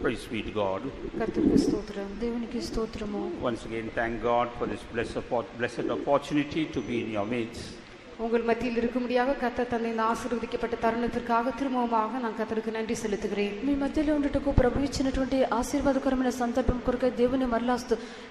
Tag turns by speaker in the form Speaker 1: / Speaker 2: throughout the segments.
Speaker 1: Praise be to God.
Speaker 2: கர்த்தருக்கு ஸ்தோத்திரம், தேவனுக்கு ஸ்தோத்திரமோ.
Speaker 1: Once again, thank God for this blessed opportunity to be in your midst.
Speaker 2: உங்கள் மத்தியில் இருக்கும்படியாக கர்த்தர் தந்த இந்த ஆசீர்வதிக்கப்பட்ட தருணத்திற்காக திரும்பமாக நான் கர்த்தருக்கு నன்றి செலுத்துகிறேன். మీ మధ్యలో ఉండుటకు ప్రభు ఇచ్చినటువంటి ఆశీర్వాదకరమైన సందర్భం కొరకై దేవుని మరలా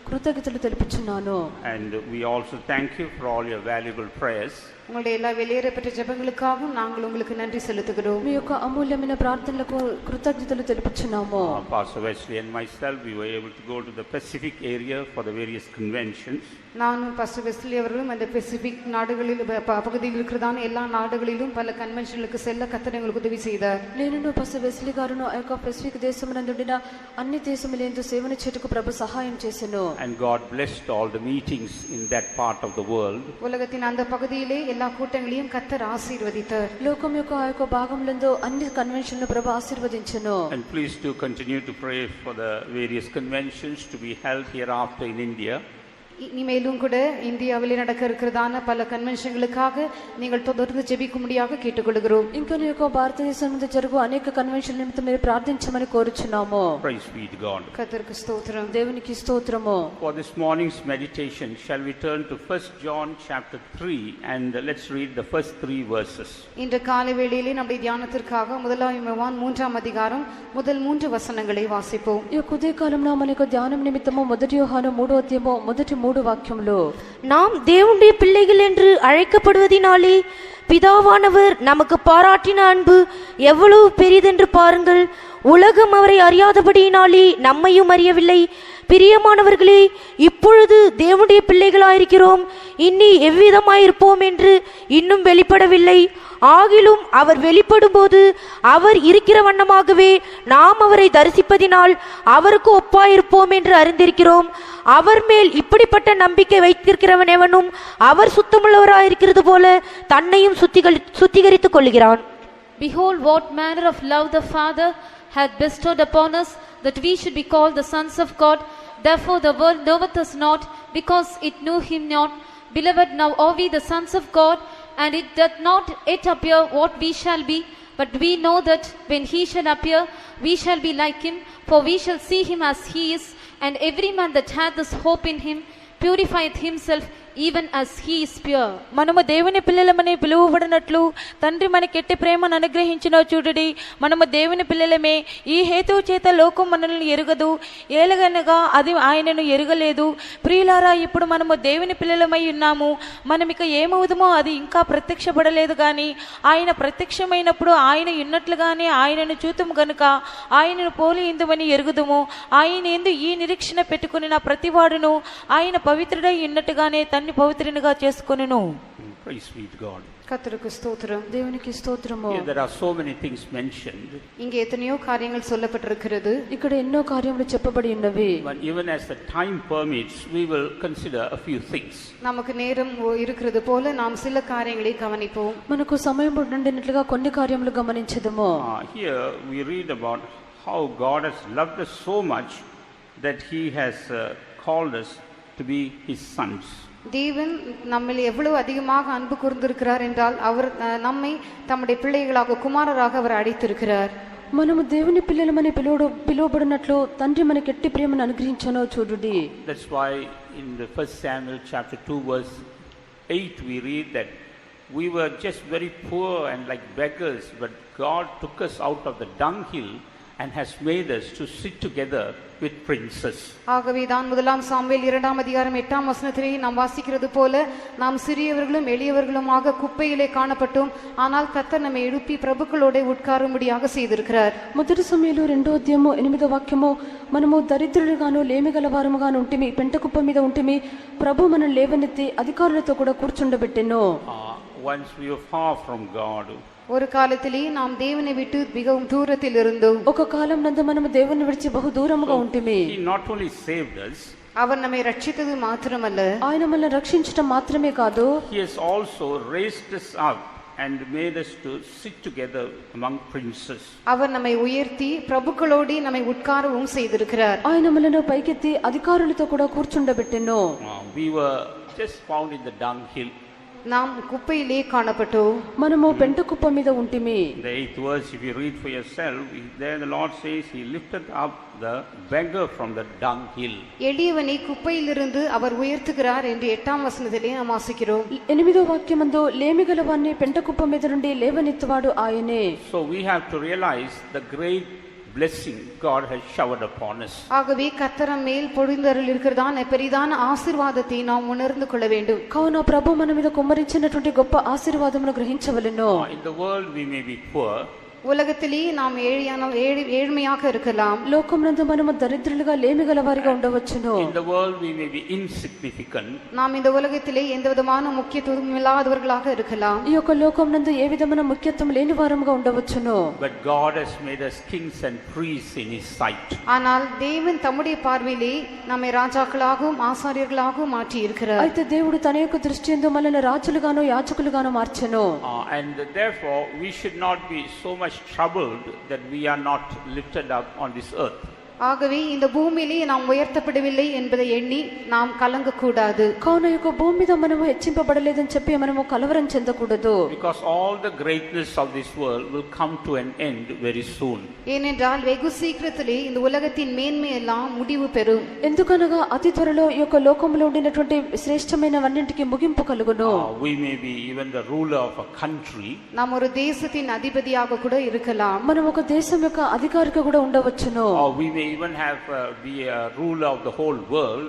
Speaker 2: కృతజ్ఞతలు తెలుపుచున్నాను.
Speaker 1: And we also thank you for all your valuable prayers.
Speaker 2: உங்களுடைய எல்லா வெளியேறப்பட்ட ஜெபங்களுக்காகவும் நாங்கள் உங்களுக்கு நன்றி செலுத்துகிறோம். మీ యొక్క అమూల్యమైన ప్రార్థనలకు కృతజ్ఞతలు తెలుపుచున్నాము.
Speaker 1: Pastor Wesley and myself, we were able to go to the Pacific area for the various conventions.
Speaker 2: நானும் பாஸ்டர் வெஸ்லி அவர்களும் அந்த பெசிபிக் நாடுகளில் பகுதியில் இருக்கிறதான எல்லா நாடுகளிலும் பல கன்வென்ஷனுக்கு செல்ல கர்த்தர் எங்களுக்கு ఉదவி செய்தார். నేను పాస్టర్ వెస్లీ గారును ఆ యొక్క పెసిఫిక్ దేశమునందుండిన అన్ని దేశములందు సేవన చేయుటకు ప్రభు సహాయం చేసెను.
Speaker 1: And God blessed all the meetings in that part of the world.
Speaker 2: உலகத்தின் அந்த பகுதியிலே எல்லா கூட்டங்களையும் கர்த்தர் ஆசீர்வதித்தார். లోకం యొక్క ఆ యొక్క భాగములందు అన్ని కన్వెన్షన్లను ప్రభు ఆశీర్వదించెను.
Speaker 1: And please do continue to pray for the various conventions to be held hereafter in India.
Speaker 2: இனிமேலும் கூட இந்தியாவில் நடக்க இருக்கிறதான பல கன்வென்ஷன்களுக்காக நீங்கள் தொடர்ந்து ஜெபிக்கும்படியாக கேட்டுக்கொள்கிறோம். ఇంకా నీ యొక్క భారతదేశంలో జరుగు అనేక కన్వెన్షన్ నిమిత్తం మీరు ప్రార్థించమని కోరుచున్నాము.
Speaker 1: Praise be to God.
Speaker 2: కర్తருக்கு స్తోత్రం, దేవునికి స్తోత్రము.
Speaker 1: For this morning's meditation, shall we turn to 1 John chapter 3 and let's read the first 3 verses.
Speaker 2: இன்று காலை வேளையிலே நம்முடைய தியானத்திற்காக முதலாம் யோவான் 3ஆம் அதிகாரம் முதல் 3 వచనங்களை வாசிப்போம். ఈ ఉదయ కాలంలో మనకు ధ్యానం నిమిత్తము మొదటి యోహాను 3వ అధ్యాయము మొదటి 3 వాక్యములు
Speaker 3: நாம் தேவனுடைய பிள்ளைகள் என்று அழைக்கப்படுவதினாலே பிதாவானவர் நமக்கு பாராட்டின அன்பு எவ்வளவு பெரிதென்று பாருங்கள். உலகம் அவரை அறியாதபடியினாலே நம்மையும் அறியவில்லை. பிரியமானவர்களே, இப்பொழுது தேவனுடைய பிள்ளைகளாயிருக்கிறோம், இனி எவ்விதமாயிருப்போம் என்று இன்னும் வெளிப்படவில்லை. ஆகிலும் அவர் வெளிப்படும் போது அவர் இருக்கிற வண்ணமாகவே நாம் அவரை தரிசிப்பதினால் அவருக்கு ஒப்பாயிருப்போம் என்று அறிந்திருக்கிறோம். அவர் மேல் இப்படிப்பட்ட நம்பிக்கை வைத்திருக்கிறவன் எவனும் அவர் சுத்தமுள்ளவராயிருக்கிறது போல தன்னையும் சுத்திகரித்துக் கொள்கிறான்.
Speaker 4: Behold, what manner of love the Father hath bestowed upon us, that we should be called the sons of God. Therefore the world knoweth us not, because it knew him not. Beloved, now are we the sons of God, and it doth not yet appear what we shall be. But we know that when he shall appear, we shall be like him, for we shall see him as he is. And every man that hath this hope in him purifieth himself, even as he is pure.
Speaker 5: మనము దేవుని పిల్లలమని పిలువబడినట్లు తండ్రి మనకెట్టి ప్రేమను అనుగ్రహించినో చూడుడి. మనము దేవుని పిల్లలమే. ఈ హేతువు చేత లోకం మనల్ని ఎరుగదు, ఏలగనగా అది ఆయనను ఎరుగలేదు. ప్రియులారా, ఇప్పుడు మనము దేవుని పిల్లలమై ఉన్నాము. మనమిక ఏమవుదుమో అది ఇంకా ప్రత్యక్షపడలేదు, కానీ ఆయన ప్రత్యక్షమైనప్పుడు ఆయన ఉన్నట్లుగానే ఆయనను చూతుము గనుక ఆయనను పోలి ఇందుమని ఎరుగుదుము. ఆయన ఎందు ఈ నిరీక్షణ పెట్టుకుని నా ప్రతివాడును ఆయన పవిత్రుడై ఉన్నట్టుగానే పవిత్రునిగా చేసుకొనును.
Speaker 1: Praise be to God.
Speaker 2: கர்த்தருக்கு ஸ்தோத்திரம், தேவனுக்கு ஸ்தோத்திரமோ.
Speaker 1: There are so many things mentioned.
Speaker 2: இங்கே எத்தனையோ காரியங்கள் சொல்லப்பட்டிருக்கிறது.
Speaker 5: ఇక్కడ ఎన్నో కార్యములు చెప్పబడి ఉన్నవి.
Speaker 1: But even as the time permits, we will consider a few things.
Speaker 2: நமக்கு நேரம் இருக்கிறது போல நாம் சில காரியங்களை கவனிப்போம்.
Speaker 5: మనకు సమయం ఉండినట్లుగా కొన్ని కార్యములు గమనించదము.
Speaker 1: Here we read about how God has loved us so much that he has called us to be his sons.
Speaker 2: தேவன் நம்மில் எவ்வளவு அதிகமாக அன்பு கூர்ந்திருக்கிறார் என்றால் அவர் நம்மை தம்முடைய பிள்ளைகளாக குமாரராக அவர் அழைத்திருக்கிறார்.
Speaker 5: మనము దేవుని పిల్లలమని పిలువబడినట్లు తండ్రి మనకి ఎట్టి ప్రేమను అనుగ్రహించానో చూడుడి.
Speaker 1: That's why in the 1 Samuel chapter 2 verse 8 we read that we were just very poor and like beggars, but God took us out of the dunghill and has made us to sit together with princes.
Speaker 2: ஆகவே தான் முதலாம் Samuel 2ஆம் அதிகாரம் 8ஆம் வசனத்திலே நாம் வாசிக்கிறது போல நாம் சிறியவர்களும் எளியவர்களுமாக குப்பையிலே காணப்பட்டோம், ஆனால் கர்த்தர் நம்மை எழுப்பி பிரபுக்களோட உட்காரும்படியாக செய்திருக்கிறார்.
Speaker 5: మొదటి సమూయేలు 2వ అధ్యాయము 8వ వాక్యము, మనము దరిద్రులుగాను లేమిగలవారముగాను ఉంటిమి, పెంట కుప్ప మీద ఉంటిమి, ప్రభు మనల్ని లేవనెత్తి అధికారులతో కూడా కూర్చుండబెట్టెను.
Speaker 1: Once we were far from God.
Speaker 2: ஒரு காலத்திலே நாம் தேவனை விட்டு மிகவும் தூரத்தில் இருந்தோம்.
Speaker 5: ఒక కాలం నందు మనము దేవుని విడిచి బహు దూరముగా ఉంటిమి.
Speaker 1: He not only saved us,
Speaker 2: அவர் நம்மை ரட்சித்தது மாத்திரமல்ல,
Speaker 5: ఆయన మనల్ని రక్షించడం మాత్రమే కాదు,
Speaker 1: he has also raised us up and made us to sit together among princes.
Speaker 2: அவர் நம்மை உயர்த்தி பிரபுக்களோடு நம்மை உட்காரவும் செய்திருக்கிறார்.
Speaker 5: ఆయన మనల్ని పైకెత్తి అధికారులతో కూడా కూర్చుండబెట్టెను.
Speaker 1: We were just found in the dunghill.
Speaker 2: நாம் குப்பையிலே காணப்பட்டோம்.
Speaker 5: మనము పెంట కుప్ప మీద ఉంటిమి.
Speaker 1: The 8th verse, if you read for yourself, there the Lord says he lifted up the beggar from the dunghill.
Speaker 2: எளியவனை குப்பையிலிருந்து அவர் உயர்த்துகிறார் என்று 8ஆம் வசனத்திலே நாம் வாசிக்கிறோம்.
Speaker 5: 8వ వాక్యమందు లేమిగలవాన్ని పెంట కుప్ప మీద నుండి లేవనెత్తువాడు ఆయనే.
Speaker 1: So we have to realize the great blessing God has showered upon us.
Speaker 2: ஆகவே கர்த்தர் மேல் பொழிந்தருள் இருக்கிறதான பெரிதான ஆசீர்வாதத்தை நாம் உணர்ந்து கொள்ள வேண்டும்.
Speaker 5: కావున ప్రభు మన మీద కుమ్మరించినటువంటి గొప్ప ఆశీర్వాదమును గ్రహించవలెను.
Speaker 1: In the world we may be poor.
Speaker 2: உலகத்திலே நாம் ஏழ்மையாக இருக்கலாம்.
Speaker 5: లోకమునందు మనము దరిద్రులుగా లేమిగల వారిగా ఉండవచ్చును.
Speaker 1: In the world we may be insignificant.
Speaker 2: நாம் இந்த உலகத்திலே எந்த விதமான முக்கியத்துவம் இல்லாதவர்களாக இருக்கலாம்.
Speaker 5: ఈ యొక్క లోకమునందు ఏ విధమైన ముఖ్యత్వం లేని వారముగా ఉండవచ్చును.
Speaker 1: But God has made us kings and priests in his sight.
Speaker 2: ஆனால் தேவன் தம்முடைய பார்வையிலே நம்மை ராஜாக்களாகவும் ஆசாரியர்களாகவும் மாற்றி இருக்கிறார்.
Speaker 5: అయితే దేవుడు తన యొక్క దృష్టి యందు మనల్ని రాజులుగాను యాజకులుగాను మార్చెను.
Speaker 1: And therefore we should not be so much troubled that we are not lifted up on this earth.
Speaker 2: ஆகவே இந்த பூமியிலே நாம் உயர்த்தப்படவில்லை என்பதை எண்ணி நாம் கலங்கக்கூடாது.
Speaker 5: కావున యొక్క భూమి మీద మనము హెచ్చింపబడలేదని చెప్పి మనము కలవరం చెందకూడదు.
Speaker 1: Because all the greatness of this world will come to an end very soon.
Speaker 2: ஏனென்றால் வெகு சீக்கிரத்திலே இந்த உலகத்தின் மேன்மை எல்லாம் முடிவு பெறும்.
Speaker 5: ఎందుకనగా అతి త్వరలో ఈ యొక్క లోకములో ఉండినటువంటి శ్రేష్టమైనవన్నింటికి ముగింపు కలుగును.
Speaker 1: We may be even the ruler of a country.
Speaker 2: நாம் ஒரு தேசத்தின் அதிபதியாக கூட இருக்கலாம்.
Speaker 5: మనం ఒక దేశం యొక్క అధికారిగా కూడా ఉండవచ్చును.
Speaker 1: Or we may even have be a ruler of the whole world.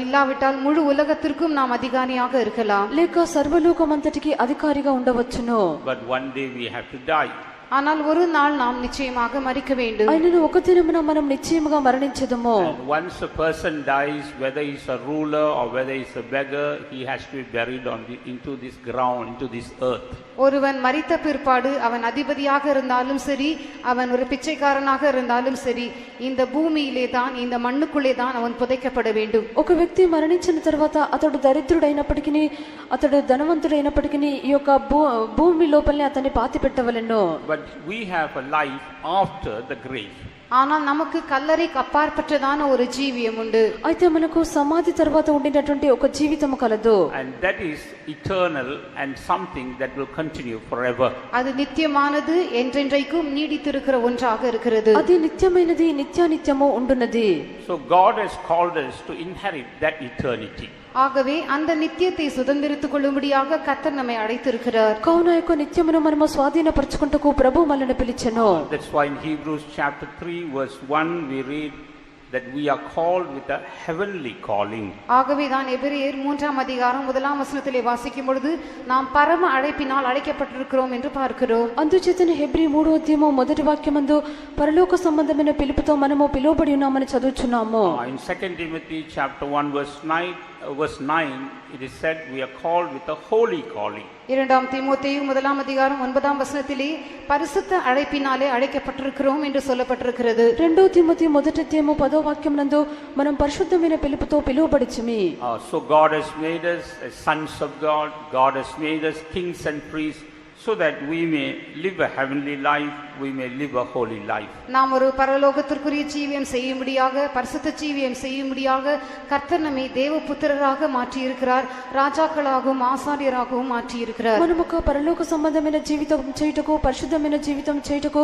Speaker 2: இல்லாவிட்டால் முழு உலகத்திற்கும் நாம் அதிகாரியாக இருக்கலாம்.
Speaker 5: లేక సర్వలోకమంతటికి అధికారిగా ఉండవచ్చును.
Speaker 1: But one day we have to die.
Speaker 2: ஆனால் ஒரு நாள் நாம் நிச்சயமாக மரிக்க வேண்டும்.
Speaker 5: అయినను ఒక దినమున మనం నిశ్చయముగా మరణించెదము.
Speaker 1: And once a person dies, whether he's a ruler or whether he's a beggar, he has to be buried into this ground, into this earth.
Speaker 2: ஒருவன் மரித்த பிற்பாடு அவன் அதிபதியாக இருந்தாலும் சரி, அவன் ஒரு பிச்சைக்காரனாக இருந்தாலும் சரி, இந்த பூமியிலே தான், இந்த மண்ணுக்குள்ளே தான் அவன் புதைக்கப்பட வேண்டும்.
Speaker 5: ఒక వ్యక్తి మరణించిన తర్వాత అతడు దరిద్రుడైనప్పటికీ అతడు ధనవంతుడైనప్పటికీ ఈ యొక్క భూమి లోపలనే అతన్ని పాతి పెట్టవలెను.
Speaker 1: But we have a life after the grave.
Speaker 2: ஆனால் நமக்கு கல்லறைக்கு அப்பாற்பட்டதான ஒரு ஜீவியம் உண்டு.
Speaker 5: అయితే మనకు సమాధి తర్వాత ఉండినటువంటి ఒక జీవితం కలదు.
Speaker 1: And that is eternal and something that will continue forever.
Speaker 2: அது நித்தியமானது, என்றென்றைக்கும் நீடித்திருக்கிற ஒன்றாக இருக்கிறது.
Speaker 5: అది నిత్యమైనది, నిత్యానిత్యము ఉండున్నది.
Speaker 1: So God has called us to inherit that eternity.
Speaker 2: ஆகவே அந்த நித்தியத்தை சுதந்திரித்துக் கொள்ளும்படியாக கர்த்தர் நம்மை அழைத்திருக்கிறார்.
Speaker 5: కావున యొక్క నిత్యమును మనము స్వాధీనపరచుకుంటకు ప్రభు మనల్ని పిలిచెను.
Speaker 1: That's why in Hebrews chapter 3 verse 1 we read that we are called with a heavenly calling.
Speaker 2: ஆகவே தான் எபிரேயர் 3ஆம் அதிகாரம் 1ஆம் வசனத்திலே வாசிக்கும் பொழுது நாம் பரம அழைப்பினால் அழைக்கப்பட்டிருக்கிறோம் என்று பார்க்கிறோம்.
Speaker 5: అందుచేతనే హెబ్రీ 3వ అధ్యాయము మొదటి వాక్యమందు పరలోక సంబంధమైన పిలుపుతో మనము పిలువబడి ఉన్నామని చదువుచున్నాము.
Speaker 1: In 2 Timothy chapter 1 verse 9 it is said we are called with a holy calling.
Speaker 2: 2 தீமோத்தேயு 1ஆம் அதிகாரம் 9ஆம் வசனத்திலே பரிசுத்த அழைப்பினாலே அழைக்கப்பட்டிருக்கிறோம் என்று சொல்லப்பட்டிருக்கிறது.
Speaker 5: 2 తిమోతి మొదటి అధ్యాయము 10వ వాక్యమునందు మనం పరిశుద్ధమైన పిలుపుతో పిలువబడితిమి.
Speaker 1: So God has made us as sons of God. God has made us kings and priests so that we may live a heavenly life, we may live a holy life.
Speaker 2: நாம் ஒரு பரலோகத்திற்குரிய ஜீவியம் செய்யும்படியாக, பரிசுத்த ஜீவியம் செய்யும்படியாக கர்த்தர் நம்மை தேவபுத்திரராக மாற்றி இருக்கிறார், ராஜாக்களாகவும் ஆசாரியராகவும் மாற்றி இருக்கிறார்.
Speaker 5: మనము ఒక పరలోక సంబంధమైన జీవితం చేయుటకు, పరిశుద్ధమైన జీవితం చేయుటకు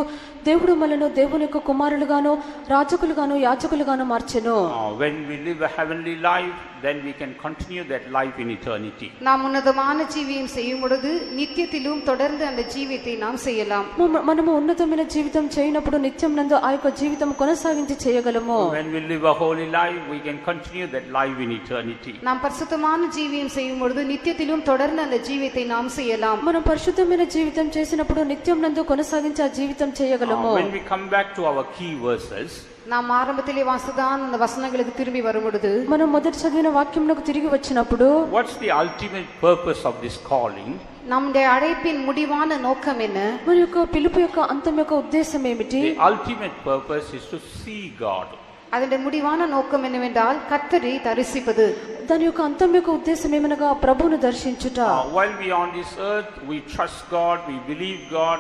Speaker 5: దేవుడు మనలను దేవుని యొక్క కుమారులుగాను, రాజకులుగాను, యాజకులుగాను మార్చెను.
Speaker 1: When we live a heavenly life, then we can continue that life in eternity.
Speaker 2: நாம் உன்னதமான ஜீவியம் செய்யும் பொழுது நித்தியத்திலும் தொடர்ந்து அந்த ஜீவியத்தை நாம் செய்யலாம்.
Speaker 5: మనము ఉన్నతమైన జీవితం చేయనప్పుడు నిత్యం నందు ఆ యొక్క జీవితం కొనసాగించి చేయగలము.
Speaker 1: When we live a holy life, we can continue that life in eternity.
Speaker 2: நாம் பரிசுத்தமான ஜீவியம் செய்யும் பொழுது நித்தியத்திலும் தொடர்ந்து அந்த ஜீவியத்தை நாம் செய்யலாம்.
Speaker 5: మనం పరిశుద్ధమైన జీవితం చేసినప్పుడు నిత్యం నందు కొనసాగించి ఆ జీవితం చేయగలము.
Speaker 1: When we come back to our key verses,
Speaker 2: நாம் ஆரம்பத்திலே வாசிதான் அந்த வசனங்களுக்கு திரும்பி வரும் பொழுது,
Speaker 5: మనం మొదటి చదివిన వాక్యంలోకి తిరిగి వచ్చినప్పుడు
Speaker 1: what's the ultimate purpose of this calling?
Speaker 2: நம்முடைய அழைப்பின் முடிவான நோக்கம் என்ன?
Speaker 5: మన యొక్క పిలుపు యొక్క అంతం యొక్క ఉద్దేశం ఏమిటి?
Speaker 1: The ultimate purpose is to see God.
Speaker 2: அதனுடைய முடிவான நோக்கம் என்னவென்றால் கர்த்தரை தரிசிப்பது.
Speaker 5: దాని యొక్క అంతం యొక్క ఉద్దేశం ఏమనగా ప్రభువును దర్శించుట.
Speaker 1: While we are on this earth, we trust God, we believe God,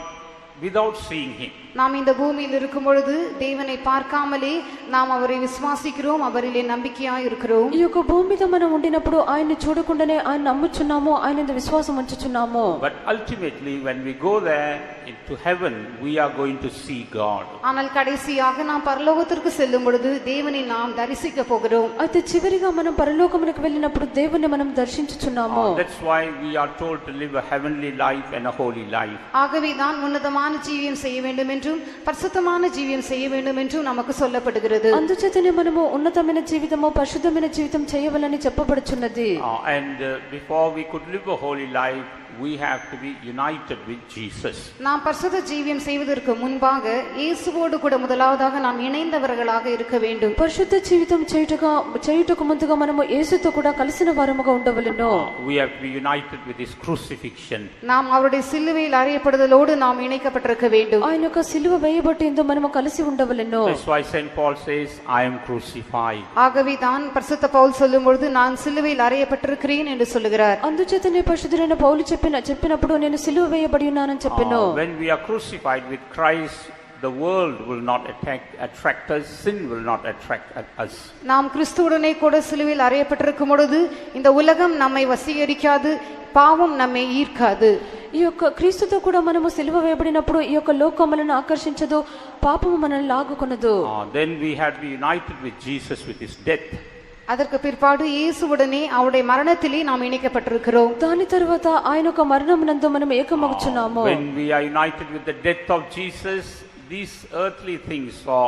Speaker 1: without seeing him.
Speaker 2: நாம் இந்த பூமியில் இருக்கும் பொழுது தேவனை பார்க்காமலே நாம் அவரை విశ్వాసిக்கிறோம், అవరిలే నమ్మికయాయి இருக்கிறோம்.
Speaker 5: ఈ యొక్క భూమి మీద మనం ఉండినప్పుడు ఆయన్ని చూడకుండానే ఆయన నమ్ముచున్నాము, ఆయన మీద విశ్వాసం ఉంచుచున్నాము.
Speaker 1: But ultimately when we go there into heaven, we are going to see God.
Speaker 2: ஆனால் கடைசியாக நாம் பரலோகத்திற்கு செல்லும் பொழுது தேவனை நாம் தரிசிக்க போகிறோம்.
Speaker 5: అయితే చివరిగా మనం పరలోకమునకు వెళ్ళినప్పుడు దేవుని మనం దర్శించుచున్నాము.
Speaker 1: That's why we are told to live a heavenly life and a holy life.
Speaker 2: ஆகவே தான் உன்னதமான ஜீவியம் செய்ய வேண்டும் என்றும் பரிசுத்தமான ஜீவியம் செய்ய வேண்டும் என்றும் நமக்கு சொல்லப்படுகிறது.
Speaker 5: అందుచేతనే మనము ఉన్నతమైన జీవితము పరిశుద్ధమైన జీవితం చేయవలని చెప్పబడుచున్నది.
Speaker 1: And before we could live a holy life, we have to be united with Jesus.
Speaker 2: நாம் பரிசுத்த ஜீவியம் செய்வதற்கு முன்பாக இயேசுவோடு கூட முதலாவதாக நாம் இணைந்தவர்களாக இருக்க வேண்டும்.
Speaker 5: పరిశుద్ధ జీవితం చేయుటకు ముందుగా మనము యేసుతో కూడా కలిసిన వారముగా ఉండవలెను.
Speaker 1: We have to be united with his crucifixion.
Speaker 2: நாம் அவருடைய சிலுவையில் அறையப்படுதலோடு நாம் இணைக்கப்பட்டிருக்க வேண்டும்.
Speaker 5: ఆయన యొక్క సిలువ వేయబట్టిందో మనము కలిసి ఉండవలెను.
Speaker 1: That's why Saint Paul says, I am crucified.
Speaker 2: ஆகவே தான் பரிசுத்த பவுல் சொல்லும் பொழுது நான் சிலுவையில் அறையப்பட்டிருக்கிறேன் என்று சொல்லுகிறார்.
Speaker 5: అందుచేతనే పరిశుద్ధుడైన పౌలు చెప్పినప్పుడు నేను సిలువ వేయబడి ఉన్నానని చెప్పెను.
Speaker 1: When we are crucified with Christ, the world will not attract us, sin will not attract us.
Speaker 2: நாம் கிறிஸ்துவுடனே கூட சிலுவையில் அறையப்பட்டிருக்கும் பொழுது இந்த உலகம் நம்மை வசீகரிக்காது, பாவம் நம்மை ஈர்க்காது.
Speaker 5: ఈ యొక్క క్రీస్తుతో కూడా మనము సిలువ వేయబడినప్పుడు ఈ యొక్క లోకం మనల్ని ఆకర్షించదు, పాపము మనల్ని లాగుకొనదు.
Speaker 1: Then we have to be united with Jesus with his death.
Speaker 2: அதற்கு பிற்பாடு இயேசுவுடனே அவருடைய மரணத்திலே நாம் இணைக்கப்பட்டிருக்கிறோம்.
Speaker 5: దాని తర్వాత ఆయన యొక్క మరణమునందు మనం ఏకమగుచున్నాము.
Speaker 1: When we are united with the death of Jesus, these earthly things or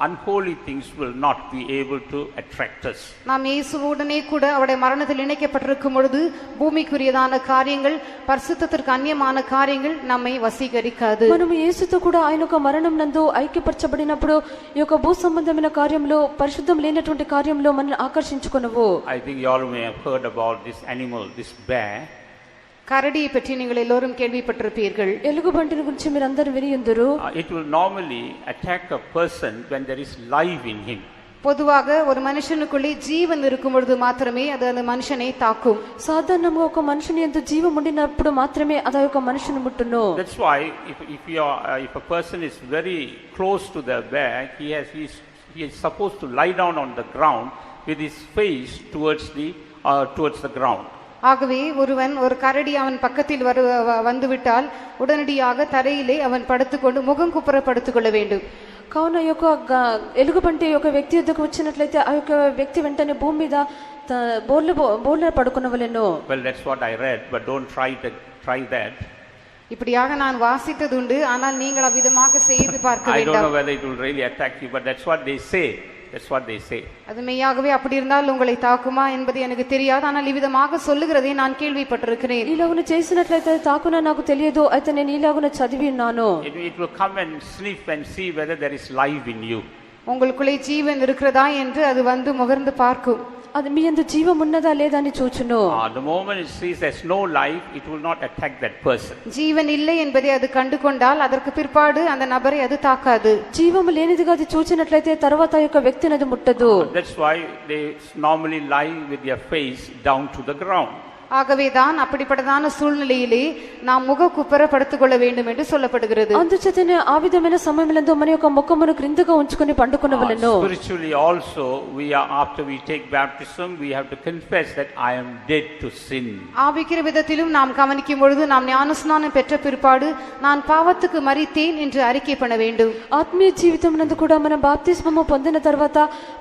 Speaker 1: unholy things will not be able to attract us.
Speaker 2: நாம் இயேசுவுடனே கூட அவருடைய மரணத்தில் இணைக்கப்பட்டிருக்கும் பொழுது பூமிக்குரியதான காரியங்கள், பரிசுத்தத்திற்கு அந்நியமான காரியங்கள் நம்மை வசீகரிக்காது.
Speaker 5: మనము యేసుతో కూడా ఆయన యొక్క మరణం నందు ఐక్యపరచబడినప్పుడు ఈ యొక్క భూ సంబంధమైన కార్యంలో పరిశుద్ధం లేనటువంటి కార్యంలో మనల్ని ఆకర్షించుకొనవు.
Speaker 1: I think you all may have heard about this animal, this bear.
Speaker 2: கரடியை பற்றி நீங்கள் எல்லோரும் கேள்விப்பட்டிருப்பீர்கள்.
Speaker 5: ఎలుగుబంటిని గురించి మీరందరూ వినియుందురు.
Speaker 1: It will normally attack a person when there is life in him.
Speaker 2: பொதுவாக ஒரு மனுஷனுக்குள்ளே ஜீவன் இருக்கும் பொழுது மாத்திரமே அது அந்த மனுஷனை தாக்கும்.
Speaker 5: సాధారణంగా ఒక మనిషిని యందు జీవం ఉండినప్పుడు మాత్రమే అది ఒక మనిషిని ముట్టును.
Speaker 1: That's why if a person is very close to the bear, he is supposed to lie down on the ground with his face towards the ground.
Speaker 2: ஆகவே ஒருவன் ஒரு கரடி அவன் பக்கத்தில் வந்துவிட்டால் உடனடியாக தரையிலே அவன் படுத்துக்கொண்டு முகம் குப்புற படுத்துக்கொள்ள வேண்டும்.
Speaker 5: కావున ఈ యొక్క ఎలుగుబంటి యొక్క వ్యక్తి యొద్దకు వచ్చినట్లయితే ఆ యొక్క వ్యక్తి వెంటనే భూమి మీద బోర్ల పడుకునవలెను.
Speaker 1: Well, that's what I read, but don't try that.
Speaker 2: இப்படியாக நான் வாசித்தது உண்டு, ஆனால் நீங்கள் அவ்விதமாக செய்து பார்க்க
Speaker 1: I don't
Speaker 2: வேண்டாம்.
Speaker 1: know whether it will really attack you, but that's what they say. That's what they say.
Speaker 2: அது மெய்யாகவே அப்படி இருந்தால் உங்களை தாக்குமா என்பது எனக்கு தெரியாது, ஆனால் இவ்விதமாக சொல்லுகிறதை நான் கேள்விப்பட்டிருக்கிறேன்.
Speaker 5: ఇలాగున చేసినట్లయితే తాకునా నాకు తెలియదు, అయితే నేను ఇలాగున చదివి ఉన్నాను.
Speaker 1: It will come and sniff and see whether there is life in you.
Speaker 2: உங்களுக்குள்ளே ஜீவன் இருக்கிறதா என்று அது வந்து முகர்ந்து பார்க்கும்.
Speaker 5: అది మీ యందు జీవం ఉన్నదా లేదా అని చూచును.
Speaker 1: The moment it sees there's no life, it will not attack that person.
Speaker 2: ஜீவன் இல்லை என்பதை அது கண்டு கொண்டால் அதற்கு பிற்பாடு அந்த நபரை அது தாக்காது.
Speaker 5: జీవము లేనిదిగా అది చూచినట్లయితే తర్వాత ఆ యొక్క వ్యక్తిని అది ముట్టదు.
Speaker 1: That's why they normally lie with their face down to the ground.
Speaker 2: ஆகவேதான் அப்படிப்பட்டதான சூழ்நிலையிலே நாம் முக குப்புற படுத்துக்கொள்ள வேண்டும் என்று சொல்லப்படுகிறது.
Speaker 5: అందుచేతనే ఆ విధమైన సమయములందు మన యొక్క ముఖమును క్రిందగా ఉంచుకొని పండుకొనవలెను.
Speaker 1: Spiritually also, after we take baptism, we have to confess that I am dead to sin.
Speaker 2: ஆவிக்கிற விதத்திலும் நாம் கவனிக்கும் பொழுது நாம் ஞானஸ்நானம் பெற்ற பிற்பாடு நான் பாவத்துக்கு மரித்தேன் என்று அறிக்கை பண்ண வேண்டும்.
Speaker 5: ఆత్మీయ జీవితం నందు కూడా మనం బాప్తిస్మము పొందిన తర్వాత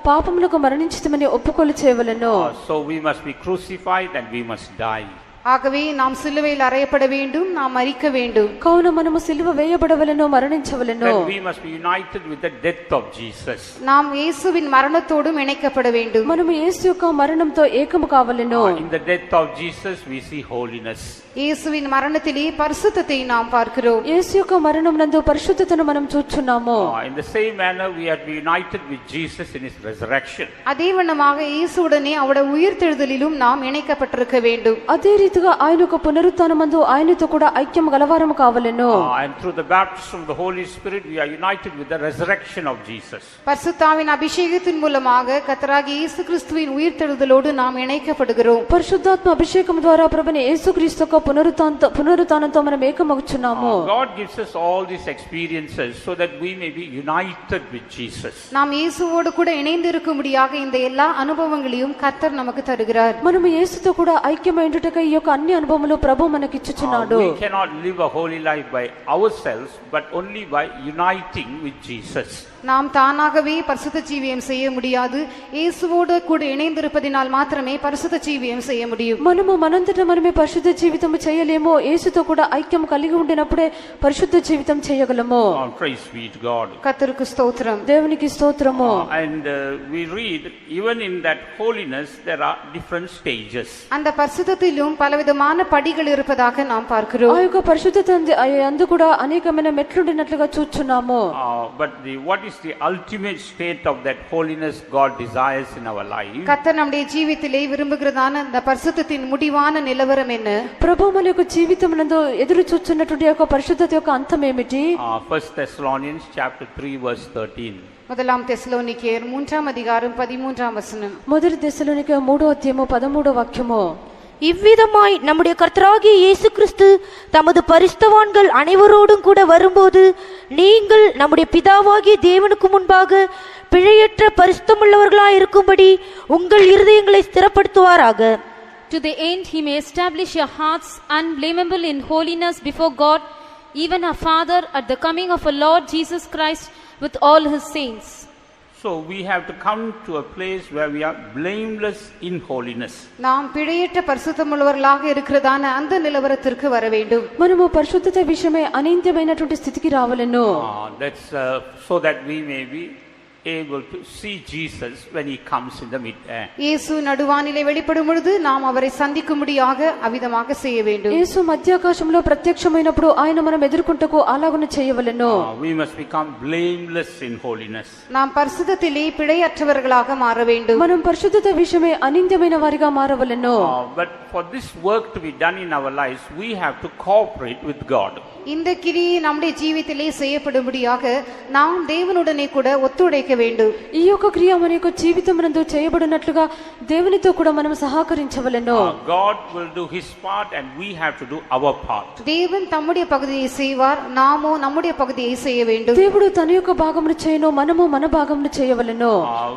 Speaker 5: పాపములకు మరణించితమని ఒప్పుకోలు చేయవలెను.
Speaker 1: So we must be crucified and we must die.
Speaker 2: ஆகவே நாம் சிலுவையில் அறையப்பட வேண்டும், நாம் மரிக்க வேண்டும்.
Speaker 5: కావున మనము సిలువ వేయబడవలెను, మరణించవలెను.
Speaker 1: That we must be united with the death of Jesus.
Speaker 2: நாம் இயேசுவின் மரணத்தோடு இணைக்கப்பட வேண்டும்.
Speaker 5: మనము యేసు యొక్క మరణంతో ఏకము కావలెను.
Speaker 1: In the death of Jesus we see holiness.
Speaker 2: இயேசுவின் மரணத்திலே பரிசுத்தத்தை நாம் பார்க்கிறோம்.
Speaker 5: యేసు యొక్క మరణం నందు పరిశుద్ధతను మనం చూచున్నాము.
Speaker 1: In the same manner we have to be united with Jesus in his resurrection.
Speaker 2: அதே வண்ணமாக இயேசுவுடனே அவருடைய உயிர்த்தெழுதலிலும் நாம் இணைக்கப்பட்டிருக்க வேண்டும்.
Speaker 5: అదే
Speaker 2: రీతిగా ఆయన యొక్క పునరుత్థానమందు ఆయనతో కూడా ఐక్యం గలవారము కావలెను.
Speaker 1: And through the baptism of the Holy Spirit, we are united with the resurrection of Jesus.
Speaker 2: பரிசுத்தாவின் அபிஷேகத்தின் மூலமாக கர்த்தராகிய இயேசு கிறிஸ்துவின் உயிர்த்தெழுதலோடு நாம் இணைக்கப்படுகிறோம். పరిశుద్ధాత్మ అభిషేకం ద్వారా ప్రభువైన యేసుక్రీస్తు యొక్క పునరుత్థానంతో మనం ఏకమగుచున్నాము.
Speaker 1: God gives us all these experiences so that we may be united with Jesus.
Speaker 2: நாம் இயேசுவோடு கூட இணைந்து இருக்கும்படியாக இந்த எல்லா அனுபவங்களையும் கர்த்தர் நமக்கு தருகிறார். మనము యేసుతో కూడా ఐక్యమైండుటకై ఈ యొక్క అన్ని అనుభవములు ప్రభువు మనకి ఇచ్చుచున్నాడు.
Speaker 1: We cannot live a holy life by ourselves, but only by uniting with Jesus.
Speaker 2: நாம் தானாகவே பரிசுத்த ஜீவியம் செய்ய முடியாது. இயேசுவோடு கூட இணைந்திருப்பதினால் மாத்திரமே பரிசுத்த ஜீவியம் செய்ய முடியும். మనము మనంతట మనమే పరిశుద్ధ జీవితం చేయలేము. యేసుతో కూడా ఐక్యం కలిగి ఉండినప్పుడే పరిశుద్ధ జీవితం చేయగలము.
Speaker 1: Praise be to God.
Speaker 2: కర్తருக்கு స్తోత్రం. దేవునికి స్తోత్రము.
Speaker 1: And we read even in that holiness there are different stages.
Speaker 2: அந்த பரிசுத்தத்திலும் பலவிதமான படிகள் இருப்பதாக நாம் பார்க்கிறோம். ఆ యొక్క పరిశుద్ధత అందు కూడా అనేకమైన మెట్లుండినట్లుగా చూచున్నాము.
Speaker 1: But what is the ultimate state of that holiness God desires in our life?
Speaker 2: கர்த்தர் நம்முடைய ஜீவிதத்திலே விரும்புகிறதான அந்த பரிசுத்தத்தின் முடிவான நிலவரம் என்ன? ప్రభువు మన యొక్క జీవితమునందు ఎదురు చూస్తున్నటువంటి యొక్క పరిశుద్ధత యొక్క అంతం ఏమిటి?
Speaker 1: 1 Thessalonians chapter 3 verse 13.
Speaker 2: முதலாம் தெசலோனிக்கேயர் 3ஆம் அதிகாரம் 13ஆம் வசனம்.
Speaker 5: మొదటి తెస్సలోనిక 3వ అధ్యాయము 13వ వాక్యము.
Speaker 3: இவ்விதமாய் நம்முடைய கர்த்தராகிய இயேசு கிறிஸ்து தமது பரிசுத்தவான்கள் அனைவரோடும் கூட வரும்போது நீங்கள் நம்முடைய பிதாவாகிய தேவனுக்கு முன்பாக பிழையற்ற பரிசுத்தமுள்ளவர்களாய் இருக்கும்படி உங்கள் இருதயங்களை ஸ்திரப்படுத்துவாராக.
Speaker 4: To the end he may establish your hearts unblameable in holiness before God, even our Father, at the coming of our Lord Jesus Christ with all his saints.
Speaker 1: So we have to come to a place where we are blameless in holiness.
Speaker 2: நாம் பிழையற்ற பரிசுத்தமுள்ளவர்களாக இருக்கிறதான அந்த நிலவரத்திற்கு வர வேண்டும்.
Speaker 5: మనము పరిశుద్ధత విషయమై అనింద్యమైనటువంటి స్థితికి రావాలెను.
Speaker 1: That's so that we may be able to see Jesus when he comes in the mid-air.
Speaker 2: இயேசு நடுவானிலே வெளிப்படும் பொழுது நாம் அவரை சந்திக்கும்படியாக அவிதமாக செய்ய வேண்டும்.
Speaker 5: యేసు మధ్యాకాశంలో ప్రత్యక్షమైనప్పుడు ఆయన మనం ఎదుర్కొంటకు అలాగున చేయవలెను.
Speaker 1: We must become blameless in holiness.
Speaker 2: நாம் பரிசுத்தத்திலே பிழையற்றவர்களாக மாற வேண்டும்.
Speaker 5: మనం పరిశుద్ధత విషయమై అనింద్యమైన వారిగా మారవలెను.
Speaker 1: But for this work to be done in our lives, we have to cooperate with God.
Speaker 2: இந்த கிரியை நம்முடைய ஜீவிதத்திலே செய்யப்படும்படியாக நாம் தேவனுடனே கூட ஒத்துழைக்க வேண்டும்.
Speaker 5: ఈ యొక్క క్రియ మన యొక్క జీవితమునందు చేయబడినట్లుగా దేవునితో కూడా మనం సహకరించవలెను.
Speaker 1: God will do his part and we have to do our part.
Speaker 2: தேவன் தம்முடைய பகுதியை செய்வார், நாமோ நம்முடைய பகுதியை செய்ய வேண்டும்.
Speaker 5: దేవుడు తన యొక్క భాగమును చేయను, మనము మన భాగమును చేయవలెను.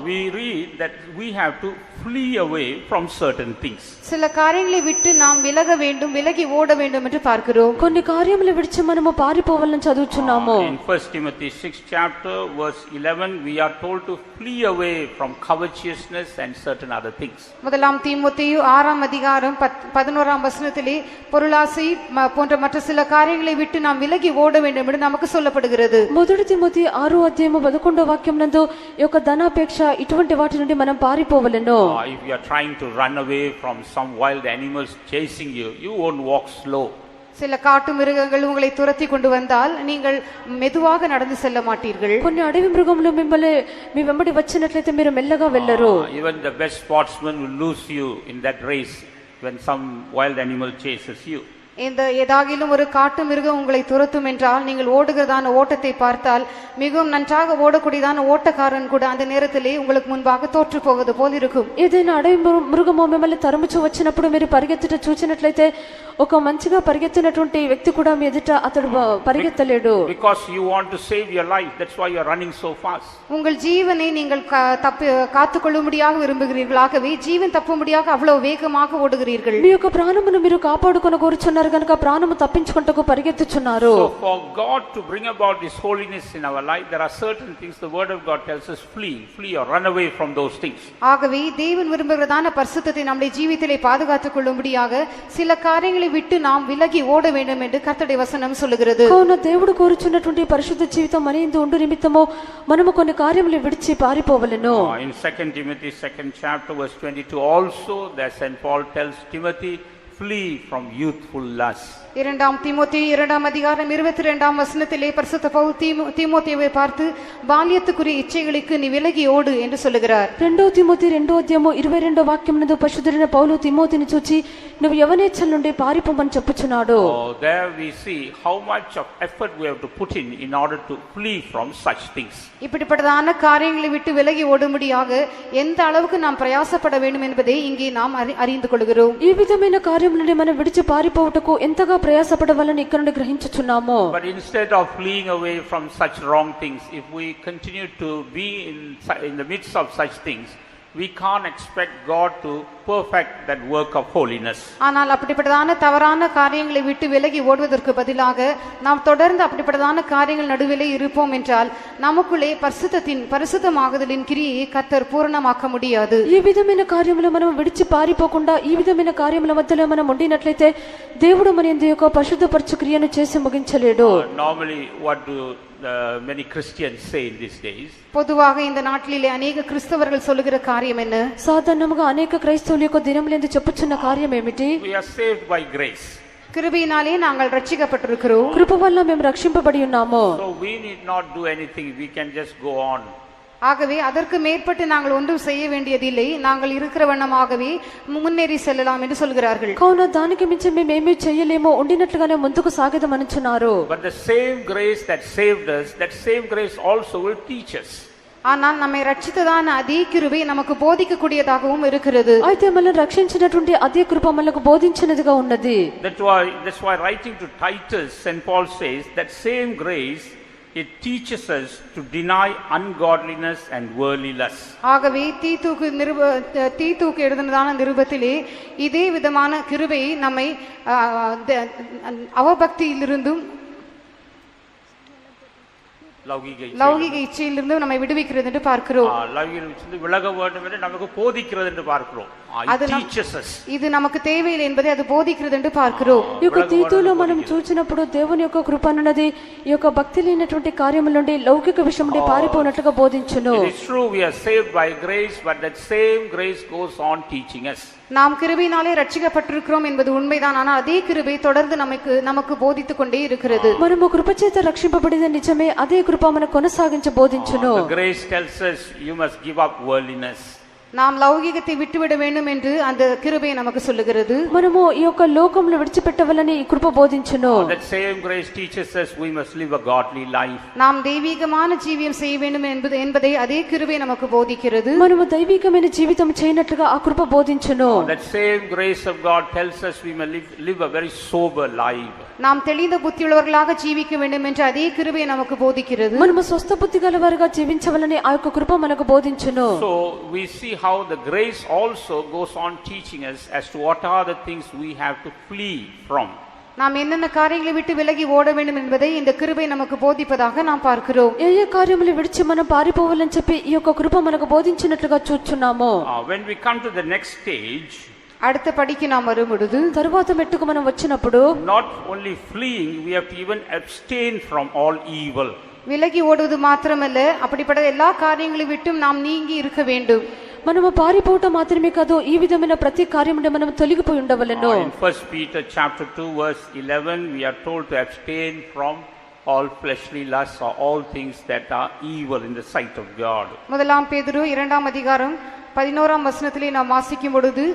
Speaker 1: We read that we have to flee away from certain things.
Speaker 2: சில காரியங்களை விட்டு நாம் விலக வேண்டும், விலகி ஓட வேண்டும் என்று பார்க்கிறோம்.
Speaker 5: కొన్ని కార్యములు విడిచి మనము పారిపోవాలని చదువుచున్నాము.
Speaker 1: In 1 Timothy 6 chapter verse 11 we are told to flee away from covetousness and certain other things.
Speaker 2: முதலாம் தீமோத்தேயு 6ஆம் அதிகாரம் 11ஆம் வசனத்திலே பொருளாசை போன்ற மற்ற சில காரியங்களை விட்டு நாம் விலகி ஓட வேண்டும் என்று நமக்கு சொல்லப்படுகிறது.
Speaker 5: మొదటి తిమోతి 6వ అధ్యాయము 11వ వాక్యం నందు ఈ యొక్క ధనాపేక్ష ఇటువంటి వాటి నుండి మనం పారిపోవలెను.
Speaker 1: If you are trying to run away from some wild animals chasing you, you won't walk slow.
Speaker 2: சில காட்டு மிருகங்கள் உங்களை துரத்தி கொண்டு வந்தால் நீங்கள் மெதுவாக நடந்து செல்ல மாட்டீர்கள்.
Speaker 5: కొన్ని అడవి మృగములు మిమ్మల్ని మీ వెంబడి వచ్చినట్లయితే మీరు మెల్లగా వెళ్ళరు.
Speaker 1: Even the best sportsman will lose you in that race when some wild animal chases you.
Speaker 2: இந்த ஏதாகிலும் ஒரு காட்டு மிருகம் உங்களை துரத்தும் என்றால் நீங்கள் ஓடுகிறதான ஓட்டத்தை பார்த்தால் மிகவும் நன்றாக ஓடக்கூடியதான ஓட்டக்காரன் கூட அந்த நேரத்திலே உங்களுக்கு முன்பாக தோற்று போவது போல் இருக்கும்.
Speaker 5: ఏదైనా అడవి మృగము మిమ్మల్ని తరుముచు వచ్చినప్పుడు మీరు పరిగెత్తుట చూచినట్లయితే ఒక మంచిగా పరిగెత్తినటువంటి వ్యక్తి కూడా మీ ఎదుట అతడు పరిగెత్తలేడు.
Speaker 1: Because you want to save your life, that's why you are running so fast.
Speaker 2: உங்கள் ஜீவனை நீங்கள் காத்துக்கொள்ளும்படியாக விரும்புகிறீர்களாகவே ஜீவன் தப்பும்படியாக அவ்வளவு வேகமாக ஓடுகிறீர்கள்.
Speaker 5: మీ యొక్క ప్రాణమును మీరు కాపాడుకొని కోరుచున్నారు కనుక ప్రాణము తప్పించుకుంటకు పరిగెత్తుచున్నారు.
Speaker 1: So for God to bring about this holiness in our life, there are certain things the word of God tells us flee or run away from those things.
Speaker 2: ஆகவே தேவன் விரும்புகிறதான பரிசுத்தத்தை நம்முடைய ஜீவிதத்திலே பாதுகாத்துக் கொள்ளும்படியாக சில காரியங்களை விட்டு நாம் விலகி ஓட வேண்டும் என்று கர்த்தருடைய வசனம் சொல்லுகிறது.
Speaker 5: కావున దేవుడు కోరుచున్నటువంటి పరిశుద్ధ జీవితం మన యందు ఉండు నిమిత్తము మనము కొన్ని కార్యములు విడిచి పారిపోవలెను.
Speaker 1: In 2 Timothy 2nd chapter verse 22 also there St. Paul tells Timothy, flee from youthful lust.
Speaker 2: இரண்டாம் தீமோத்தேயு 2ஆம் அதிகாரம் 22ஆம் வசனத்திலே பரிசுத்த பவுல் தீமோத்தேயுவை பார்த்து బాల్యத்துக்குரிய ఇచ్చేகளுக்கு நீ விலகி ஓடு என்று சொல்லுகிறார்.
Speaker 3: 2 తిమోతి 2వ అధ్యాయము 22వ వాక్యమునందు పరిశుద్ధుడైన పౌలు తిమోతిని చూచి నువ్వు యవనేచ్ఛల నుండి పారిపోమని చెప్పుచున్నాడు.
Speaker 1: There we see how much of effort we have to put in order to flee from such things.
Speaker 2: இப்படிப்பட்டதான காரியங்களை விட்டு விலகி ஓடும்படியாக எந்த அளவுக்கு நாம் பிரயாசப்பட வேண்டும் என்பதை இங்கே நாம் அறிந்து கொள்கிறோம்.
Speaker 3: ఈ విధమైన కార్యముల నుండి మనం విడిచి పారిపోవుటకు ఎంతగా ప్రయాసపడవాలని ఇక్కడ నుండి గ్రహించుచున్నాము.
Speaker 1: But instead of fleeing away from such wrong things, if we continue to be in the midst of such things, we can't expect God to perfect that work of holiness.
Speaker 2: ஆனால் அப்படிப்பட்டதான தவறான காரியங்களை விட்டு விலகி ஓடுவதற்கு பதிலாக நாம் தொடர்ந்து அப்படிப்பட்டதான காரியங்கள் நடுவிலே இருப்போம் என்றால் நமக்குள்ளே பரிசுத்தமாகுதலின் கிரியை கர்த்தர் பூரணமாக்க முடியாது.
Speaker 3: ఈ విధమైన కార్యములు మనం విడిచి పారిపోకుండా ఈ విధమైన కార్యముల మధ్యలో మనం ఉండినట్లయితే దేవుడు మన యందు యొక్క పరిశుద్ధపరచు క్రియను చేసి ముగించలేడు.
Speaker 1: Normally what do many Christians say in these days?
Speaker 2: பொதுவாக இந்த நாட்டிலே अनेक கிறிஸ்தவர்கள் சொல்லுகிற காரியம் என்ன?
Speaker 3: సాధారణంగా అనేక క్రైస్తవుల యొక్క దినములందు చెప్పుచున్న కార్యం ఏమిటి?
Speaker 1: We are saved by grace.
Speaker 2: கிருபையினாலே நாங்கள் ரட்சிக்கப்பட்டிருக்கிறோம்.
Speaker 3: కృప వల్ల మేము రక్షింపబడి ఉన్నాము.
Speaker 1: So we need not do anything, we can just go on.
Speaker 2: ஆகவே அதற்கு மேற்பட்டு நாங்கள் ஒன்றும் செய்ய வேண்டியதில்லை, நாங்கள் இருக்கிற வண்ணமாகவே முன்னேறி செல்லலாம் என்று சொல்கிறார்கள்.
Speaker 3: కావున దానికి మించి మేమేమీ చేయలేమో ఉండినట్లుగానే ముందుకు సాగదమనుచున్నారు.
Speaker 1: But the same grace that saved us, that same grace also will teach us.
Speaker 2: ஆனால் நம்மை ரட்சித்ததான அதே கிருபை நமக்கு போதிக்கக்கூடியதாகவும் இருக்கிறது.
Speaker 3: అయితే మనల్ని రక్షించినటువంటి అదే కృప మనకు బోధించినదిగా ఉన్నది.
Speaker 1: That's why writing to Titus, St. Paul says that same grace, it teaches us to deny ungodliness and worldly lust.
Speaker 2: ஆகவே தீத்துக்கு எழுதினதான நிருபத்திலே இதே விதமான கிருபை நம்மை அவபக்தியிலிருந்தும் லௌகிக இச்சையிலிருந்து நம்மை விடுவிக்கிறது என்று பார்க்கிறோம்.
Speaker 1: விலக வேண்டும் என்று நமக்கு போதிக்கிறது என்று பார்க்கிறோம்.
Speaker 2: இது நமக்கு தேவையில்லை என்பதை அது போதிக்கிறது என்று பார்க்கிறோம்.
Speaker 3: ఈ యొక్క తీతులో మనం చూచినప్పుడు దేవుని యొక్క కృప అన్నది ఈ యొక్క భక్తి లేనటువంటి కార్యముల నుండి లౌకిక విషయం నుండి పారిపోనట్లుగా బోధించును.
Speaker 1: It is true we are saved by grace, but that same grace goes on teaching us.
Speaker 2: நாம் கிருபையினாலே ரட்சிக்கப்பட்டிருக்கிறோம் என்பது உண்மைதான், ஆனால் அதே கிருபை தொடர்ந்து நமக்கு போதித்துக் கொண்டே இருக்கிறது.
Speaker 3: మనము కృప చేత రక్షింపబడిన నిజమే, అదే కృప మనకు కొనసాగించ బోధించును.
Speaker 1: The grace tells us you must give up worldliness.
Speaker 2: நாம் లౌకికத்தை విట్టువిட வேண்டும் என்று அந்த கிருபை நமக்கு சொல்லுகிறது.
Speaker 3: మనము ఈ యొక్క లోకంలో విడిచిపెట్టవలని ఈ కృప బోధించును.
Speaker 1: That same grace teaches us we must live a godly life.
Speaker 2: நாம் தெய்வீகமான ஜீவியம் செய்ய வேண்டும் என்பதை அதே கிருபை நமக்கு போதிக்கிறது.
Speaker 3: మనము దైవికమైన జీవితం చేయనట్లుగా ఆ కృప బోధించును.
Speaker 1: That same grace of God tells us we must live a very sober life.
Speaker 2: நாம் தெளிந்த புத்தியுள்ளவர்களாக ஜீவிக்க வேண்டும் என்று அதே கிருபை நமக்கு போதிக்கிறது.
Speaker 3: మనము స్వస్థ బుద్ధి గలవారుగా జీవించవలని ఆ యొక్క కృప మనకు బోధించును.
Speaker 1: So we see how the grace also goes on teaching us as to what are the things we have to flee from.
Speaker 2: நாம் என்னென்ன காரியங்களை விட்டு விலகி ஓட வேண்டும் என்பதை இந்த கிருபை நமக்கு போதிப்பதாக நாம் பார்க்கிறோம்.
Speaker 3: ఏ ఏ కార్యములు విడిచి మనం పారిపోవాలని చెప్పి ఈ యొక్క కృప మనకు బోధించినట్లుగా చూస్తున్నాము.
Speaker 1: When we come to the next stage,
Speaker 2: அடுத்த படிக்கு நாம் வரும்பொழுது
Speaker 3: తరువాత మెట్టుకు మనం వచ్చినప్పుడు
Speaker 1: not only fleeing, we have to even abstain from all evil.
Speaker 2: விலகி ஓடுவது மாத்திரமல்ல, அப்படிப்பட்ட எல்லா காரியங்களை விட்டும் நாம் நீங்கி இருக்க வேண்டும்.
Speaker 3: మనము పారిపోవటం మాత్రమే కాదు, ఈ విధమైన ప్రతి కార్యం నుండి మనం తొలగిపోయి ఉండవలెను.
Speaker 1: In 1 Peter chapter 2 verse 11 we are told to abstain from all fleshly lusts or all things that are evil in the sight of God.
Speaker 2: முதலாம் பேதுரு 2ஆம் அதிகாரம் 11ஆம் வசனத்திலே நாம் வாசிக்கும் பொழுது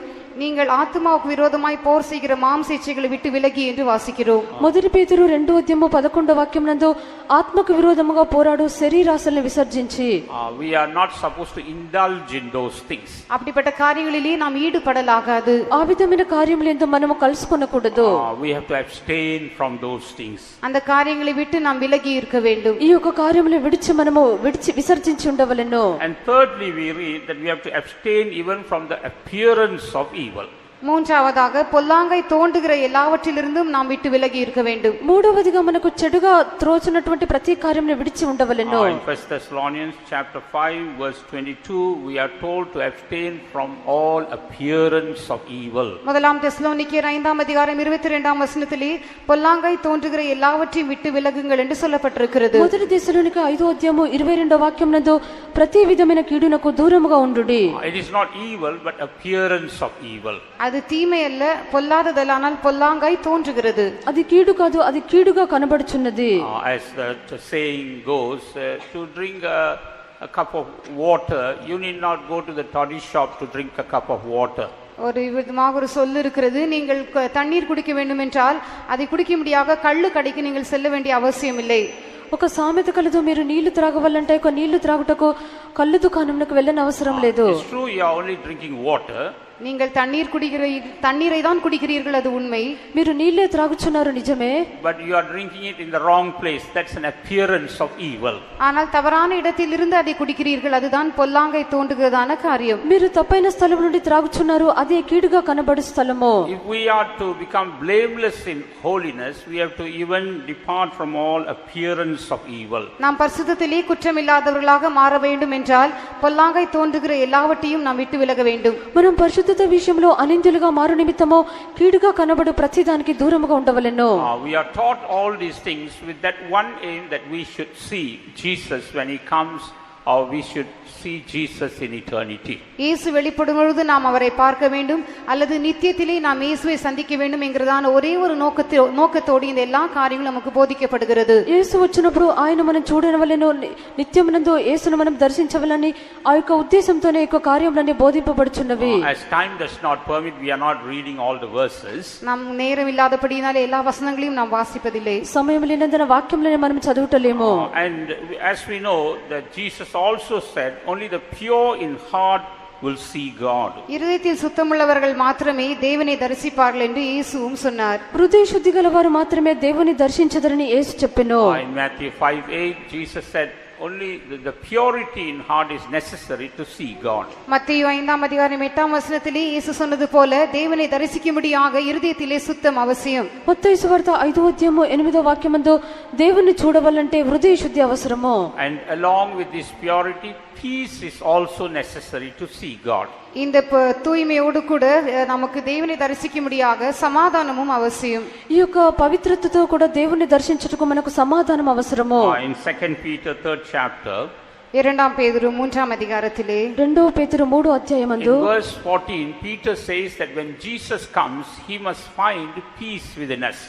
Speaker 2: நீங்கள் ஆத்துமாவுக்கு விரோதமாய் போர் செய்கிற மாம்ச இச்சைகளை விட்டு விலகி என்று வாசிக்கிறோம்.
Speaker 3: మొదటి పేతురు 2:11 వాక్యం నందు ఆత్మకు విరోధముగా పోరాడు శరీరాశలను విసర్జించి
Speaker 1: We are not supposed to indulge in those things.
Speaker 2: அப்படிப்பட்ட காரியங்களிலே நாம் ஈடுபடலாகாது.
Speaker 3: ఆ విధమైన కార్యములందు మనము కలుసుకొనకూడదు.
Speaker 1: We have to abstain from those things.
Speaker 2: அந்த காரியங்களை விட்டு நாம் விலகி இருக்க வேண்டும்.
Speaker 3: ఈ యొక్క కార్యములు విడిచి విసర్జించి ఉండవలెను.
Speaker 1: And thirdly we read that we have to abstain even from the appearance of evil.
Speaker 2: மூன்றாவதாக பொல்லாங்கை தோன்றுகிற எல்லாவற்றிலிருந்தும் நாம் விட்டு விலகி இருக்க வேண்டும்.
Speaker 3: మూడవదిగా మనకు చెడుగా త్రోచున్నటువంటి ప్రతి కార్యమును విడిచి ఉండవలెను.
Speaker 1: In 1 Thessalonians chapter 5 verse 22 we are told to abstain from all appearance of evil.
Speaker 2: முதலாம் தெசலோனிக்கேயர் 5ஆம் அதிகாரம் 22ஆம் வசனத்திலே பொல்லாங்கை தோன்றுகிற எல்லாவற்றையும் விட்டு விலகுங்கள் என்று சொல்லப்பட்டிருக்கிறது.
Speaker 3: మొదటి దశలోనిక 5వ అధ్యాయము 22వ వాక్యం నందు ప్రతి విధమైన కీడునకు దూరముగా ఉండుడి.
Speaker 1: It is not evil but appearance of evil.
Speaker 2: அது அது தீமை அல்ல, பொல்லாததல்ல, ஆனால் பொல்லாங்காய் தோன்றுகிறது.
Speaker 3: అది కీడు కాదు, అది కీడుగా కనబడుచున్నది.
Speaker 1: As the saying goes, to drink a cup of water, you need not go to the toddy shop to drink a cup of water.
Speaker 2: ஒரு விதமாக ஒரு சொல் இருக்கிறது, நீங்கள் தண்ணீர் குடிக்க வேண்டும் என்றால் அதை குடிக்கும்படியாக கள்ளு கடைக்கு நீங்கள் செல்ல வேண்டிய அவசியம் இல்லை.
Speaker 3: ఒక సామెత కలదు, మీరు నీళ్లు త్రాగవాలంటే ఒక నీళ్లు త్రాగుటకు కళ్ళు దుకాణంలోకి వెళ్ళని అవసరం లేదు.
Speaker 1: It's true, you are only drinking water.
Speaker 2: நீங்கள் தண்ணீரை தான் குடிக்கிறீர்கள், அது உண்மை.
Speaker 3: మీరు నీళ్లే త్రాగుచున్నారు, నిజమే.
Speaker 1: But you are drinking it in the wrong place. That's an appearance of evil.
Speaker 2: ஆனால் தவறான இடத்திலிருந்து அதை குடிக்கிறீர்கள், அதுதான் பொல்லாங்கை தோன்றுகிறதான காரியம்.
Speaker 3: మీరు తప్పైన స్థలం నుండి త్రాగుచున్నారు, అదే కీడుగా కనబడు స్థలము.
Speaker 1: If we are to become blameless in holiness, we have to even depart from all appearance of evil.
Speaker 2: நாம் பரிசுத்தத்திலே குற்றமில்லாதவர்களாக மாற வேண்டும் என்றால் பொல்லாங்கை தோன்றுகிற எல்லாவற்றையும் நாம் விட்டு விலக வேண்டும்.
Speaker 3: మనం పరిశుద్ధత విషయంలో అనింద్యులుగా మారు నిమిత్తము కీడుగా కనబడు ప్రతిదానికి దూరముగా ఉండవలెను.
Speaker 1: We are taught all these things with that one aim, that we should see Jesus when he comes, or we should see Jesus in eternity.
Speaker 2: இயேசு வெளிப்படும் பொழுது நாம் அவரை பார்க்க வேண்டும், அல்லது நித்தியத்திலே நாம் இயேசுவை சந்திக்க வேண்டும் என்கிறதான ஒரே ஒரு நோக்கத்தோடு இந்த எல்லா காரியங்களும் நமக்கு போதிக்கப்படுகிறது.
Speaker 3: యేసు వచ్చినప్పుడు ఆయన మనం చూడవలెను, నిత్యమునందు యేసును మనం దర్శించవలని ఆ యొక్క ఉద్దేశంతోనే ఈ యొక్క కార్యములన్నీ బోధింపబడుచున్నవి.
Speaker 1: As time does not permit, we are not reading all the verses.
Speaker 2: நாம் நேரம் இல்லாதபடியினாலே எல்லா வசனங்களையும் நாம் வாசிப்பதில்லை.
Speaker 3: సమయం లేనందున వాక్యములను మనం చదువుటలేము.
Speaker 1: And as we know that Jesus also said, only the pure in heart will see God.
Speaker 2: இருதயத்தில் சுத்தமுள்ளவர்கள் மாத்திரமே தேவனை தரிசிப்பார்கள் என்று இயேசுவும் சொன்னார்.
Speaker 3: హృదయ శుద్ధి గలవారు మాత్రమే దేవుని దర్శించదరని యేసు చెప్పెను.
Speaker 1: In Matthew 5:8, Jesus said, only the purity in heart is necessary to see God.
Speaker 2: மத்தேயு 5:8 இயேசு சொன்னது போல தேவனை தரிசிக்கும்படியாக இருதயத்திலே சுத்தம் அவசியம்.
Speaker 3: మత్తయి సువార్త 5:8 దేవుని చూడవాలంటే హృదయ శుద్ధి అవసరము.
Speaker 1: And along with this purity, peace is also necessary to see God.
Speaker 2: இந்த தூய்மையோடு கூட நமக்கு தேவனை தரிசிக்கும்படியாக சமாதானமும் அவசியம்.
Speaker 3: ఈ యొక్క పవిత్రతతో కూడా దేవుని దర్శించుటకు మనకు సమాధానం అవసరము.
Speaker 1: In 2 Peter 3rd chapter,
Speaker 2: 2 பேதுரு 3ஆம் அதிகாரத்திலே
Speaker 3: 2 పేతురు 3 అధ్యాయమందు
Speaker 1: in verse 14, Peter says that when Jesus comes, he must find peace within us.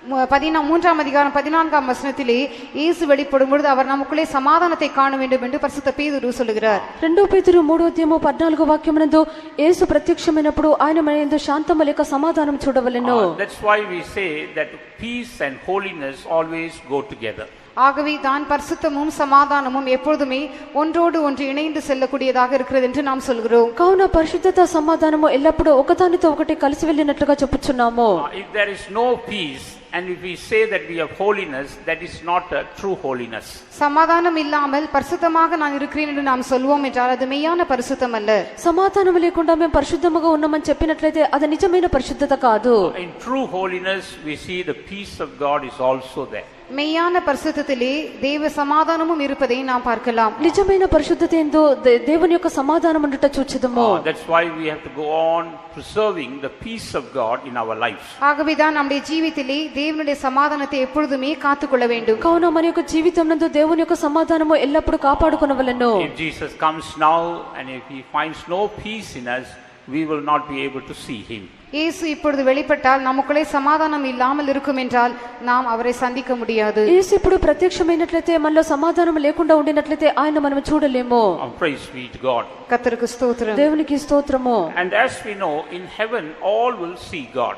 Speaker 2: 3ஆம் அதிகாரம் 14ஆம் வசனத்திலே இயேசு வெளிப்படும் பொழுது அவர் நமக்குள்ளே சமாதானத்தை காண வேண்டும் என்று பரிசுத்த பேதுரு சொல்கிறார்.
Speaker 3: 2 పేతురు 3:14 వాక్యమునందు యేసు ప్రత్యక్షమైనప్పుడు ఆయన మన యందు శాంతము లేక సమాధానం చూడవలెను.
Speaker 1: That's why we say that peace and holiness always go together.
Speaker 2: ஆகவே தான் பரிசுத்தமும் சமாதானமும் எப்பொழுதுமே ஒன்றோடு ஒன்று இணைந்து செல்லக்கூடியதாக இருக்கிறது என்று நாம் சொல்கிறோம்.
Speaker 3: కావున పరిశుద్ధత సమాధానము ఎల్లప్పుడూ ఒకదానితో ఒకటి కలిసి వెళ్ళినట్లుగా చెప్పుచున్నాము.
Speaker 1: If there is no peace, and if we say that we have holiness, that is not a true holiness.
Speaker 2: சமாதானம் இல்லாமல் பரிசுத்தமாக நான் இருக்கிறேன் என்று நாம் சொல்வோம் என்றால் அது மெய்யான பரிசுத்தம் அல்ல.
Speaker 3: సమాధానం లేకుండా మేము పరిశుద్ధముగా ఉన్నామని చెప్పినట్లయితే అది నిజమైన పరిశుద్ధత కాదు.
Speaker 1: In true holiness, we see the peace of God is also there.
Speaker 2: மெய்யான பரிசுத்தத்திலே தேவ சமாதானமும் இருப்பதை நாம் பார்க்கலாம்.
Speaker 3: నిజమైన పరిశుద్ధత యందు దేవుని యొక్క సమాధానం ఉండుట చూచెదము.
Speaker 1: That's why we have to go on preserving the peace of God in our lives.
Speaker 2: ஆகவே தான் நம்முடைய ஜீவிதத்திலே தேவனுடைய சமாதானத்தை எப்பொழுதுமே காத்துக்கொள்ள வேண்டும்.
Speaker 3: కావున మన యొక్క జీవితం నందు దేవుని యొక్క సమాధానము ఎల్లప్పుడూ కాపాడుకొనవలెను.
Speaker 1: If Jesus comes now and if he finds no peace in us, we will not be able to see him.
Speaker 2: இயேசு இப்பொழுது வெளிப்பட்டால் நமக்குள்ளே சமாதானம் இல்லாமல் இருக்கும் என்றால் நாம் அவரை சந்திக்க முடியாது.
Speaker 3: యేసు ఇప్పుడు ప్రత్యక్షమైనట్లయితే మనలో సమాధానం లేకుండా ఉండినట్లయితే ఆయన మనం చూడలేము.
Speaker 1: Praise be to God.
Speaker 2: கர்த்தருக்கு ஸ்தோத்திரம்.
Speaker 3: దేవునికి స్తోత్రము.
Speaker 1: And as we know, in heaven all will see God.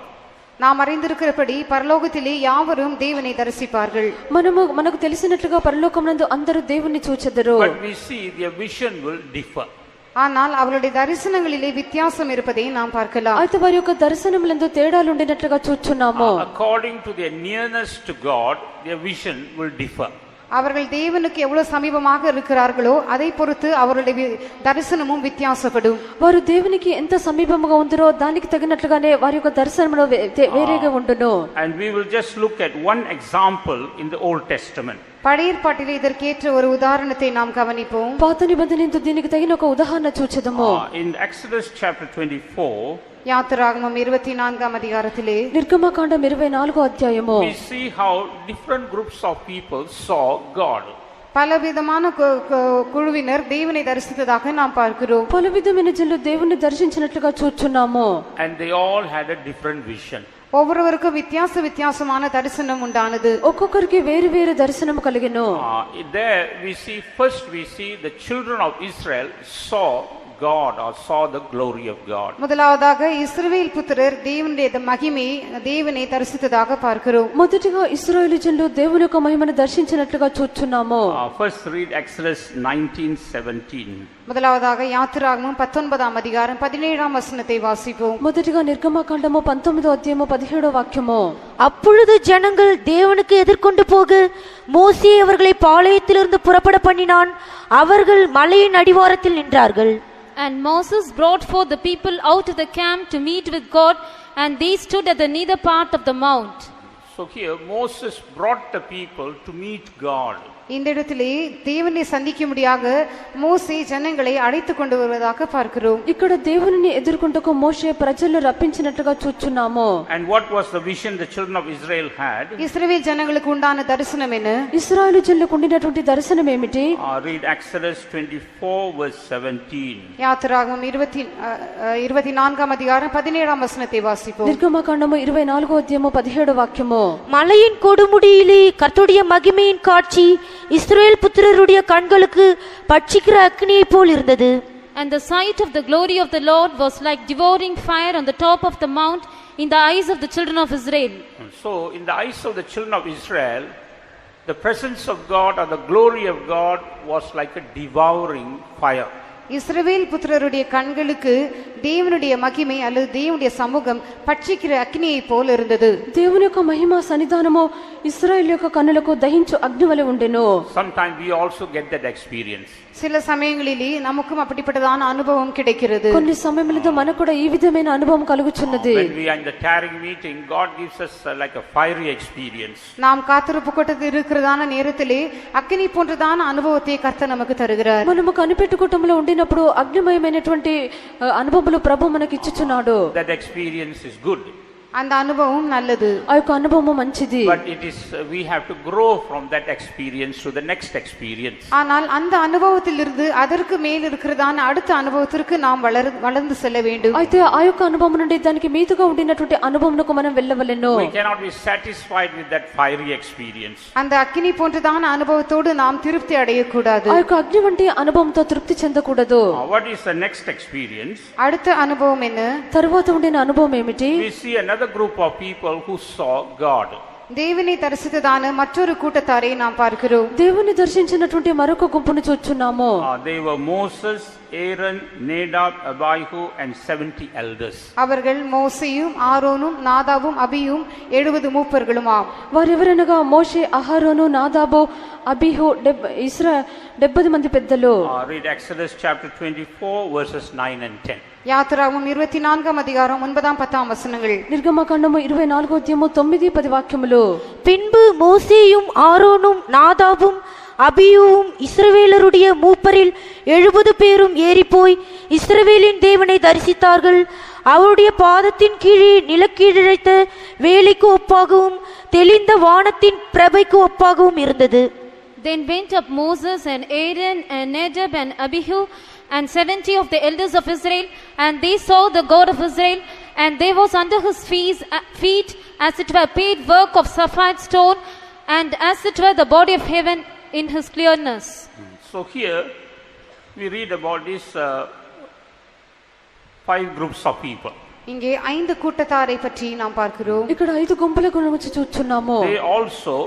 Speaker 2: நாம் அறிந்திருக்கிறபடி பரலோகத்திலே யாவரும் தேவனை தரிசிப்பார்கள்.
Speaker 3: మనకు తెలిసినట్లుగా పరలోకమునందు అందరూ దేవుని చూచెదరు.
Speaker 1: But we see their vision will differ.
Speaker 2: ஆனால் அவருடைய தரிசனங்களிலே வித்தியாசம் இருப்பதை நாம் பார்க்கலாம்.
Speaker 3: అయితే వారి యొక్క దర్శనములందు తేడాలు ఉండినట్లుగా చూచున్నాము.
Speaker 1: According to their nearness to God, their vision will differ.
Speaker 2: அவர்கள் தேவனுக்கு எவ்வளவு சமீபமாக இருக்கிறார்களோ அதை பொறுத்து அவருடைய దర్శనமும் வித்தியாசப்படும்.
Speaker 3: వారు దేవునికి ఎంత సమీపముగా ఉందరో దానికి తగినట్లుగానే వారి యొక్క దర్శనములు వేరేగా ఉండును.
Speaker 1: And we will just look at one example in the Old Testament.
Speaker 2: பழைய ஏற்பாட்டிலே இதற்கேற்ற ஒரு உதாரணத்தை நாம் கவனிப்போம்.
Speaker 3: పాత నిబంధనలో దీనికి తగిన ఒక ఉదాహరణ చూచెదము.
Speaker 1: In Exodus chapter 24,
Speaker 2: யாத்திராகமம் 24ஆம் அதிகாரத்திலே
Speaker 3: నిర్గమకాండం 24వ అధ్యాయము
Speaker 1: we see how different groups of people saw God.
Speaker 2: பலவிதமான குழுவினர் தேவனை தரிசித்ததாக நாம் பார்க்கிறோம்.
Speaker 3: పలువిధమైన జనులు దేవుణ్ణి దర్శించినట్లుగా చూచున్నాము.
Speaker 1: And they all had a different vision.
Speaker 2: ஒவ்வொருவருக்கும் வித்தியாசமான தரிசனம் உண்டானது.
Speaker 3: ఒక్కొక్కరికి వేరు వేరు దర్శనము కలిగెను.
Speaker 1: There we see the children of Israel saw God or saw the glory of God.
Speaker 2: முதலாவதாக இஸ்ரவேல் புத்திரர் தேவனுடைய மகிமை தேவனை தரிசித்ததாக பார்க்கிறோம்.
Speaker 3: మొదటిగా ఇశ్రాయేలు జనులు దేవుని యొక్క మహిమను దర్శించినట్లుగా చూచున్నాము.
Speaker 1: First read Exodus 19:17.
Speaker 2: முதலாவதாக யாத்திராகமம் 19ஆம் அதிகாரம் 17ஆம் வசனத்தை வாசிப்போம்.
Speaker 3: మొదటిగా నిర్గమకాండము 19వ అధ్యాయము 17వ వాక్యము.
Speaker 6: அப்பொழுது ஜனங்கள் தேவனுக்கு எதிர்கொண்டு போக மோசே அவர்களை பாளையத்திலிருந்து புறப்பட பண்ணினான். அவர்கள் மலையின் அடிவாரத்தில் நின்றார்கள்.
Speaker 4: And Moses brought forth the people out of the camp to meet with God, and they stood at the nether part of the mount.
Speaker 1: So here Moses brought the people to meet God.
Speaker 2: இந்த இடத்திலே தேவனை சந்திக்கும்படியாக மோசே ஜனங்களை அழைத்து கொண்டு வருவதாக பார்க்கிறோம்.
Speaker 3: ఇక్కడ దేవునిని ఎదుర్కొంటకు మోషే ప్రజలను రప్పించినట్లుగా చూచున్నాము.
Speaker 1: And what was the vision the children of Israel had?
Speaker 2: இஸ்ரவேல் ஜனங்களுக்கு உண்டான தரிசனம் என்ன?
Speaker 3: ఇశ్రాయేలు జనులకు ఉండినటువంటి దర్శనం ఏమిటి?
Speaker 1: Read Exodus 24:17.
Speaker 2: யாத்திராகமம் 24ஆம் அதிகாரம் 17ஆம் வசனத்தை வாசிப்போம்.
Speaker 3: నిర్గమకాండము 24వ అధ్యాయము 17వ వాక్యము.
Speaker 6: மலையின் கொடுமுடியிலே கர்த்தருடைய மகிமையின் காட்சி இஸ்ரவேல் புத்திரருடைய கண்களுக்கு பட்சிக்கிற அக்கினியை போல் இருந்தது.
Speaker 4: And the sight of the glory of the Lord was like devouring fire on the top of the mount in the eyes of the children of Israel.
Speaker 1: So in the eyes of the children of Israel, the presence of God or the glory of God was like a devouring fire.
Speaker 2: இஸ்ரவேல் புத்திரருடைய கண்களுக்கு தேவனுடைய மகிமை அல்லது தேவனுடைய சமூகம் பட்சிக்கிற அக்னியை போல இருந்தது.
Speaker 3: దేవుని యొక్క మహిమ సన్నిధానము ఇశ్రాయేలు యొక్క కన్నులకు దహించు అగ్ని వలె ఉండెను.
Speaker 1: Sometimes we also get that experience.
Speaker 2: சில சமயங்களிலே நமக்கும் அப்படிப்பட்டதான அனுபவம் கிடைக்கிறது.
Speaker 3: కొన్ని సమయములలో మనకు కూడా ఈ విధమైన అనుభవం కలుగుచున్నది.
Speaker 1: When we are in the tarrying meeting, God gives us like a fiery experience.
Speaker 2: நாம் காத்திருப்பு கூட்டத்தில் இருக்கிறதான நேரத்திலே அக்னி போன்றதான அனுபவத்தை கர்த்தர் நமக்கு தருகிறார்.
Speaker 3: మనము కనిపెట్టుకోవటంలో ఉండినప్పుడు అగ్నిమయమైనటువంటి అనుభవములు ప్రభు మనకి ఇచ్చుచున్నాడు.
Speaker 1: That experience is good.
Speaker 2: அந்த அனுபவம் நல்லது.
Speaker 3: ఆ యొక్క అనుభవము మంచిది.
Speaker 1: But it is we have to grow from that experience to the next experience.
Speaker 2: ஆனால் அந்த அனுபவத்திலிருந்து அதற்கு மேல் இருக்கிறதான அடுத்த அனுபவத்திற்கு நாம் வளர்ந்து செல்ல வேண்டும்.
Speaker 3: అయితే ఆ యొక్క అనుభవం నుండి దానికి మీదుగా ఉండినటువంటి అనుభవమునకు మనం వెళ్ళవలెను.
Speaker 1: We cannot be satisfied with that fiery experience.
Speaker 2: அந்த அக்கினி போன்றதான அனுபவத்தோடு நாம் திருப்தி அடையக்கூடாது.
Speaker 3: ఆ యొక్క అగ్ని వంటి అనుభవంతో తృప్తి చెందకూడదు.
Speaker 1: What is the next experience?
Speaker 2: அடுத்த அனுபவம் என்ன?
Speaker 3: తరువాత ఉండిన అనుభవం ఏమిటి?
Speaker 1: We see another group of people who saw God.
Speaker 2: தேவனை தரிசித்ததான மற்றொரு கூட்டத்தாரை நாம் பார்க்கிறோம்.
Speaker 3: దేవుని దర్శించినటువంటి మరొక గుంపును చూచున్నాము.
Speaker 1: They were Moses, Aaron, Nadab, Abihu and 70 elders.
Speaker 2: அவர்கள் மோசேயும் ஆரோனும் நாதாபும் அபியும் 70 மூப்பர்களுமாம்.
Speaker 3: వారెవరనగా మోషే, అహరోను, నాదాబు, అబీహు 70 మంది పెద్దలు.
Speaker 1: Read Exodus chapter 24 verses 9 and 10.
Speaker 2: யாத்திராகமம் 24ஆம் அதிகாரம் 9ஆம் 10ஆம் வசனங்கள்.
Speaker 3: నిర్గమకాండము 24వ అధ్యాయము 9, 10 వాక్యములు.
Speaker 6: பின்பு மோசேயும் ஆரோனும் நாதாபும் அபியூவும் இஸ்ரவேலருடைய மூப்பரில் 70 பேரும் ஏறிப்போய் இஸ்ரவேலின் தேவனை தரிசித்தார்கள். அவருடைய பாதத்தின் கீழே நிலக்கீழிழைத்த வேலைக்கு ஒப்பாகவும் தெளிந்த வானத்தின் பிரபைக்கு ஒப்பாகவும் இருந்தது.
Speaker 4: Then went up Moses and Aaron and Nadab and Abihu and 70 of the elders of Israel, and they saw the God of Israel, and there was under his feet as it were paid work of sapphire stone, and as it were the body of heaven in his clearness.
Speaker 1: So here we read about these 5 groups of people.
Speaker 2: இங்கே 5 கூட்டத்தாரை பற்றி நாம் பார்க்கிறோம்.
Speaker 3: ఇక్కడ 5 గుంపుల గురించి చూచున్నాము.
Speaker 1: They also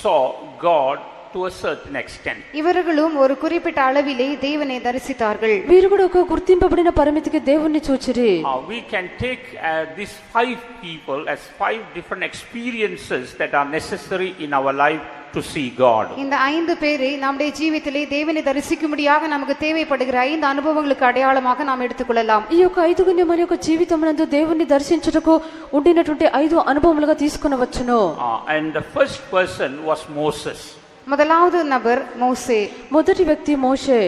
Speaker 1: saw God to a certain extent.
Speaker 2: இவர்களும் ஒரு குறிப்பிட்ட அளவிலே தேவனை தரிசித்தார்கள்.
Speaker 3: వీరు కూడా ఒక గుర్తింపబడిన పరిమితికి దేవుణ్ణి చూచిరి.
Speaker 1: We can take these 5 people as 5 different experiences that are necessary in our life to see God.
Speaker 2: இந்த 5 பேரை நம்முடைய ஜீவிதத்திலே தேவனை தரிசிக்கும்படியாக நமக்கு தேவைப்படுகிற 5 அனுபவங்களுக்கு அடையாளமாக நாம் எடுத்துக்கொள்ளலாம்.
Speaker 3: ఈ యొక్క 5 మన యొక్క జీవితమునందు దేవుణ్ణి దర్శించుటకు ఉండినటువంటి 5 అనుభవములుగా తీసుకొనవచ్చును.
Speaker 1: And the first person was Moses.
Speaker 2: முதலாவது நபர் மோசே.
Speaker 3: మొదటి వ్యక్తి మోషే.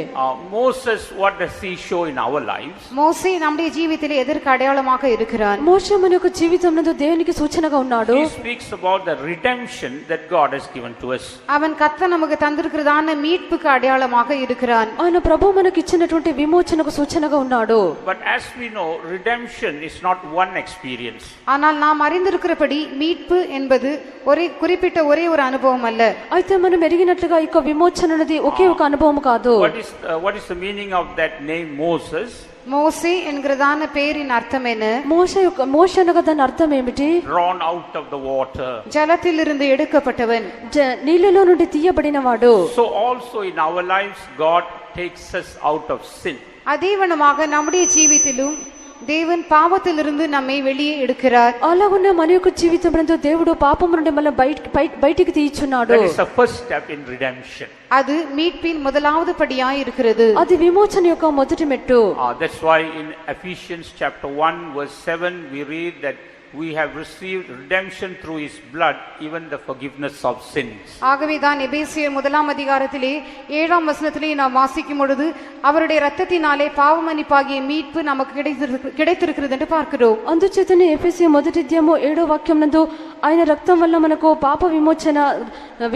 Speaker 1: Moses, what does he show in our lives?
Speaker 2: மோசே நம்முடைய ஜீவிதத்திலே எதற்கு அடையாளமாக இருக்கிறார்?
Speaker 3: మోషే మన యొక్క జీవితం నందు దేవునికి సూచనగా ఉన్నాడు.
Speaker 1: He speaks about the redemption that God has given to us.
Speaker 2: அவன் கர்த்தர் நமக்கு தந்திருக்கிறதான மீட்புக்கு அடையாளமாக இருக்கிறான்.
Speaker 3: ఆయన ప్రభు మనకి ఇచ్చినటువంటి విమోచనకు సూచనగా ఉన్నాడు.
Speaker 1: But as we know, redemption is not one experience.
Speaker 2: ஆனால் நாம் அறிந்திருக்கிறபடி மீட்பு என்பது குறிப்பிட்ட ஒரே ஒரு அனுபவம் அல்ல.
Speaker 3: అయితే మనం ఎరిగినట్లుగా ఈ విమోచన అనేది ఒకే ఒక అనుభవం కాదు.
Speaker 1: What is the meaning of that name Moses?
Speaker 2: மோசே என்கிறதான பெயரின் அர்த்தம் என்ன?
Speaker 3: మోషే అనగా దాని అర్థం ఏమిటి?
Speaker 1: Drawn out of the water.
Speaker 2: జలத்திலிருந்து எடுக்கப்பட்டவன்,
Speaker 3: నీళ్ళలో నుండి తీయబడినవాడు.
Speaker 1: So also in our lives God takes us out of sin.
Speaker 2: அதேவனமாக நம்முடைய ஜீவித்திலும் தேவன் பாவத்திலிருந்து நம்மை வெளியே எடுக்கிறார்.
Speaker 3: అలాగున్న మన యొక్క జీవితమునందు దేవుడు పాపము నుండి మనల్ని బయటికి తీయిచున్నాడు.
Speaker 1: That is the first step in redemption.
Speaker 2: அது மீட்பின் முதலாவது படியாய் இருக்கிறது.
Speaker 3: అది విమోచన యొక్క మొదటి మెట్టు.
Speaker 1: That's why in Ephesians chapter 1 verse 7 we read that we have received redemption through his blood, even the forgiveness of sins.
Speaker 2: ஆகவே தான் எபேசியர் முதலாம் அதிகாரத்திலே 7ஆம் வசனத்திலே நாம் வாசிக்கும் பொழுது அவருடைய இரத்தத்தினாலே பாவ மன்னிப்பாகிய மீட்பு நமக்கு கிடைத்திருக்கிறது என்று பார்க்கிறோம்.
Speaker 3: అందుచేతనే ఎఫెసీ మొదటి అధ్యాయము 7వ వాక్యం నందు ఆయన రక్తం వల్ల మనకు పాప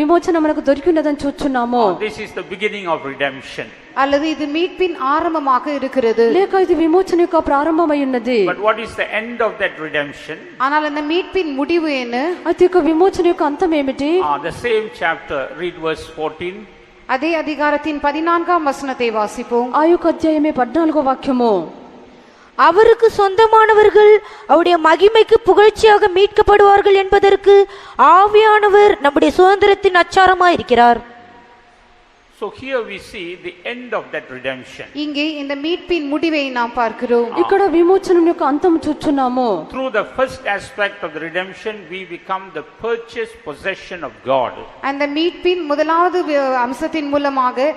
Speaker 3: విమోచన మనకు దొరికినదని చూస్తున్నాము.
Speaker 1: This is the beginning of redemption.
Speaker 2: அல்லது இது மீட்பின் ஆரம்பமாக இருக்கிறது.
Speaker 3: లేక ఇది విమోచన యొక్క ప్రారంభమై ఉన్నది.
Speaker 1: But what is the end of that redemption?
Speaker 2: ஆனால் அந்த மீட்பின் முடிவு என்ன?
Speaker 3: అది యొక్క విమోచన యొక్క అంతం ఏమిటి?
Speaker 1: The same chapter, read verse 14.
Speaker 2: அதே அதிகாரத்தின் 14ஆம் வசனத்தை வாசிப்போம்.
Speaker 3: ఆ యొక్క అధ్యాయమే 14వ వాక్యము.
Speaker 6: அவருக்கு சொந்தமானவர்கள் அவருடைய மகிமைக்கு புகழ்ச்சியாக மீட்கப்படுவார்கள் என்பதற்கு ஆவியானவர் நம்முடைய சுதந்திரத்தின் அச்சாரமாய் இருக்கிறார்.
Speaker 1: So here we see the end of that redemption.
Speaker 2: இங்கே இந்த மீட்பின் முடிவை நாம் பார்க்கிறோம்.
Speaker 3: ఇక్కడ విమోచన యొక్క అంతం చూస్తున్నాము.
Speaker 1: Through the first aspect of the redemption we become the purchased possession of God.
Speaker 2: அந்த மீட்பின் முதலாவது அம்சத்தின் மூலமாக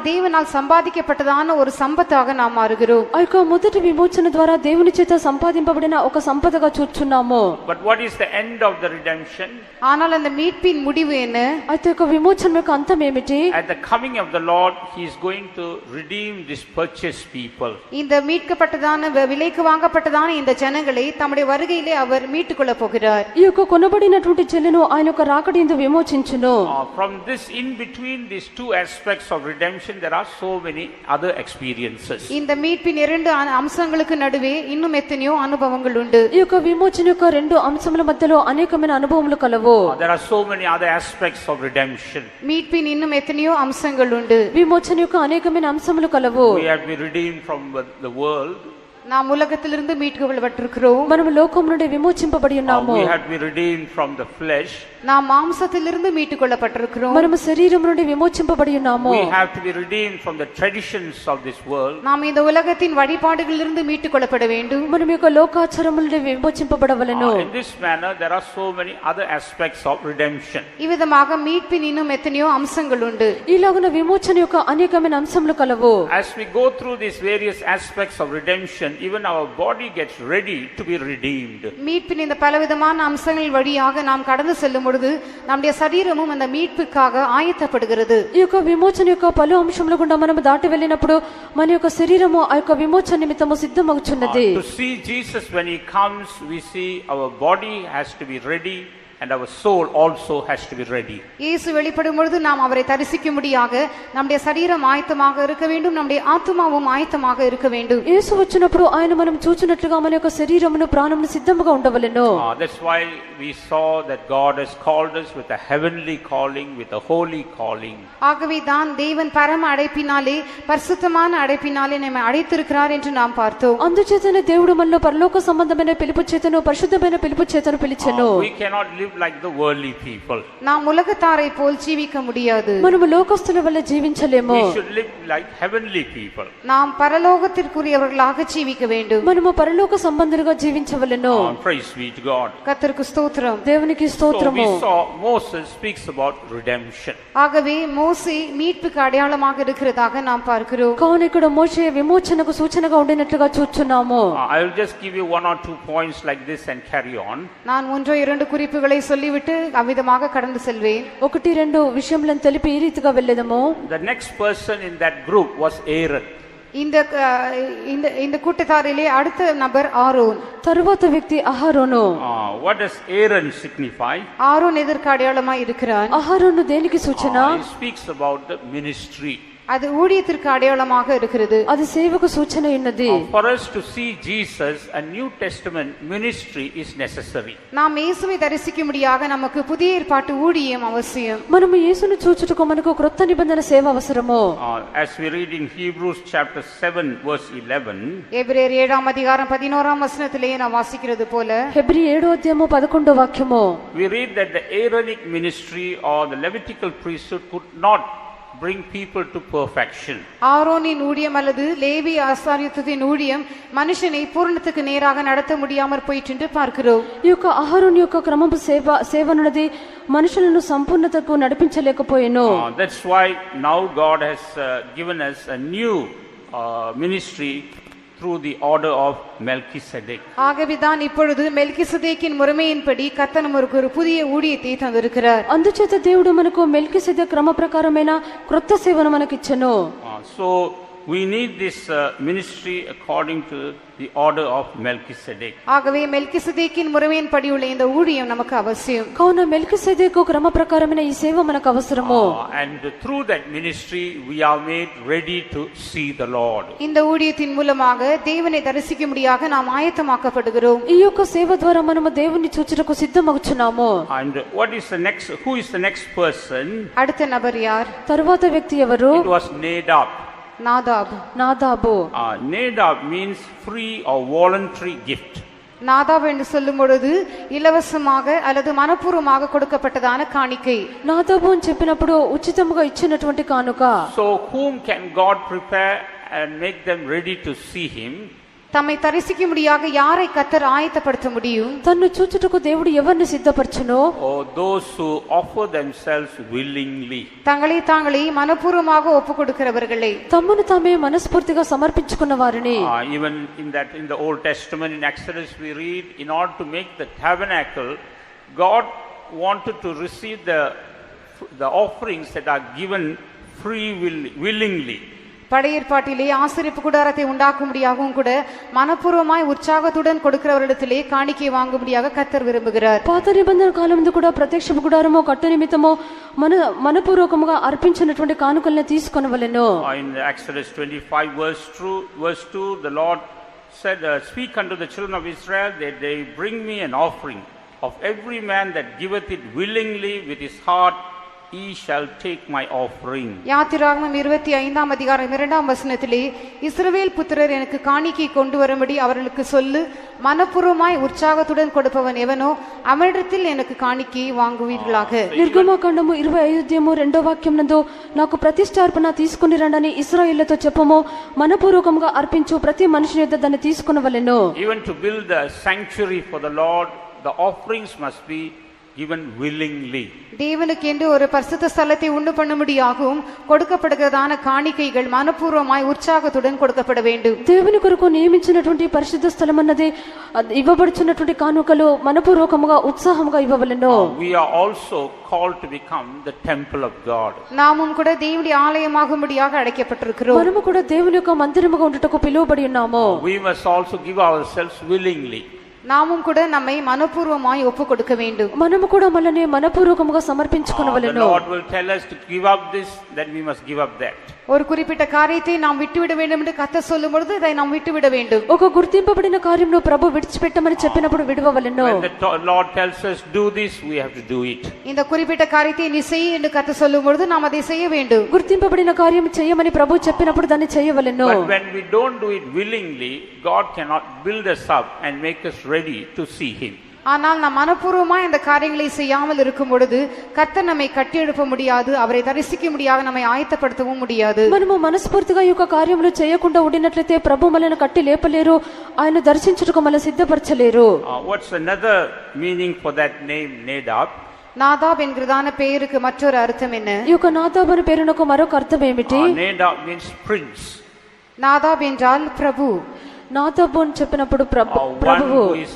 Speaker 2: தேவனால் சம்பாதிக்கப்பட்டதான ஒரு சம்பத்தாக நாம் மாறுகிறோம்.
Speaker 3: ఆ యొక్క మొదటి విమోచన ద్వారా దేవుని చేత సంపాదింపబడిన ఒక సంపదగా చూస్తున్నాము.
Speaker 1: But what is the end of the redemption?
Speaker 2: ஆனால் அந்த மீட்பின் முடிவு என்ன?
Speaker 3: అయితే ఒక విమోచన యొక్క అంతం ఏమిటి?
Speaker 1: At the coming of the Lord, he is going to redeem this purchased people.
Speaker 2: இந்த மீட்கப்பட்டதான விலைக்கு வாங்கப்பட்டதான இந்த ஜனங்களை தம்முடைய வருகையிலே அவர் மீட்டுக்கொள்ள போகிறார்.
Speaker 3: ఈ యొక్క కొనబడినటువంటి జనులను ఆయన యొక్క రాకడయందు విమోచించును.
Speaker 1: From this in between these two aspects of redemption there are so many other experiences.
Speaker 2: இந்த மீட்பின் இரண்டு அம்சங்களுக்கு நடுவே இன்னும் எத்தனையோ அனுபவங்கள் உண்டு.
Speaker 3: ఈ యొక్క విమోచన యొక్క రెండు అంశముల మధ్యలో అనేకమైన అనుభవములు కలవు.
Speaker 1: There are so many other aspects of redemption.
Speaker 2: மீட்பின் இன்னும் எத்தனையோ அம்சங்கள் உண்டு.
Speaker 3: విమోచన యొక్క అనేకమైన అంశములు కలవు.
Speaker 1: We have been redeemed from the world.
Speaker 2: நாம் உலகத்திலிருந்து மீட்கப்பட்டிருக்கிறோம்.
Speaker 3: మనము లోకం నుండి విమోచింపబడి ఉన్నాము.
Speaker 1: We have been redeemed from the flesh.
Speaker 2: நாம் மாம்சத்திலிருந்து மீட்டுக்கொள்ளப்பட்டிருக்கிறோம்.
Speaker 3: మనము శరీరం నుండి విమోచింపబడి ఉన్నాము.
Speaker 1: We have to be redeemed from the traditions of this world.
Speaker 2: நாம் இந்த உலகத்தின் வழிபாடுகளிலிருந்து மீட்டுக்கொள்ளப்பட வேண்டும்.
Speaker 3: మనం యొక్క లోకాచారముల నుండి విమోచింపబడవలెను.
Speaker 1: In this manner there are so many other aspects of redemption.
Speaker 2: இவ்விதமாக மீட்பின் இன்னும் எத்தனையோ அம்சங்கள் உண்டு.
Speaker 3: ఇలాగున విమోచన యొక్క అనేకమైన అంశములు కలవు.
Speaker 1: As we go through these various aspects of redemption, even our body gets ready to be redeemed.
Speaker 2: மீட்பின் இந்த பலவிதமான அம்சங்கள் வழியாக நாம் கடந்து செல்லும் பொழுது நம்முடைய சரீரமும் அந்த மீட்புக்காக ஆயத்தப்படுகிறது.
Speaker 3: ఈ యొక్క విమోచన యొక్క పలు అంశముల గుండా మనము దాటి వెళ్ళినప్పుడు మన యొక్క శరీరము ఆ యొక్క విమోచన నిమిత్తము సిద్ధమగుచున్నది.
Speaker 1: To see Jesus when he comes, we see our body has to be ready and our soul also has to be ready.
Speaker 2: இயேசு வெளிப்படும் பொழுது நாம் அவரை தரிசிக்கும்படியாக நம்முடைய சரீரம் ஆயத்தமாக இருக்க வேண்டும், நம்முடைய ஆத்துமாவும் ஆயத்தமாக இருக்க வேண்டும்.
Speaker 3: యేసు వచ్చినప్పుడు ఆయన మనం చూచినట్లుగా మన యొక్క శరీరమును ప్రాణమును సిద్ధముగా ఉండవలెను.
Speaker 1: That's why we saw that God has called us with a heavenly calling, with a holy calling.
Speaker 2: ஆகவே தான் தேவன் பரம அழைப்பினாலே பரிசுத்தமான அழைப்பினாலே நம்மை அழைத்திருக்கிறார் என்று நாம் பார்த்தோம்.
Speaker 3: అందుచేతనే దేవుడు మనలో పరలోక సంబంధమైన పిలుపు చేతను పరిశుద్ధమైన పిలుపు చేతను పిలిచెను.
Speaker 1: We cannot live like the worldly people.
Speaker 2: நாம் உலகத்தாரை போல் ஜீவிக்க முடியாது.
Speaker 3: మనము లోకస్తుల వల్ల జీవించలేము.
Speaker 1: We should live like heavenly people.
Speaker 2: நாம் பரலோகத்திற்குரியவர்களாக ஜீவிக்க வேண்டும்.
Speaker 3: మనము పరలోక సంబంధులుగా జీవించవలెను.
Speaker 1: Praise be to God.
Speaker 2: கர்த்தருக்கு ஸ்தோத்திரம்.
Speaker 3: దేవునికి
Speaker 1: So
Speaker 3: స్తోత్రము.
Speaker 1: we saw Moses speaks about redemption.
Speaker 2: ஆகவே மோசே மீட்புக்கு அடையாளமாக இருக்கிறதாக நாம் பார்க்கிறோம்.
Speaker 3: కావున ఇక్కడ మోషే విమోచనకు సూచనగా ఉండినట్లుగా చూస్తున్నాము.
Speaker 1: I will just give you one or two points like this and carry on.
Speaker 2: நான் ஒன்றோ இரண்டு குறிப்புகளை విషయங்களை சொல்லிவிட்டு அவ்விதமாக கடந்து செல்வேன்.
Speaker 3: 1-2 విషయములను తెలిపి ఈ రీతిగా వెళ్ళేదము.
Speaker 1: The next person in that group was Aaron.
Speaker 2: இந்த கூட்டத்தாரிலே அடுத்த நபர் ஆரோன்.
Speaker 3: తరువాత వ్యక్తి అహరోను.
Speaker 1: What does Aaron signify?
Speaker 2: Aaron எதற்கு அடையாளமாய் இருக்கிறார்?
Speaker 3: అహరోను దేనికి సూచన?
Speaker 1: He speaks about the ministry.
Speaker 2: அது ஊழியத்திற்கு அடையாளமாக இருக்கிறது.
Speaker 3: అది సేవకు సూచన ఉన్నది.
Speaker 1: For us to see Jesus, a New Testament ministry is necessary.
Speaker 2: நாம் இயேசுவை தரிசிக்கும்படியாக நமக்கு புதிய ஏற்பாட்டு ஊழியம் அவசியம்.
Speaker 3: మనము యేసును చూచుటకు మనకు క్రొత్త నిబంధన సేవ అవసరము.
Speaker 1: As we read in Hebrews chapter 7 verse 11,
Speaker 2: எபிரேயர் 7ஆம் அதிகாரம் 11ஆம் வசனத்திலே நாம் வாசிக்கிறது போல,
Speaker 3: హెబ్రీ 7వ అధ్యాయము 11వ వాక్యము,
Speaker 1: we read that the Aaronic ministry or the Levitical priesthood could not bring people to perfection.
Speaker 2: ஆரோனின் ஊழியம் அல்லது லேவி ஆசாரியத்துவத்தின் ஊழியம் மனுஷனை பூரணத்துக்கு நேராக நடத்த முடியாமற் போயிற்று என்று பார்க்கிறோம்.
Speaker 3: ఈ యొక్క అహరోను యొక్క క్రమపు సేవనున్నది మనుషులను సంపూర్ణతకు నడిపించలేకపోయెను.
Speaker 1: That's why now God has given us a new ministry through the order of Melchizedek.
Speaker 2: ஆகவேதான் இப்பொழுது மெல்கிசதேக்கின் முறைமையின்படி கர்த்தர் நமக்கு ஒரு புதிய ஊழியத்தை தந்திருக்கிறார்.
Speaker 3: అందుచేత దేవుడు మనకు మెల్కిసెదెకు క్రమ ప్రకారమైన క్రొత్త సేవను మనకిచ్చెను.
Speaker 1: So we need this ministry according to the order of Melchizedek.
Speaker 2: ஆகவே மெல்கிசதேக்கின் முறைமையின்படி உள்ள இந்த ஊழியம் நமக்கு அவசியம்.
Speaker 3: కావున మెల్కిసెదెకు క్రమ ప్రకారమైన ఈ సేవ మనకు అవసరము.
Speaker 1: And through that ministry we are made ready to see the Lord.
Speaker 2: இந்த ஊழியத்தின் மூலமாக தேவனை தரிசிக்கும்படியாக நாம் ஆயத்தமாக்கப்படுகிறோம்.
Speaker 3: ఈ యొక్క సేవ ద్వారా మనము దేవుని చూచుటకు సిద్ధమగుచున్నాము.
Speaker 1: And who is the next person?
Speaker 2: அடுத்த நபர் யார்?
Speaker 3: తరువాత వ్యక్తి ఎవరు?
Speaker 1: It was Nadab.
Speaker 2: Nadab.
Speaker 3: Nadab.
Speaker 1: Nadab means free or voluntary gift.
Speaker 2: Nadab என்று சொல்லும் பொழுது இலவசமாக அல்லது மனப்பூர்வமாக கொடுக்கப்பட்டதான காணிக்கை.
Speaker 3: నాదాబు అని చెప్పినప్పుడు ఉచితముగా ఇచ్చినటువంటి కానుక.
Speaker 1: So whom can God prepare and make them ready to see him?
Speaker 2: தம்மை தரிசிக்கும்படியாக யாரை கர்த்தர் ஆயத்தப்படுத்த முடியும்?
Speaker 3: తన్ను చూచుటకు దేవుడు ఎవరిని సిద్ధపరచును?
Speaker 1: Or those who offer themselves willingly.
Speaker 2: தங்களை தாங்களே மனப்பூர்வமாக ஒப்பு கொடுக்கிறவர்களே.
Speaker 3: తమ్మును తామే మనస్ఫూర్తిగా సమర్పించుకున్న వారిని.
Speaker 1: Even in the Old Testament in Exodus we read, in order to make the tabernacle, God wanted to receive the offerings that are given willingly.
Speaker 2: படையேற்பாட்டிலே ஆசரிப்பு கூடாரத்தை உண்டாக்கும்படியாகவும் கூட மனப்பூர்வமாய் உற்சாகத்துடன் கொடுக்கிறவரிடத்திலே காணிக்கை வாங்கும்படியாக கர்த்தர் விரும்புகிறார்.
Speaker 3: పాత నిబంధన కాలమందు కూడా ప్రత్యక్ష గుడారము కట్టు నిమిత్తము మనపూర్వకముగా అర్పించినటువంటి కానుకల్ని తీసుకొనవలెను.
Speaker 1: In Exodus 25 verse 2 the Lord said, speak unto the children of Israel that they bring me an offering of every man that giveth it willingly with his heart, he shall take my offering.
Speaker 2: யாத்திராகமம் 25ஆம் அதிகாரம் 2ஆம் வசனத்திலே, இஸ்ரவேல் புத்திரர் எனக்கு காணிக்கை கொண்டு வரும்படி அவர்களுக்கு சொல்லு, மனப்பூர்வமாய் உற்சாகத்துடன் கொடுப்பவன் எவனோ அவனிடத்தில் எனக்கு காணிக்கை வாங்குவீர்களாக.
Speaker 3: నిర్గమకాండము 25:2 వాక్యం నందు, నాకు ప్రతిష్ఠార్పణ తీసుకుని రండని ఇశ్రాయేలుతో చెప్పము, మనపూర్వకంగా అర్పించు ప్రతి మనుషుని యొద్ద దాన్ని తీసుకొనవలెను.
Speaker 1: Even to build a sanctuary for the Lord, the offerings must be given willingly.
Speaker 2: தேவனுக்கு என்று ஒரு பரிசுத்த ஸ்தலத்தை உண்டு பண்ணும்படியாகவும் கொடுக்கப்படுகிறதான காணிக்கைகள் மனப்பூர்வமாய் உற்சாகத்துடன் கொடுக்கப்பட வேண்டும்.
Speaker 3: దేవుని కొరకు నియమించినటువంటి పరిశుద్ధ స్థలం అన్నది ఇవ్వబడుచున్నటువంటి కానుకలు మనపూర్వకముగా ఉత్సాహముగా ఇవ్వవలెను.
Speaker 1: We are also called to become the temple of God.
Speaker 2: நாமும் கூட தேவனுடைய ஆலயமாகும்படியாக அழைக்கப்பட்டிருக்கிறோம்.
Speaker 3: మనము కూడా దేవుని యొక్క మందిరముగా ఉండుటకు పిలువబడి ఉన్నాము.
Speaker 1: We must also give ourselves willingly.
Speaker 2: நாமும் கூட நம்மை மனப்பூர்வமாய் ஒப்பு கொடுக்க வேண்டும்.
Speaker 3: మనము కూడా మనల్ని మనపూర్వకముగా సమర్పించుకొనవలెను.
Speaker 1: The Lord will tell us to give up this, then we must give up that.
Speaker 2: ஒரு குறிப்பிட்ட காரியத்தை நாம் விட்டுவிட வேண்டும் என்று கர்த்தர் சொல்லும் பொழுது இதை நாம் விட்டுவிட வேண்டும்.
Speaker 3: ఒక గుర్తింపబడిన కార్యమును ప్రభు విడిచిపెట్టమని చెప్పినప్పుడు విడువవలెను.
Speaker 1: When the Lord tells us do this, we have to do it.
Speaker 2: இந்த குறிப்பிட்ட காரியத்தை நீ செய் என்று கர்த்தர் சொல்லும் பொழுது நாம் அதை செய்ய வேண்டும்.
Speaker 3: గుర్తింపబడిన కార్యం చేయమని ప్రభు చెప్పినప్పుడు దాన్ని చేయవలెను.
Speaker 1: But when we don't do it willingly, God cannot build us up and make us ready to see him.
Speaker 2: ஆனால் நாம் மனப்பூர்வமாய் இந்த காரியங்களை செய்யாமல் இருக்கும் பொழுது கர்த்தர் நம்மை கட்டி எழுப்ப முடியாது, அவரை தரிசிக்க முடியாது, நம்மை ஆயத்தப்படுத்தவும் முடியாது.
Speaker 3: మనము మనస్ఫూర్తిగా ఈ యొక్క కార్యములు చేయకుండా ఉండినట్లయితే ప్రభు మనల్ని కట్టి లేపలేరు, ఆయన దర్శించుటకు మనల్ని సిద్ధపరచలేరు.
Speaker 1: What's another meaning for that name Nadab?
Speaker 2: Nadab என்கிறதான பெயருக்கு மற்றொரு அர்த்தம் என்ன?
Speaker 3: ఈ యొక్క నాదాబ్ అనే పేరునకు మరొక అర్థం ఏమిటి?
Speaker 1: Nadab means prince.
Speaker 2: நாதாப் என்றால் பிரபு.
Speaker 3: నాదాబు అని చెప్పినప్పుడు
Speaker 1: one
Speaker 3: ప్రభువు
Speaker 1: who is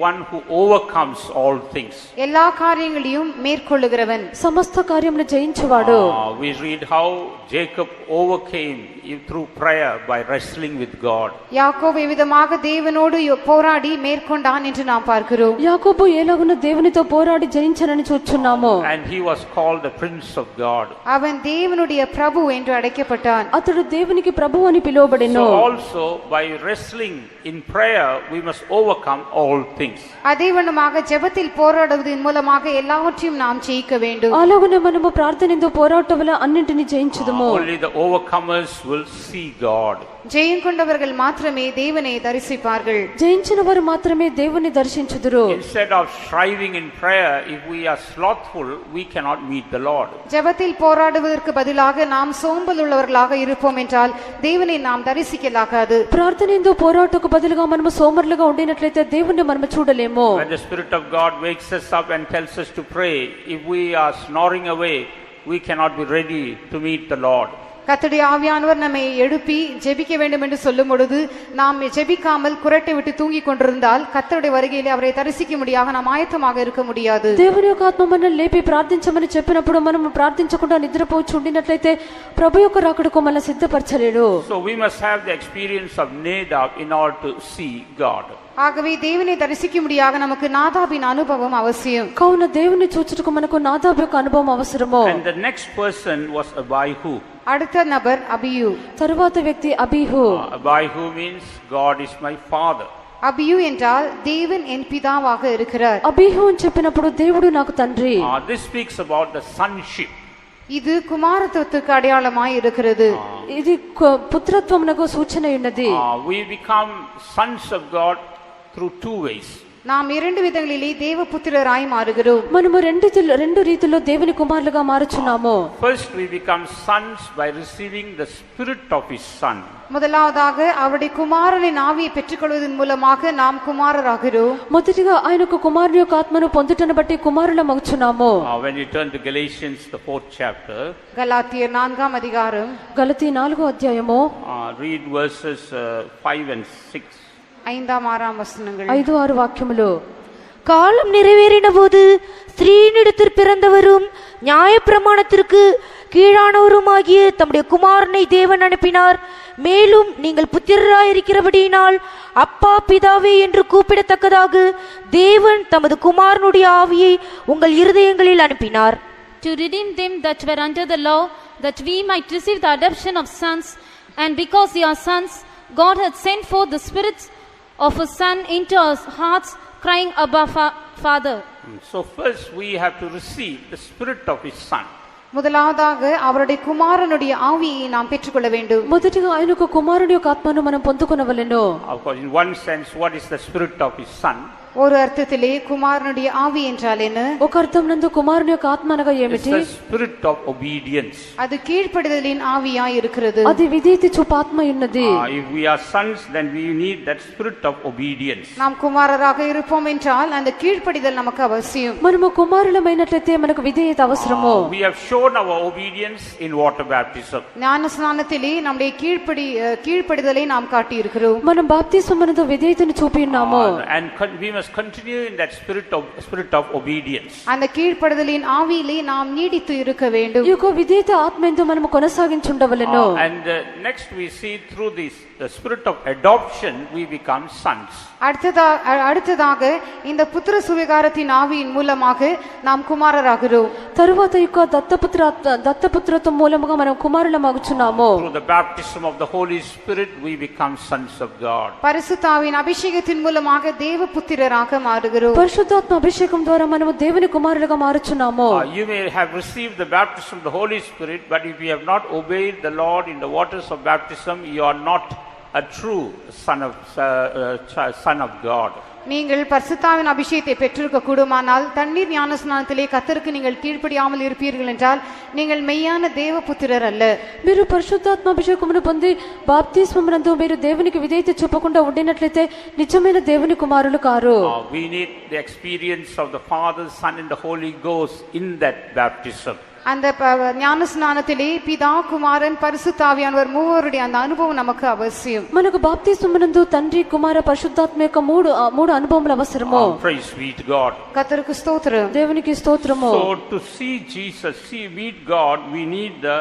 Speaker 1: one who overcomes all things.
Speaker 2: எல்லா காரியங்களையும் மேற்கொள்ளுகிறவன்.
Speaker 3: సమస్త కార్యమును జయించువాడు.
Speaker 1: We read how Jacob overcame through prayer by wrestling with God.
Speaker 2: யாக்கோபு எவ்விதமாக தேவனோடு போராடி மேற்கொண்டான் என்று நாம் பார்க்கிறோம்.
Speaker 3: యాకోబు ఎలాగున దేవునితో పోరాడి జయించనని చూచున్నాము.
Speaker 1: And he was called the Prince of God.
Speaker 2: அவன் தேவனுடைய பிரபு என்று அழைக்கப்பட்டான்.
Speaker 3: అతడు దేవునికి ప్రభు అని పిలువబడెను.
Speaker 1: So also by wrestling in prayer we must overcome all things.
Speaker 2: அதேவண்ணமாக ஜெபத்தில் போராடுவதன் மூலமாக எல்லாவற்றையும் நாம் ஜெயிக்க வேண்டும்.
Speaker 3: అలాగునే మనము ప్రార్థనతో పోరాటం వల్ల అన్నింటిని జయించుదుము.
Speaker 1: Only the overcomers will see God.
Speaker 2: ஜெயம் கொண்டவர்கள் மாத்திரமே தேவனை தரிசிப்பார்கள்.
Speaker 3: జయించిన వారు మాత్రమే దేవుని దర్శించుదురు.
Speaker 1: Instead of striving in prayer, if we are slothful, we cannot meet the Lord.
Speaker 2: ஜெபத்தில் போராடுவதற்கு பதிலாக நாம் சோம்பல் உள்ளவர்களாக இருப்போம் என்றால் தேவனை நாம் தரிசிக்கலாகாது.
Speaker 3: ప్రార్థనతో పోరాటకు బదులుగా మనము సోమరులుగా ఉండినట్లయితే దేవుణ్ణి మనము చూడలేము.
Speaker 1: When the Spirit of God wakes us up and tells us to pray, if we are snoring away, we cannot be ready to meet the Lord.
Speaker 2: கர்த்தருடைய ஆவியானவர் நம்மை எழுப்பி ஜெபிக்க வேண்டும் என்று சொல்லும் பொழுது நாம் ஜெபிக்காமல் குரட்டை விட்டு தூங்கி கொண்டிருந்தால் கர்த்தருடைய வருகையிலே அவரை தரிசிக்க முடியாக நாம் ஆயத்தமாக இருக்க முடியாது.
Speaker 3: దేవుని యొక్క ఆత్మ మనల్ని లేపి ప్రార్థించమని చెప్పినప్పుడు మనం ప్రార్థించకుండా నిద్రపోవచ్చు ఉండినట్లయితే ప్రభు యొక్క రాకడకు మనల్ని సిద్ధపరచలేడు.
Speaker 1: So we must have the experience of Nadab in order to see God.
Speaker 2: ஆகவே தேவனை தரிசிக்க முடியாக நமக்கு நாதாபின் அனுபவம் அவசியம்.
Speaker 3: కావున దేవుని చూచుటకు మనకు నాదాబు యొక్క అనుభవం అవసరము.
Speaker 1: And the next person was Abihu.
Speaker 2: அடுத்த நபர் அபியூ.
Speaker 3: తరువాత వ్యక్తి అబీహు.
Speaker 1: Abihu means God is my father.
Speaker 2: Abiu என்றால் தேவன் என் பிதாவாக இருக்கிறார்.
Speaker 3: అబీహు అని చెప్పినప్పుడు దేవుడు నాకు తండ్రి.
Speaker 1: This speaks about the sonship.
Speaker 2: இது குமாரத்துவத்துக்கு அடையாளமாய் இருக்கிறது.
Speaker 3: ఇది పుత్రత్వమునకు సూచన ఉన్నది.
Speaker 1: We become sons of God through two ways.
Speaker 2: நாம் இரண்டு விதங்களிலே தேவபுத்திரராய் மாறுகிறோம்.
Speaker 3: మనము రెండు రీతిలో దేవుని కుమారులుగా మారుచున్నాము.
Speaker 1: First we become sons by receiving the spirit of his son.
Speaker 2: முதலாவதாக அவருடைய குமாரனின் ஆவியை பெற்றுக்கொள்வதன் மூலமாக நாம் குமாரராகிறோம்.
Speaker 3: మొదటిగా ఆయనకు కుమారుని యొక్క ఆత్మను పొందుటను బట్టి కుమారులమగుచున్నాము.
Speaker 1: When you turn to Galatians the 4th chapter,
Speaker 2: கலாத்தியர் 4ஆம் அதிகாரம்
Speaker 3: గలతీ 4వ అధ్యాయము
Speaker 1: read verses 5 and 6.
Speaker 2: 5ஆம் 6ஆம் வசனங்கள்.
Speaker 3: 5-6 వాక్యములు.
Speaker 6: காலம் நிறைவேறின போது ஸ்திரீனிடத்தில் பிறந்தவரும் நியாயப்பிரமாணத்திற்கு கீழானவருமாகிய தம்முடைய குமாரனை தேவன் அனுப்பினார். மேலும் நீங்கள் புத்திரராயிருக்கிறபடியினால் அப்பா பிதாவே என்று கூப்பிடத்தக்கதாக தேவன் தமது குமாரனுடைய ஆவியை உங்கள் இருதயங்களில் அனுப்பினார்.
Speaker 4: To redeem them that were under the law, that we might receive the adoption of sons. And because we are sons, God had sent forth the spirits of his son into our hearts, crying, Abba, Father.
Speaker 1: So first we have to receive the spirit of his son.
Speaker 2: முதலாவதாக அவருடைய குமாரனுடைய ஆவியை நாம் பெற்றுக்கொள்ள வேண்டும்.
Speaker 3: మొదటిగా ఆయనకు కుమారుని యొక్క ఆత్మను మనం పొందుకొనవలెను.
Speaker 1: Of course, in one sense, what is the spirit of his son?
Speaker 2: ஒரு அர்த்தத்திலே குமாரனுடைய ஆவி என்றால் என்ன?
Speaker 3: ఒక అర్థం నందు కుమారుని యొక్క ఆత్మ అనగా ఏమిటి?
Speaker 1: It's the spirit of obedience.
Speaker 2: அது கீழ்ப்படிதலின் ஆவியாய் இருக்கிறது.
Speaker 3: అది విధేయత చూపు ఆత్మ ఉన్నది.
Speaker 1: If we are sons, then we need that spirit of obedience.
Speaker 2: நாம் குமாரராக இருப்போம் என்றால் அந்த கீழ்ப்படிதல் நமக்கு அவசியம்.
Speaker 3: మనము కుమారులమైనట్లయితే మనకు విధేయత అవసరము.
Speaker 1: We have shown our obedience in water baptism.
Speaker 2: ஞான ஸ்நானத்திலே நம்முடைய கீழ்ப்படிதலை நாம் காட்டி இருக்கிறோம்.
Speaker 3: మనం బాప్తిస్మమునందు విధేయతను చూపి ఉన్నాము.
Speaker 1: And we must continue in that spirit of obedience.
Speaker 2: அந்த கீழ்ப்படிதலின் ஆவியிலே நாம் நீடித்து இருக்க வேண்டும்.
Speaker 3: ఈ యొక్క విధేయత ఆత్మయందు మనము కొనసాగించుండవలెను.
Speaker 1: And next we see through this the spirit of adoption we become sons.
Speaker 2: அடுத்ததாக இந்த புத்திர சுவிகாரத்தின் ஆவியின் மூலமாக நாம் குமாரராகிறோம்.
Speaker 3: తరువాత ఈ యొక్క దత్తపుత్రత్వం మూలముగా మనం కుమారులమగుచున్నాము.
Speaker 1: Through the baptism of the Holy Spirit we become sons of God.
Speaker 2: பரிசுத்தாவின் அபிஷேகத்தின் மூலமாக தேவபுத்திரராக மாறுகிறோம்.
Speaker 3: పరిశుద్ధాత్మ అభిషేకం ద్వారా మనము దేవుని కుమారులుగా మారుచున్నాము.
Speaker 1: You may have received the baptism of the Holy Spirit, but if you have not obeyed the Lord in the waters of baptism, you are not a true son of God.
Speaker 2: நீங்கள் பரிசுத்தாவின் அபிஷேகத்தை பெற்றிருக்க கூடுமானால் தண்ணீர் ஞான ஸ்நானத்திலே கர்த்தருக்கு நீங்கள் கீழ்ப்படியாமல் இருப்பீர்கள் என்றால் நீங்கள் மெய்யான தேவபுத்திரர் அல்ல.
Speaker 3: మీరు పరిశుద్ధాత్మ అభిషేకమును పొంది బాప్తిస్మమునందు మీరు దేవునికి విధేయత చూపకుండా ఉండినట్లయితే నిజమైన దేవుని కుమారులు car.
Speaker 1: We need the experience of the Father, Son and the Holy Ghost in that baptism.
Speaker 2: அந்த ஞான ஸ்நானத்திலே பிதா குமாரன் பரிசுத்த ஆவியானவர் மூவருடைய அந்த அனுபவம் நமக்கு அவசியம்.
Speaker 3: మనకు బాప్తిస్మమునందు తండ్రి కుమార పరిశుద్ధాత్మ యొక్క మూడు అనుభవములు అవసరము.
Speaker 1: Praise be to God.
Speaker 2: கர்த்தருக்கு ஸ்தோத்திரம்.
Speaker 3: దేవునికి స్తోత్రము.
Speaker 1: So to see Jesus, meet God, we need the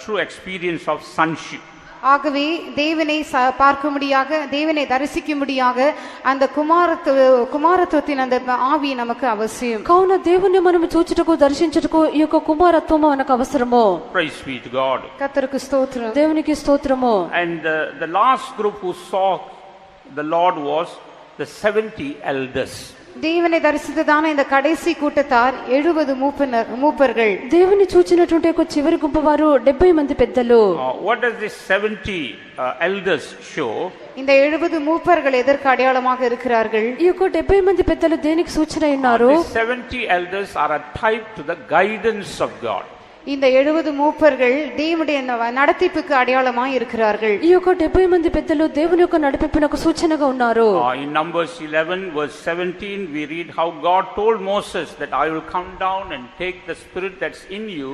Speaker 1: true experience of sonship.
Speaker 2: ஆகவே தேவனை பார்க்கும்படியாக, தேவனை தரிசிக்கும்படியாக அந்த குமாரத்துவத்தின் அந்த ஆவி நமக்கு அவசியம்.
Speaker 3: కావున దేవుని మనము చూచుటకు దర్శించుటకు ఈ యొక్క కుమారత్వము మనకు అవసరము.
Speaker 1: Praise be to God.
Speaker 2: கர்த்தருக்கு ஸ்தோத்திரம்.
Speaker 3: దేవునికి స్తోత్రము.
Speaker 1: And the last group who saw the Lord was the 70 elders.
Speaker 2: தேவனை தரிசித்ததான இந்த கடைசி கூட்டத்தார் 70 மூப்பர்கள்.
Speaker 3: దేవుని చూచినటువంటి ఒక చివరి గుంపు వారు 70 మంది పెద్దలు.
Speaker 1: What does this 70 elders show?
Speaker 2: இந்த 70 மூப்பர்கள் எதற்கு அடையாளமாக இருக்கிறார்கள்?
Speaker 3: ఈ యొక్క 70 మంది పెద్దలు దేనికి సూచన ఉన్నారు?
Speaker 1: These 70 elders are a type to the guidance of God.
Speaker 2: இந்த 70 மூப்பர்கள் தேவனுடைய நடத்திப்புக்கு அடையாளமாய் இருக்கிறார்கள்.
Speaker 3: ఈ యొక్క 70 మంది పెద్దలు దేవుని యొక్క నడిపింపునకు సూచనగా ఉన్నారు.
Speaker 1: In Numbers 11 verse 17 we read how God told Moses that I will come down and take the spirit that's in you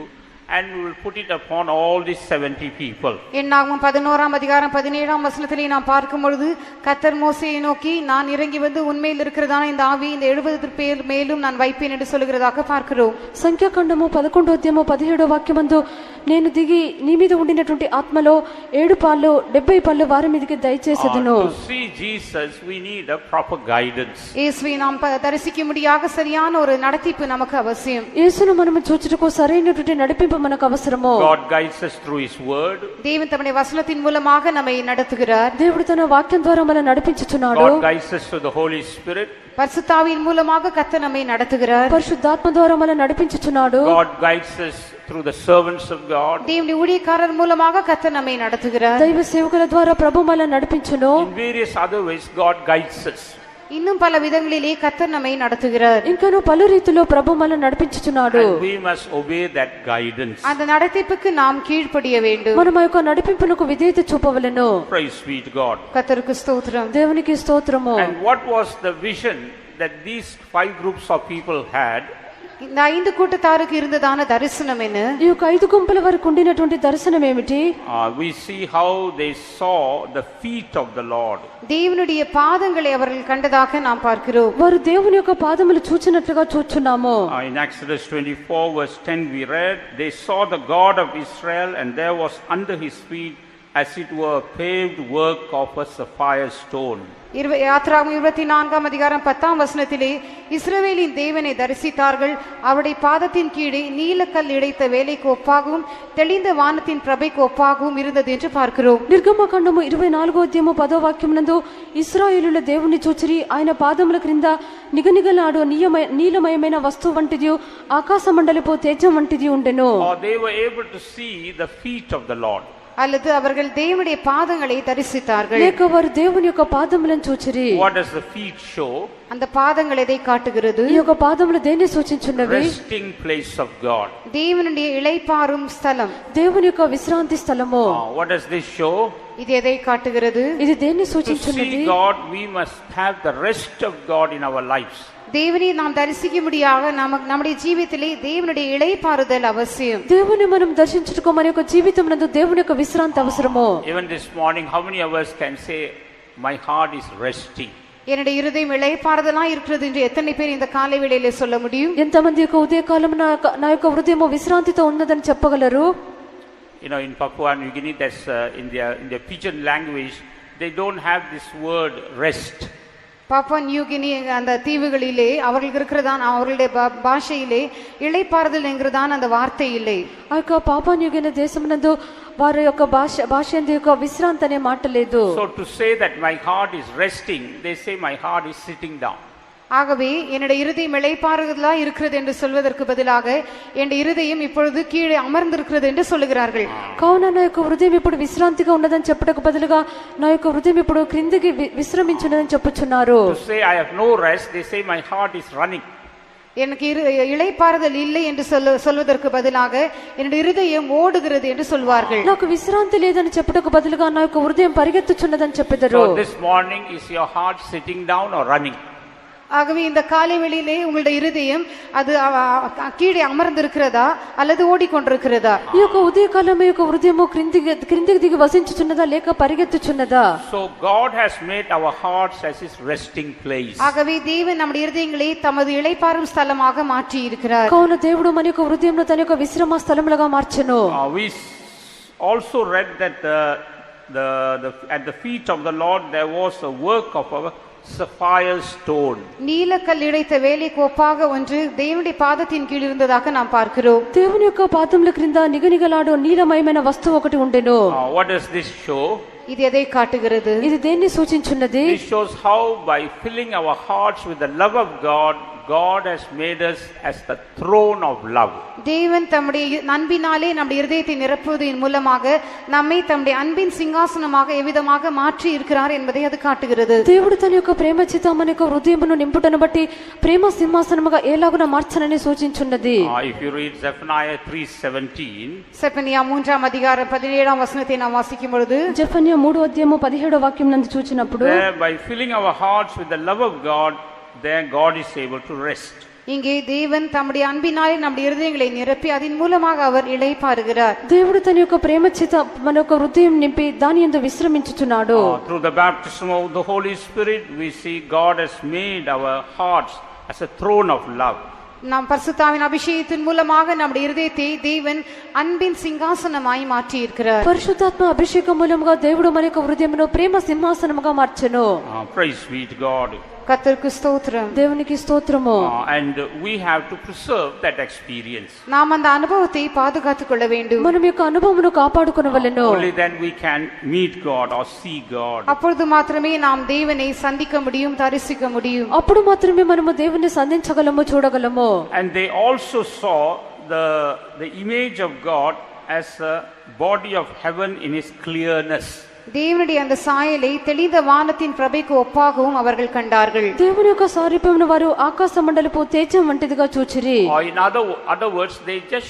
Speaker 1: and we will put it upon all these 70 people.
Speaker 2: என்னாகும் 11ஆம் அதிகாரம் 17ஆம் வசனத்திலே நாம் பார்க்கும் பொழுது கர்த்தர் மோசேயை நோக்கி நான் இறங்கி வந்து உண்மையில் இருக்கிறதான இந்த ஆவி இந்த 70 பேர் மேலும் நான் வைப்பேன் என்று சொல்கிறதாக பார்க்கிறோம்.
Speaker 3: సంఖ్యాకాండము 11వ అధ్యాయము 17వ వాక్యమందు నేను దిగి నీ మీద ఉండినటువంటి ఆత్మలో 7 పాళ్ళు 70 పళ్ళు వారి మీదకి దయచేసెదను.
Speaker 1: To see Jesus we need a proper guidance.
Speaker 2: இயேசுவை நாம் தரிசிக்கும்படியாக சரியான ஒரு நடத்திப்பு நமக்கு அவசியம்.
Speaker 3: యేసును మనము చూచుటకు సరైనటువంటి నడిపింపు మనకు అవసరము.
Speaker 1: God guides us through his word.
Speaker 2: தேவன் தம்முடைய வசனத்தின் மூலமாக நம்மை நடத்துகிறார்.
Speaker 3: దేవుడు తన వాక్యం ద్వారా మనల్ని నడిపించుచున్నాడు.
Speaker 1: God guides us through the Holy Spirit.
Speaker 2: பரிசுத்த ஆவியின் மூலமாக கர்த்தர் நம்மை நடத்துகிறார்.
Speaker 3: పరిశుద్ధాత్మ ద్వారా మనల్ని నడిపించుచున్నాడు.
Speaker 1: God guides us through the servants of God.
Speaker 2: தேவனுடைய ஊழியக்காரர் மூலமாக கர்த்தர் நம்மை நடத்துகிறார்.
Speaker 3: దైవ సేవకుల ద్వారా ప్రభు మనల్ని నడిపించును.
Speaker 1: In various other ways God guides us.
Speaker 2: இன்னும் பல விதங்களிலே கர்த்தர் நம்மை நடத்துகிறார்.
Speaker 3: ఇంకను పలు రీతిలో ప్రభు మనల్ని నడిపించుచున్నాడు.
Speaker 1: And we must obey that guidance.
Speaker 2: அந்த நடத்திப்புக்கு நாம் கீழ்ப்படிய வேண்டும்.
Speaker 3: మనం ఆ యొక్క నడిపింపునకు విధేయత చూపవలెను.
Speaker 1: Praise be to God.
Speaker 2: கர்த்தருக்கு ஸ்தோத்திரம்.
Speaker 3: దేవునికి స్తోత్రము.
Speaker 1: And what was the vision that these 5 groups of people had?
Speaker 2: இந்த 5 கூட்டத்தாருக்கு இருந்ததான தரிசனம் என்ன?
Speaker 3: ఈ యొక్క 5 గుంపుల వరకు ఉండినటువంటి దర్శనం ఏమిటి?
Speaker 1: We see how they saw the feet of the Lord.
Speaker 2: தேவனுடைய பாதங்களை அவர்கள் கண்டதாக நாம் பார்க்கிறோம்.
Speaker 3: వారు దేవుని యొక్క పాదములు చూచినట్లుగా చూచున్నాము.
Speaker 1: In Exodus 24 verse 10 we read, they saw the God of Israel and there was under his feet as it were paved work of a sapphire stone.
Speaker 2: யாத்ராகமம் 24ஆம் அதிகாரம் 10ஆம் வசனத்திலே இஸ்ரவேலின் தேவனை தரிசித்தார்கள். அவருடைய பாதத்தின் கீழே நீலக்கல் இழைத்த வேலைக்கு ஒப்பாகவும் தெளிந்த வானத்தின் பிரபைக்கு ஒப்பாகவும் இருந்தது என்று பார்க்கிறோம்.
Speaker 3: నిర్గమకాండము 24వ అధ్యాయము 10వ వాక్యమునందు ఇశ్రాయేలుల దేవుని చూచిరి ఆయన పాదముల క్రింద నిగనిగలాడు నీలమయమైన వస్తువు వంటిది ఆకాశ మండలపు తేజం వంటిది ఉండెను.
Speaker 1: They were able to see the feet of the Lord.
Speaker 2: அல்லது அவர்கள் தேவனுடைய பாதங்களை தரிசித்தார்கள்.
Speaker 3: లేక వారు దేవుని యొక్క పాదములను చూచిరి.
Speaker 1: What does the feet show?
Speaker 2: அந்த பாதங்கள் எதை காட்டுகிறது?
Speaker 3: ఈ యొక్క పాదములు దేన్ని సూచించున్నవి?
Speaker 1: Resting place of God.
Speaker 2: தேவனுடைய இளைப்பாறும் ஸ்தலம்.
Speaker 3: దేవుని యొక్క విశ్రాంతి స్థలము.
Speaker 1: What does this show?
Speaker 2: இது எதை காட்டுகிறது?
Speaker 3: ఇది దేన్ని
Speaker 1: To
Speaker 3: సూచించున్నది?
Speaker 1: see God we must have the rest of God in our lives.
Speaker 2: தேவனை நாம் தரிசிக்கும்படியாக நம்முடைய ஜீவிதத்திலே தேவனுடைய இளைப்பாறுதல் அவசியம்.
Speaker 3: దేవుని మనం దర్శించుటకు మన యొక్క జీవితమునందు దేవుని యొక్క విశ్రాంతి అవసరము.
Speaker 1: Even this morning how many of us can say my heart is resting?
Speaker 2: என்னுடைய இருதயம் இளைப்பாறுதலா இருக்கிறது என்று எத்தனை பேர் இந்த காலை வேளையிலே சொல்ல முடியும்?
Speaker 3: ఎంతమంది యొక్క ఉదయకాలం నా యొక్క హృదయము విశ్రాంతితో ఉన్నదని చెప్పగలరు?
Speaker 1: You know, in Papua New Guinea, that's in their pidgin language, they don't have this word rest.
Speaker 2: பாப்பா நியூகினி அந்த தீவுகளிலே அவர்களுக்கு இருக்கிறதான் அவர்களுடைய பாஷையிலே இளைப்பாறுதல் என்கிறதான் அந்த வார்த்தை இல்லை.
Speaker 3: ఆ యొక్క పాపా న్యూగిని దేశమునందు వారి యొక్క భాష యొక్క విశ్రాంతి అనే మాట లేదు.
Speaker 1: So to say that my heart is resting, they say my heart is sitting down.
Speaker 2: ஆகவே என்னுடைய இருதயம் இளைப்பாறுதலா இருக்கிறது என்று சொல்வதற்கு பதிலாக என்னுடைய இருதயம் இப்பொழுது கீழே அமர்ந்திருக்கிறது என்று சொல்லுகிறார்கள்.
Speaker 3: కావున నా యొక్క హృదయం ఇప్పుడు విశ్రాంతిగా ఉన్నదని చెప్పుటకు బదులుగా నా యొక్క హృదయం ఇప్పుడు క్రిందికి విశ్రమించున్నదని చెప్పుచున్నారు.
Speaker 1: To say I have no rest, they say my heart is running.
Speaker 2: எனக்கு இளைப்பாறுதல் இல்லை என்று சொல்வதற்கு பதிலாக என்னுடைய இருதயம் ஓடுகிறது என்று சொல்வார்கள்.
Speaker 3: నాకు విశ్రాంతి లేదని చెప్పుటకు బదులుగా నా యొక్క హృదయం పరిగెత్తుచున్నదని చెప్పెదరు.
Speaker 1: So this morning is your heart sitting down or running?
Speaker 2: ஆகவே இந்த காலை வேளையிலே உங்களுடைய இருதயம் அது கீழே அமர்ந்திருக்கிறதா அல்லது ஓடிக்கொண்டிருக்கிறதா?
Speaker 3: ఈ యొక్క ఉదయకాలం యొక్క హృదయము క్రిందికి దిగి వసించుచున్నదా లేక పరిగెత్తుచున్నదా?
Speaker 1: So God has made our hearts as his resting place.
Speaker 2: ஆகவே தேவன் நம்முடைய இருதயங்களை தமது இளைப்பாறும் ஸ்தலமாக மாற்றி இருக்கிறார்.
Speaker 3: కావున దేవుడు మన యొక్క హృదయంలో తన యొక్క విశ్రమ స్థలములుగా మార్చెను.
Speaker 1: We also read that at the feet of the Lord there was a work of a sapphire stone.
Speaker 2: நீலக்கல் இழைத்த வேலைக்கு ஒப்பாக ஒன்று தேவனுடைய பாதத்தின் கீழ் இருந்ததாக நாம் பார்க்கிறோம்.
Speaker 3: దేవుని యొక్క పాదముల క్రింద నిగనిగలాడు నీలమయమైన వస్తువు ఒకటి ఉండెను.
Speaker 1: What does this show?
Speaker 2: இது எதை காட்டுகிறது?
Speaker 3: ఇది దేన్ని సూచించున్నది?
Speaker 1: This shows how by filling our hearts with the love of God, God has made us as the throne of love.
Speaker 2: தேவன் தம்முடைய அன்பினாலே நம்முடைய இதயத்தை நிரப்புவதன் மூலமாக நம்மை தம்முடைய அன்பின் சிங்காசனமாக எவ்விதமாக மாற்றி இருக்கிறார் என்பதை அது காட்டுகிறது.
Speaker 3: దేవుడు తన యొక్క ప్రేమ చేత మన యొక్క హృదయమును నింపుటను బట్టి ప్రేమ సింహాసనముగా ఎలాగున మార్చనని సూచించున్నది.
Speaker 1: If you read Zephaniah 3:17,
Speaker 2: Zephaniah 3ஆம் அதிகாரம் 17ஆம் வசனத்தை நாம் வாசிக்கும் பொழுது,
Speaker 3: జెఫన్యా 3వ వాక్యం నందు చూచినప్పుడు,
Speaker 1: by filling our hearts with the love of God, then God is able to rest.
Speaker 2: இங்கே தேவன் தம்முடைய அன்பினாலே நம்முடைய இருதயங்களை நிரப்பி அதன் மூலமாக அவர் இளைப்பாறுகிறார்.
Speaker 3: దేవుడు తన యొక్క ప్రేమ చేత మన యొక్క హృదయం నింపి దాని యందు విశ్రమించుచున్నాడు.
Speaker 1: Through the baptism of the Holy Spirit, we see God has made our hearts as a throne of love.
Speaker 2: நாம் பரிசுத்தாவின் அபிஷேகத்தின் மூலமாக நம்முடைய இருதயத்தை தேவன் அன்பின் சிங்காசனமாய் மாற்றி இருக்கிறார்.
Speaker 3: పరిశుద్ధాత్మ అభిషేకం మూలముగా దేవుడు మన యొక్క హృదయమును ప్రేమ సింహాసనముగా మార్చెను.
Speaker 1: Praise be to God.
Speaker 2: கர்த்தருக்கு ஸ்தோத்திரம்.
Speaker 3: దేవునికి స్తోత్రము.
Speaker 1: And we have to preserve that experience.
Speaker 2: நாம் அந்த அனுபவத்தை பாதுகாத்துக் கொள்ள வேண்டும்.
Speaker 3: మనం యొక్క అనుభవమును కాపాడుకొనవలెను.
Speaker 1: Only then we can meet God or see God.
Speaker 2: அப்பொழுது மாத்திரமே நாம் தேவனை சந்திக்க முடியும், தரிசிக்க முடியும்.
Speaker 3: అప్పుడు మాత్రమే మనము దేవుని సంధించగలము, చూడగలము.
Speaker 1: And they also saw the image of God as a body of heaven in his clearness.
Speaker 2: தேவனுடைய அந்த சாயலை தெளிந்த வானத்தின் பிரபைக்கு ஒப்பாகவும் அவர்கள் கண்டார்கள்.
Speaker 3: దేవుని యొక్క సారూప్యమును వారు ఆకాశ మండలపు తేజం వంటిదిగా చూచిరి.
Speaker 1: Or in other words, they just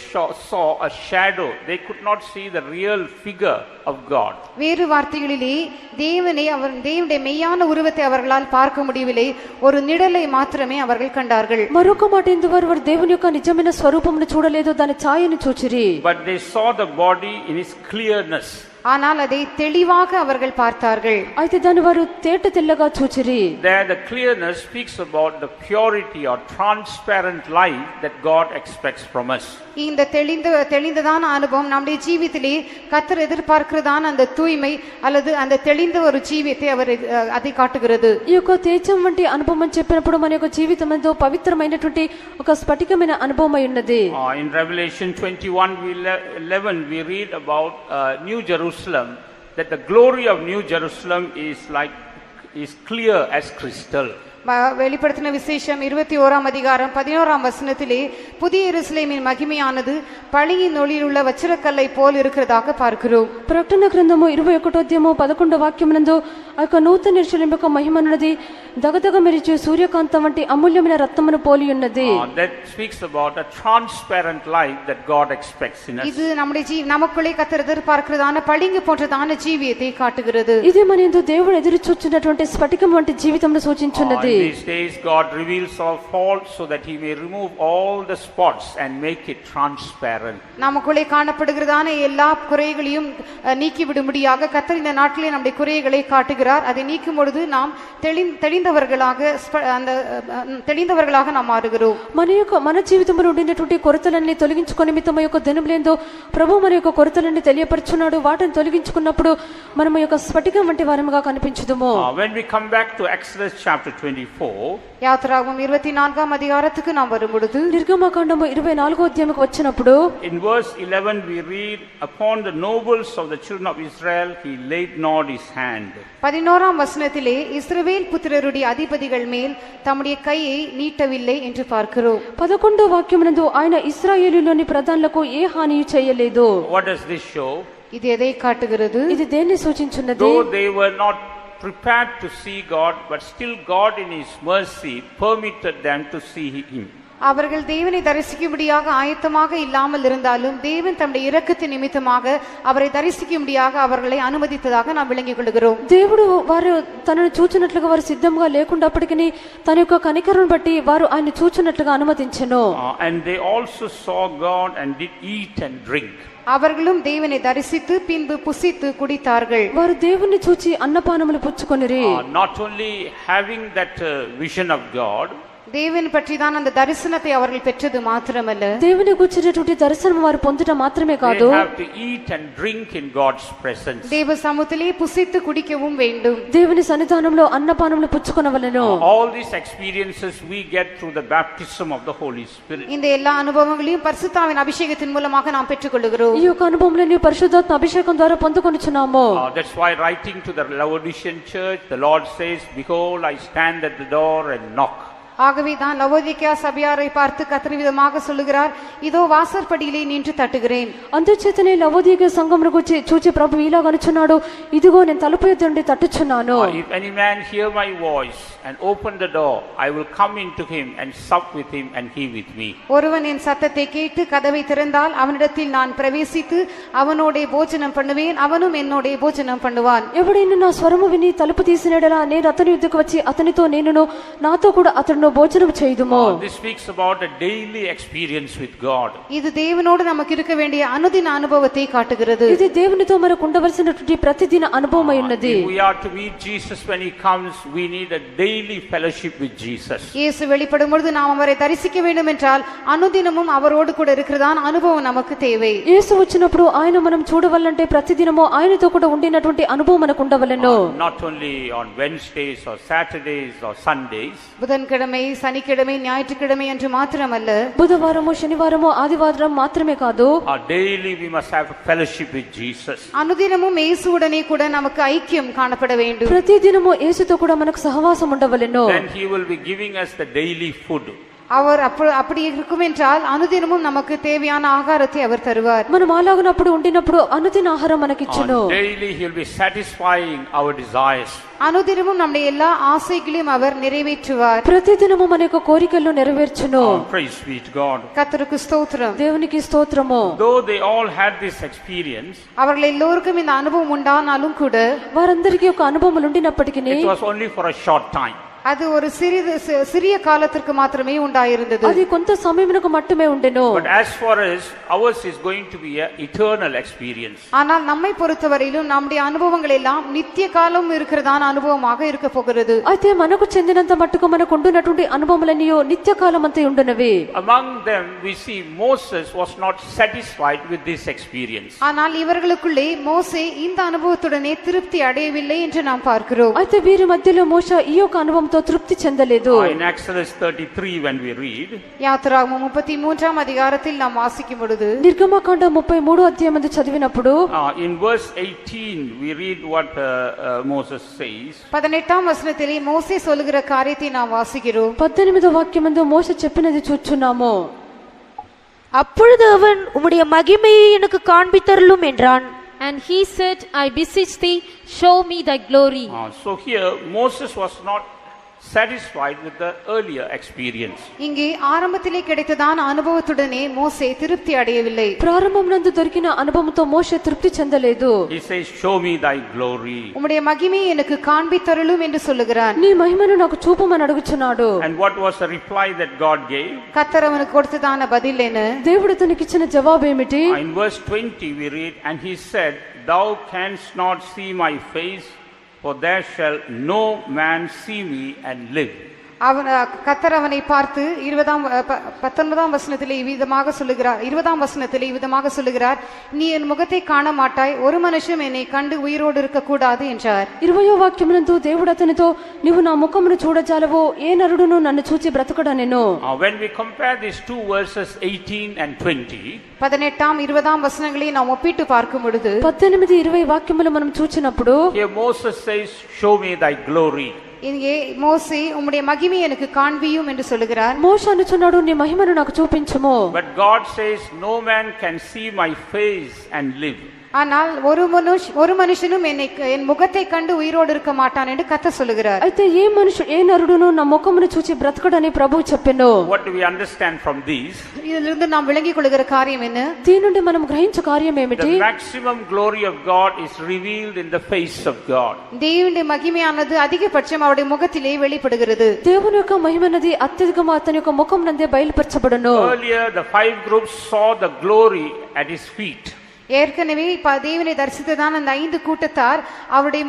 Speaker 1: saw a shadow. They could not see the real figure of God.
Speaker 2: வேறு வார்த்தைகளிலே தேவனுடைய மெய்யான உருவத்தை அவர்களால் பார்க்க முடியவில்லை, ஒரு நிழலை மாத்திரமே அவர்கள் கண்டார்கள்.
Speaker 3: మరొక మాట ఎందువారు వారు దేవుని యొక్క నిజమైన స్వరూపమును చూడలేదు, దాని ఛాయను చూచిరి.
Speaker 1: But they saw the body in its clearness.
Speaker 2: ஆனால் அதை தெளிவாக அவர்கள் பார்த்தார்கள்.
Speaker 3: అయితే దాన్ని వారు తేట తెల్లగా చూచిరి.
Speaker 1: There the clearness speaks about the purity or transparent life that God expects from us.
Speaker 2: இந்த தெளிந்ததான அனுபவம் நம்முடைய ஜீவிதத்திலே கர்த்தர் எதிர்பார்க்கிறதான அந்த தூய்மை அல்லது அந்த தெளிந்த ஒரு ஜீவியத்தை அவர் அதை காட்டுகிறது.
Speaker 3: ఈ యొక్క తేజం వంటి అనుభవం అని చెప్పినప్పుడు మన యొక్క జీవితం ఎంతో పవిత్రమైనటువంటి ఒక స్ఫటికమైన అనుభవం అయి ఉన్నది.
Speaker 1: In Revelation 21:11 we read about New Jerusalem, that the glory of New Jerusalem is clear as crystal.
Speaker 2: வெளிப்படுத்தின விசேஷம் 21ஆம் அதிகாரம் 11ஆம் வசனத்திலே புதிய எருசலேமின் மகிமையானது பளிங்கின் ஒளியில் உள்ள வச்சிரக்கல்லை போல் இருக்கிறதாக பார்க்கிறோம்.
Speaker 3: ప్రకటన గ్రంథము 21వ వాక్యమునందు ఆ యొక్క నూతన యెరూషలేము యొక్క మహిమనున్నది దగదగ మెరిచే సూర్యకాంతం వంటి అమూల్యమైన రత్నమును పోలి ఉన్నది.
Speaker 1: That speaks about a transparent life that God expects in us.
Speaker 2: இது நமக்குள்ளே கர்த்தர் எதிர்பார்க்கிறதான பளிங்கு போன்றதான ஜீவியத்தை காட்டுகிறது.
Speaker 3: ఇది మన యందు దేవుడు ఎదురు చూచున్నటువంటి స్ఫటికం వంటి జీవితమును సూచించున్నది.
Speaker 1: In these days God reveals our faults so that he may remove all the spots and make it transparent.
Speaker 2: நமக்குள்ளே காணப்படுகிறதான எல்லா குறைகளையும் நீக்கிவிடும்படியாக கர்த்தர் இந்த நாட்டிலே நம்முடைய குறைகளை காட்டுகிறார். அதை நீக்கும் பொழுது நாம் தெளிந்தவர்களாக நாம் மாறுகிறோம்.
Speaker 3: మన జీవితంలో ఉండినటువంటి కొరతలన్నీ తొలగించుకొని నిమిత్తం యొక్క దినములేందో ప్రభు మన యొక్క కొరతలన్నీ తెలియపరుచున్నాడు. వాటిని తొలగించుకున్నప్పుడు మనము యొక్క స్ఫటికం వంటి వారముగా కనిపించుదుము.
Speaker 1: When we come back to Exodus chapter 24,
Speaker 2: யாத்ராகமம் 24ஆம் அதிகாரத்துக்கு நாம் வரும்பொழுது
Speaker 3: నిర్గమకాండము 24వ అధ్యాయముకు వచ్చినప్పుడు
Speaker 1: in verse 11 we read, upon the nobles of the children of Israel he laid not his hand.
Speaker 2: 11ஆம் வசனத்திலே இஸ்ரவேல் புத்திரருடைய அதிபதிகள் மேல் தம்முடைய கையை நீட்டவில்லை என்று பார்க்கிறோம்.
Speaker 3: 11వ వాక్యమునందు ఆయన ఇశ్రాయేలులోని ప్రధానులకు ఏ హాని చేయలేదు.
Speaker 1: What does this show?
Speaker 2: இது எதை காட்டுகிறது?
Speaker 3: ఇది దేన్ని సూచించున్నది?
Speaker 1: Though they were not prepared to see God, but still God in his mercy permitted them to see him.
Speaker 2: அவர்கள் தேவனை தரிசிக்கும்படியாக ஆயத்தமாக இல்லாமல் இருந்தாலும் தேவன் தம்முடைய இரக்கத்தின் நிமித்தமாக அவரை தரிசிக்கும்படியாக அவர்களை అనుమతించதாக நாம் విளంగి కొలుగురోం.
Speaker 3: దేవుడు వారు తనను చూచినట్లుగా వారు సిద్ధంగా లేకుండాప్పటికీ తన యొక్క కనికరం బట్టి వారు ఆయన చూచినట్లుగా అనుమతించెను.
Speaker 1: And they also saw God and did eat and drink.
Speaker 2: அவர்களும் தேவனை தரிசித்து பின்பு புசித்து குடித்தார்கள்.
Speaker 3: వారు దేవుణ్ణి చూచి అన్నపానములు పుచ్చుకొనిరి.
Speaker 1: Not only having that vision of God,
Speaker 2: தேவன் பற்றி தான் அந்த தரிசனத்தை அவர்கள் பெற்றது மாத்திரமல்ல,
Speaker 3: దేవుని గురించినటువంటి దర్శనం వారు పొందడం మాత్రమే
Speaker 1: they
Speaker 3: కాదు,
Speaker 1: have to eat and drink in God's presence.
Speaker 2: தேவ சமூகத்திலே புசித்து குடிக்கவும் வேண்டும்.
Speaker 3: దేవుని సన్నిధానంలో అన్నపానములు పుచ్చుకొనవలెను.
Speaker 1: All these experiences we get through the baptism of the Holy Spirit.
Speaker 2: இந்த எல்லா அனுபவங்களையும் பரிசுத்தாவின் அபிஷேகத்தின் மூலமாக நாம் பெற்றுக்கொள்கிறோம்.
Speaker 3: ఈ యొక్క అనుభవంలో పరిశుద్ధాత్మ అభిషేకం ద్వారా పొందుకొనుచున్నాము.
Speaker 1: That's why writing to the Laodicean church, the Lord says, "Behold, I stand at the door and knock."
Speaker 2: ஆகவே தான் லவோதிக்கேயா சபையாரை பார்த்து கர்த்தர் விதமாக சொல்லுகிறார், இதோ వాసற்பడిயிலே నిன்று తట్టుகிறேன்.
Speaker 3: అందుచేతనే లవోదికయ సంఘమును గురించి చూచి ప్రభు ఇలాగ అనుచున్నాడు, ఇదిగో నేను తలుపు యొద్ద నుండి తట్టుచున్నాను.
Speaker 1: If any man hear my voice and open the door, I will come into him and sup with him and he with me.
Speaker 2: ஒருவன் என் சத்தத்தை கேட்டு கதவை திறந்தால் அவனிடத்தில் நான் பிரவேசித்து அவனோடே போஜனம் பண்ணுவேன், அவனும் என்னோடே போஜனம் பண்ணுவான்.
Speaker 3: ఎవడైనా నా స్వరము విని తలుపు తీసినడలా నేను అతని యొద్దకు వచ్చి అతనితో నేనును నాతో కూడా అతడు భోజనం చేయుదుము.
Speaker 1: This speaks about a daily experience with God.
Speaker 2: இது தேவனோடு நமக்கு இருக்க வேண்டிய அனுதின அனுபவத்தை காட்டுகிறது.
Speaker 3: ఇది దేవునితో మనకు ఉండవలసినటువంటి ప్రతిదిన అనుభవమై ఉన్నది.
Speaker 1: If we are to meet Jesus when he comes, we need a daily fellowship with Jesus.
Speaker 2: இயேசு வெளிப்படும் பொழுது நாம் அவரை தரிசிக்க வேண்டும் என்றால் అనుదినமும் அவரோடு கூட இருக்கிறதான அனுபவம் நமக்கு தேவை.
Speaker 3: యేసు వచ్చినప్పుడు ఆయన మనం చూడవల్లంటే ప్రతిదినము ఆయనతో కూడా ఉండినటువంటి అనుభవం మనకు ఉండవలెను.
Speaker 1: Not only on Wednesdays or Saturdays or Sundays.
Speaker 2: புதன்கிழமை, சனிக்கிழமை, ஞாயிற்றுக்கிழமை என்று மாத்திரமல்ல,
Speaker 3: బుధవారము, శనివారము, ఆదివారం మాత్రమే కాదు,
Speaker 1: Daily we must have a fellowship with Jesus.
Speaker 2: అనుదినமும் இயேசுவுடனே கூட நமக்கு ஐக்கியம் காணப்பட வேண்டும்.
Speaker 3: ప్రతిదినము యేసుతో కూడా మనకు సహవాసం ఉండవలెను.
Speaker 1: Then he will be giving us the daily food.
Speaker 2: அவர் அப்படி இருக்கும் என்றால் అనుదినமும் நமக்கு தேவையான ஆகாரத்தை அவர் தருவார்.
Speaker 3: మనం అలాగునప్పుడు ఉండినప్పుడు అనుదిన ఆహారం మనకిచ్చును.
Speaker 1: Daily he will be satisfying our desires.
Speaker 2: అనుదినமும் நம்முடைய எல்லா ஆசைகளையும் அவர் நிறைவேற்றுவார்.
Speaker 3: ప్రతిదినము మన యొక్క కోరికలను నెరవేర్చును.
Speaker 1: Praise be to God.
Speaker 2: கர்த்தருக்கு ஸ்தோத்திரம்.
Speaker 3: దేవునికి స్తోత్రము.
Speaker 1: Though they all had this experience,
Speaker 2: அவர்கள் எல்லோருக்கும் இந்த அனுபவம் உண்டானாலும் கூட
Speaker 3: వారందరికీ ఒక అనుభవం ఉండినప్పటికీ
Speaker 1: it was only for a short time.
Speaker 2: அது ஒரு சிறிய காலத்திற்கு மாத்திரமே உண்டாயிருந்தது.
Speaker 3: అది కొంత సమయమునకు మట్టుమే ఉండెను.
Speaker 1: But as far as ours is going to be an eternal experience.
Speaker 2: ஆனால் நம்மை பொறுத்தவரையிலும் நம்முடைய அனுபவங்கள் எல்லாம் நித்திய காலம் இருக்கிறதான அனுபவமாக இருக்க போகிறது.
Speaker 3: అయితే మనకు చెందినంత మట్టుకు మనకు ఉండునటువంటి అనుభవములన్నీ నిత్య కాలమంతే ఉండునవి.
Speaker 1: Among them we see Moses was not satisfied with this experience.
Speaker 2: ஆனால் இவர்களுக்குள்ளே மோசே இந்த அனுபவத்துடனே திருப்தி அடையவில்லை என்று நாம் பார்க்கிறோம்.
Speaker 3: అయితే వీరి మధ్యలో మోషే ఈ యొక్క అనుభవంతో తృప్తి చెందలేదు.
Speaker 1: In Exodus 33 when we read,
Speaker 2: யாத்திராகமம் 33ஆம் அதிகாரத்தில் நாம் வாசிக்கும் பொழுது,
Speaker 3: నిర్గమకాండ 33వ అధ్యాయం చదివినప్పుడు
Speaker 1: in verse 18 we read what Moses says.
Speaker 2: 18ஆம் வசனத்திலே மோசே சொல்லுகிற காரியத்தை நாம் வாசிக்கிறோம்.
Speaker 3: 18వ వాక్యమందు మోషే చెప్పినది చూచున్నాము.
Speaker 6: அப்பொழுது அவன் உம்முடைய மகிமையை எனக்கு காண்பித்தருளும் என்றான்.
Speaker 4: And he said, I beseech thee, show me thy glory.
Speaker 1: So here Moses was not satisfied with the earlier experience.
Speaker 2: இங்கே ஆரம்பத்திலே கிடைத்ததான அனுபவத்துடனே மோசே திருப்தி அடையவில்லை.
Speaker 3: ప్రారంభమునందు దొరికిన అనుభవంతో మోషే తృప్తి చెందలేదు.
Speaker 1: He says, show me thy glory.
Speaker 2: உம்முடைய மகிமையை எனக்கு காண்பித்தருளும் என்று சொல்லுகிறார்.
Speaker 3: నీ మహిమను నాకు చూపమని అడుగుచున్నాడు.
Speaker 1: And what was the reply that God gave?
Speaker 2: கர்த்தர் அவனுக்கு கொடுத்ததான பதில் என்ன?
Speaker 3: దేవుడు తనకి ఇచ్చిన జవాబు ఏమిటి?
Speaker 1: In verse 20 we read, and he said, thou canst not see my face, for there shall no man see me and live.
Speaker 2: கர்த்தர் அவனை பார்த்து 19ஆம் வசனத்திலே இவ்விதமாக சொல்லுகிறார். 20ஆம் வசனத்திலே இவ்விதமாக சொல்லுகிறார், நீ என் முகத்தை காண மாட்டாய், ஒரு மனுஷன் என்னை கண்டு உயிரோடு இருக்க கூடாது என்றார்.
Speaker 3: 20వ వాక్యమునందు దేవుడు అతనితో, నీవు నా ముఖమును చూడజాలవో, ఏ నరుడును నన్ను చూచి బ్రతకడనెను.
Speaker 1: When we compare these two verses 18 and 20,
Speaker 2: 18ஆம் 20ஆம் வசனங்களை நாம் ஒப்பிட்டு பார்க்கும் பொழுது
Speaker 3: 18, 20 వాక్యములు మనం చూచినప్పుడు
Speaker 1: here Moses says, show me thy glory.
Speaker 2: இங்கே மோசே உம்முடைய மகிமை எனக்கு காண்பியும் என்று சொல்லுகிறார்.
Speaker 3: మోషే అనుచున్నాడు, నీ మహిమను నాకు చూపించుము.
Speaker 1: But God says, no man can see my face and live.
Speaker 2: ஆனால் ஒரு மனுஷனும் என் முகத்தை கண்டு உயிரோடு இருக்க மாட்டான் என்று கர்த்தர் சொல்லுகிறார்.
Speaker 3: అయితే ఏ నరుడును నా ముఖమును చూచి బ్రతకడని ప్రభువు చెప్పెను.
Speaker 1: What do we understand from these?
Speaker 2: இதிலிருந்து நாம் விளங்கிக் கொள்ளுகிற காரியம் என்ன?
Speaker 3: దీని నుండి మనం గ్రహించే కార్యం ఏమిటి?
Speaker 1: The maximum glory of God is revealed in the face of God.
Speaker 2: தேவனுடைய மகிமையானது அதிகபட்சம் அவருடைய முகத்திலே வெளிப்படுகிறது.
Speaker 3: దేవుని యొక్క మహిమనది అత్యధికము అతని యొక్క ముఖం నందే బయలుపరచబడును.
Speaker 1: Earlier the 5 groups saw the glory at his feet.
Speaker 2: ஏற்கனவே தேவனை தரிசித்ததான் அந்த 5 கூட்டத்தார் அவருடைய